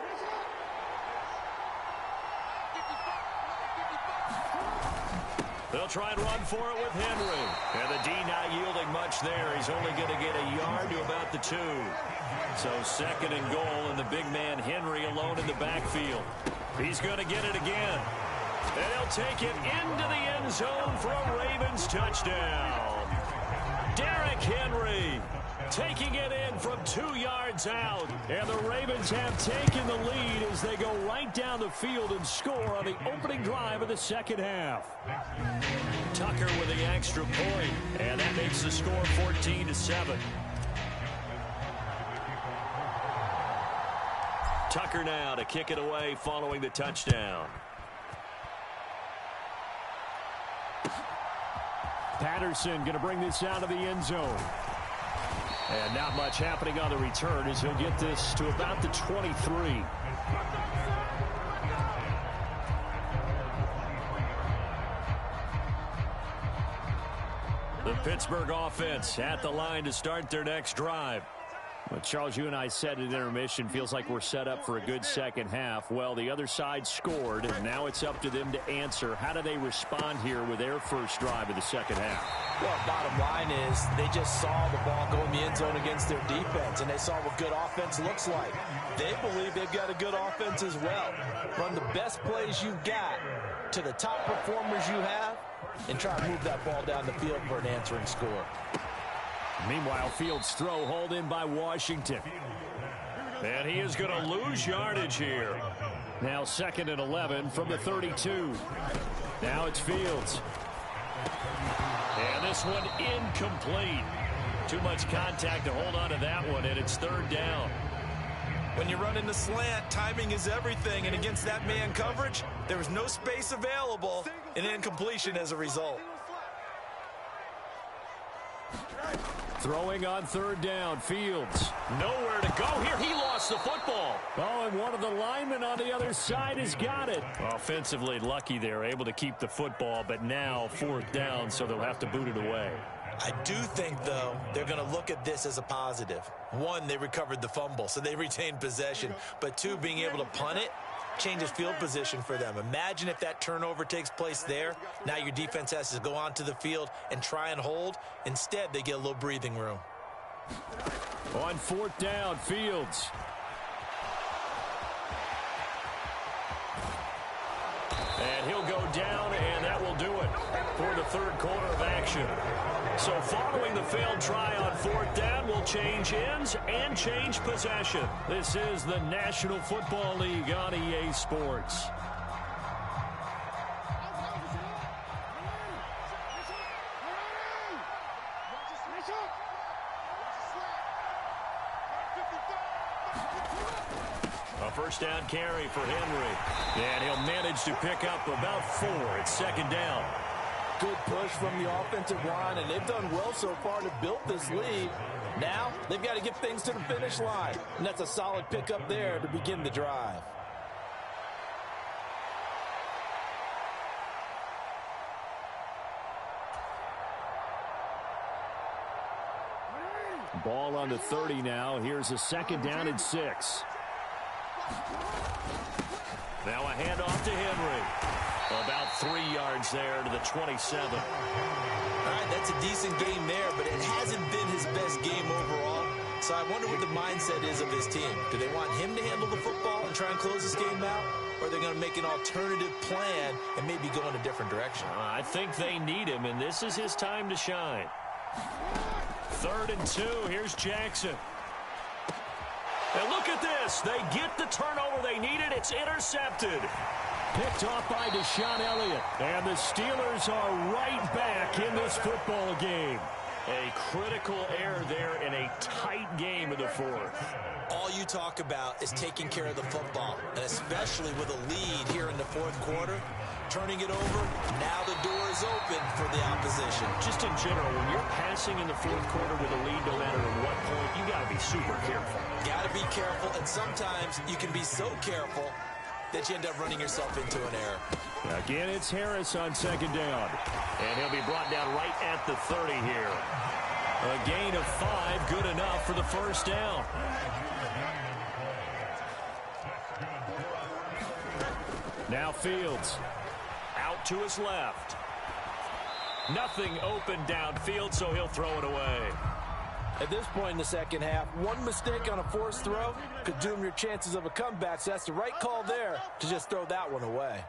They'll try and run for it with Henry. And the D not yielding much there. He's only going to get a yard to about the 2. So 2nd and goal, and the big man Henry alone in the backfield. He's going to get it again. And he'll take it into the end zone for a Ravens touchdown. Derrick Henry taking it in from 2 yards out. And the Ravens have taken the lead as they go right down the field and score on the opening drive of the second half. Tucker with the extra point, and that makes the score 14-7. Tucker now to kick it away following the touchdown. Patterson going to bring this out of the end zone. And not much happening on the return as he'll get this to about the 23. The Pittsburgh offense at the line to start their next drive. Well, Charles, you and I said at intermission, feels like we're set up for a good second half. Well, the other side scored, and now it's up to them to answer. How do they respond here with their first drive of the second half? Well, bottom line is they just saw the ball go in the end zone against their defense, and they saw what good offense looks like. They believe they've got a good offense as well. Run the best plays you've got to the top performers you have, and try to move that ball down the field for an answering score. Meanwhile, Fields' throw hauled in by Washington. And he is going to lose yardage here. Now 2nd and 11 from the 32. Now it's Fields. And this one incomplete. Too much contact to hold on to that one, and it's 3rd down. When you run in the slant, timing is everything, and against that man coverage, there was no space available, and incompletion as a result. Throwing on 3rd down, Fields. Nowhere to go here. He lost the football. Oh, and one of the linemen on the other side has got it. Offensively lucky they're able to keep the football, but now 4th down, so they'll have to boot it away. I do think, though, they're going to look at this as a positive. 1, they recovered the fumble, so they retained possession. But 2, being able to punt it changes field position for them. Imagine if that turnover takes place there. Now your defense has to go onto the field and try and hold. Instead, they get a little breathing room. On 4th down, Fields. And he'll go down, and that will do it for the 3rd quarter of action. So following the failed try on 4th down, we'll change ends and change possession. This is the National Football League on EA Sports. A 1st down carry for Henry. And he'll manage to pick up about 4 at 2nd down. Good push from the offensive line, and they've done well so far to build this lead. Now, they've got to get things to the finish line, and that's a solid pickup there to begin the drive. Ball on the 30 now. Here's a 2nd down and 6. Now a handoff to Henry. About 3 yards there to the 27. All right, that's a decent game there, but it hasn't been his best game overall. So I wonder what the mindset is of his team. Do they want him to handle the football and try and close this game out? Or are they going to make an alternative plan and maybe go in a different direction? I think they need him, and this is his time to shine. 3rd and 2. Here's Jackson. And look at this. They get the turnover they needed. It's intercepted. Picked off by Deshaun Elliott. And the Steelers are right back in this football game. A critical error there in a tight game of the 4th. All you talk about is taking care of the football, and especially with a lead here in the 4th quarter. Turning it over, now the door is open for the opposition. Just in general, when you're passing in the 4th quarter with a lead, no matter at what point, you got to be super careful. Got to be careful, and sometimes you can be so careful that you end up running yourself into an error. Again, it's Harris on 2nd down. And he'll be brought down right at the 30 here. A gain of 5, good enough for the 1st down. Now Fields. Out to his left. Nothing open downfield, so he'll throw it away. At this point in the second half, one mistake on a forced throw could doom your chances of a comeback, so that's the right call there to just throw that one away.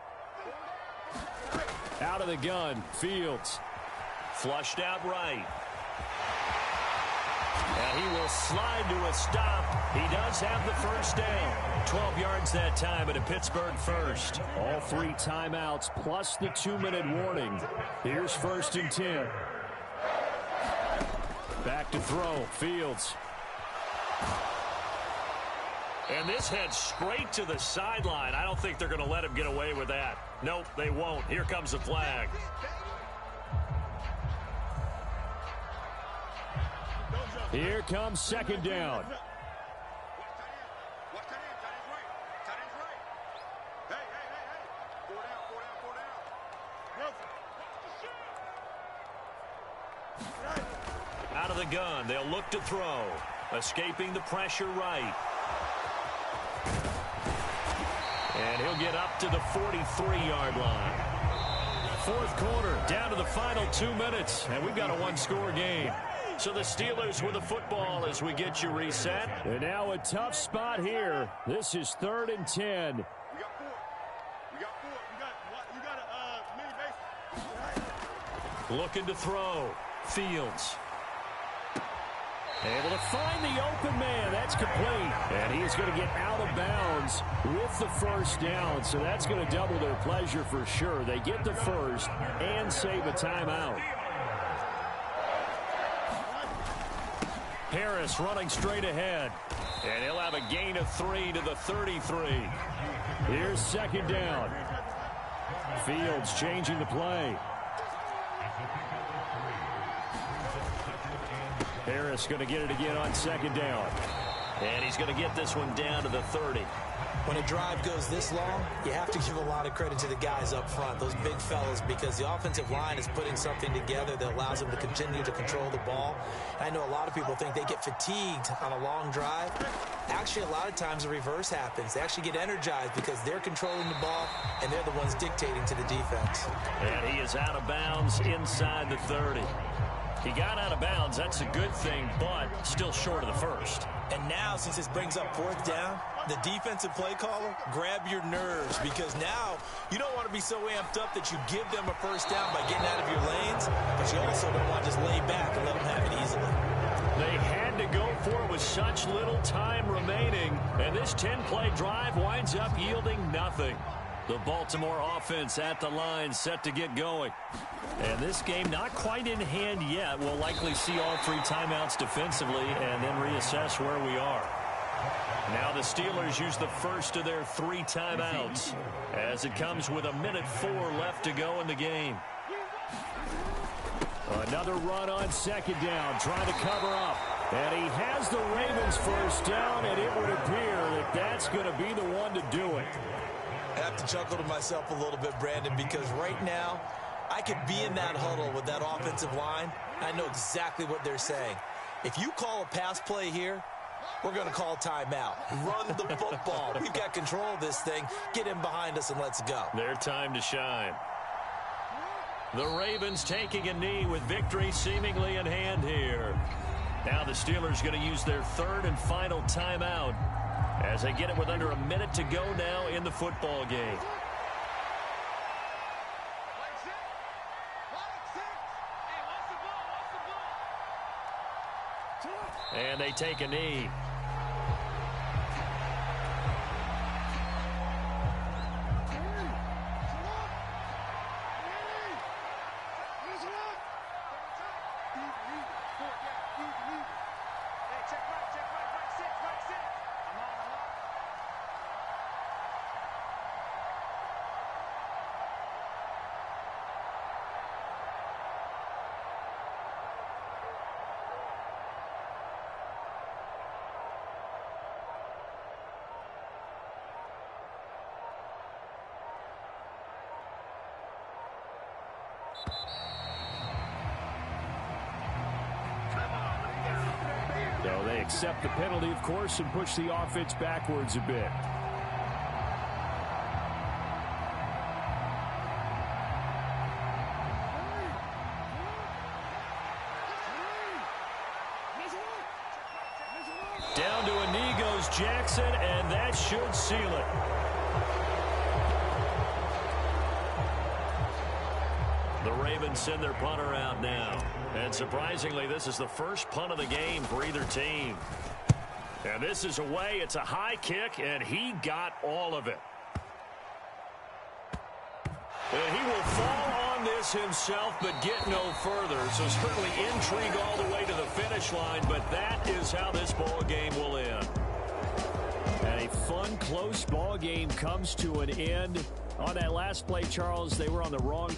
Out of the gun, Fields. Flushed out right. And he will slide to a stop. He does have the first down. 12 yards that time, and a Pittsburgh first. All 3 timeouts plus the 2-minute warning. Here's 1st and 10. Back to throw, Fields. And this heads straight to the sideline. I don't think they're going to let him get away with that. Nope, they won't. Here comes the flag. Here comes 2nd down. Out of the gun, they'll look to throw. Escaping the pressure right. And he'll get up to the 43-yard line. 4th quarter, down to the final 2 minutes, and we've got a 1-score game. So the Steelers with the football as we get you reset. And now a tough spot here. This is 3rd and 10. We got 4. You got a mini base. Looking to throw. Fields. Able to find the open man. That's complete. And he's going to get out of bounds with the first down. So that's going to double their pleasure for sure. They get the first and save a timeout. Harris running straight ahead. And he'll have a gain of 3 to the 33. Here's 2nd down. Fields changing the play. Harris going to get it again on 2nd down. And he's going to get this one down to the 30. When a drive goes this long, you have to give a lot of credit to the guys up front, those big fellas, because the offensive line is putting something together that allows them to continue to control the ball. I know a lot of people think they get fatigued on a long drive. Actually, a lot of times the reverse happens. They actually get energized because they're controlling the ball, and they're the ones dictating to the defense. And he is out of bounds inside the 30. He got out of bounds. That's a good thing, but still short of the first. And now, since this brings up 4th down, the defensive play caller, grab your nerves, because now you don't want to be so amped up that you give them a first down by getting out of your lanes, but you also don't want to just lay back and let them have it easily. They had to go for it with such little time remaining, and this 10-play drive winds up yielding nothing. The Baltimore offense at the line, set to get going. And this game not quite in hand yet. We'll likely see all 3 timeouts defensively and then reassess where we are. Now the Steelers use the first of their 3 timeouts as it comes with 1:04 left to go in the game. Another run on 2nd down, trying to cover up. And he has the Ravens first down, and it would appear that that's going to be the one to do it. I have to chuckle to myself a little bit, Brandon, because right now I could be in that huddle with that offensive line. I know exactly what they're saying. If you call a pass play here, we're going to call timeout. Run the football. We've got control of this thing. Get in behind us and let's go. Their time to shine. The Ravens taking a knee with victory seemingly in hand here. Now the Steelers going to use their 3rd and final timeout as they get it with under 1 minute to go now in the football game. And they take a knee. So they accept the penalty, of course, and push the offense backwards a bit. Jackson, and that should seal it. The Ravens send their punter out now. And surprisingly, this is the first punt of the game for either team. And this is away. It's a high kick, and he got all of it. And he will fall on this himself, but get no further. So certainly intrigue all the way to the finish line, but that is how this ball game will end. And a fun, close ball game comes to an end. On that last play, Charles, they were on the wrong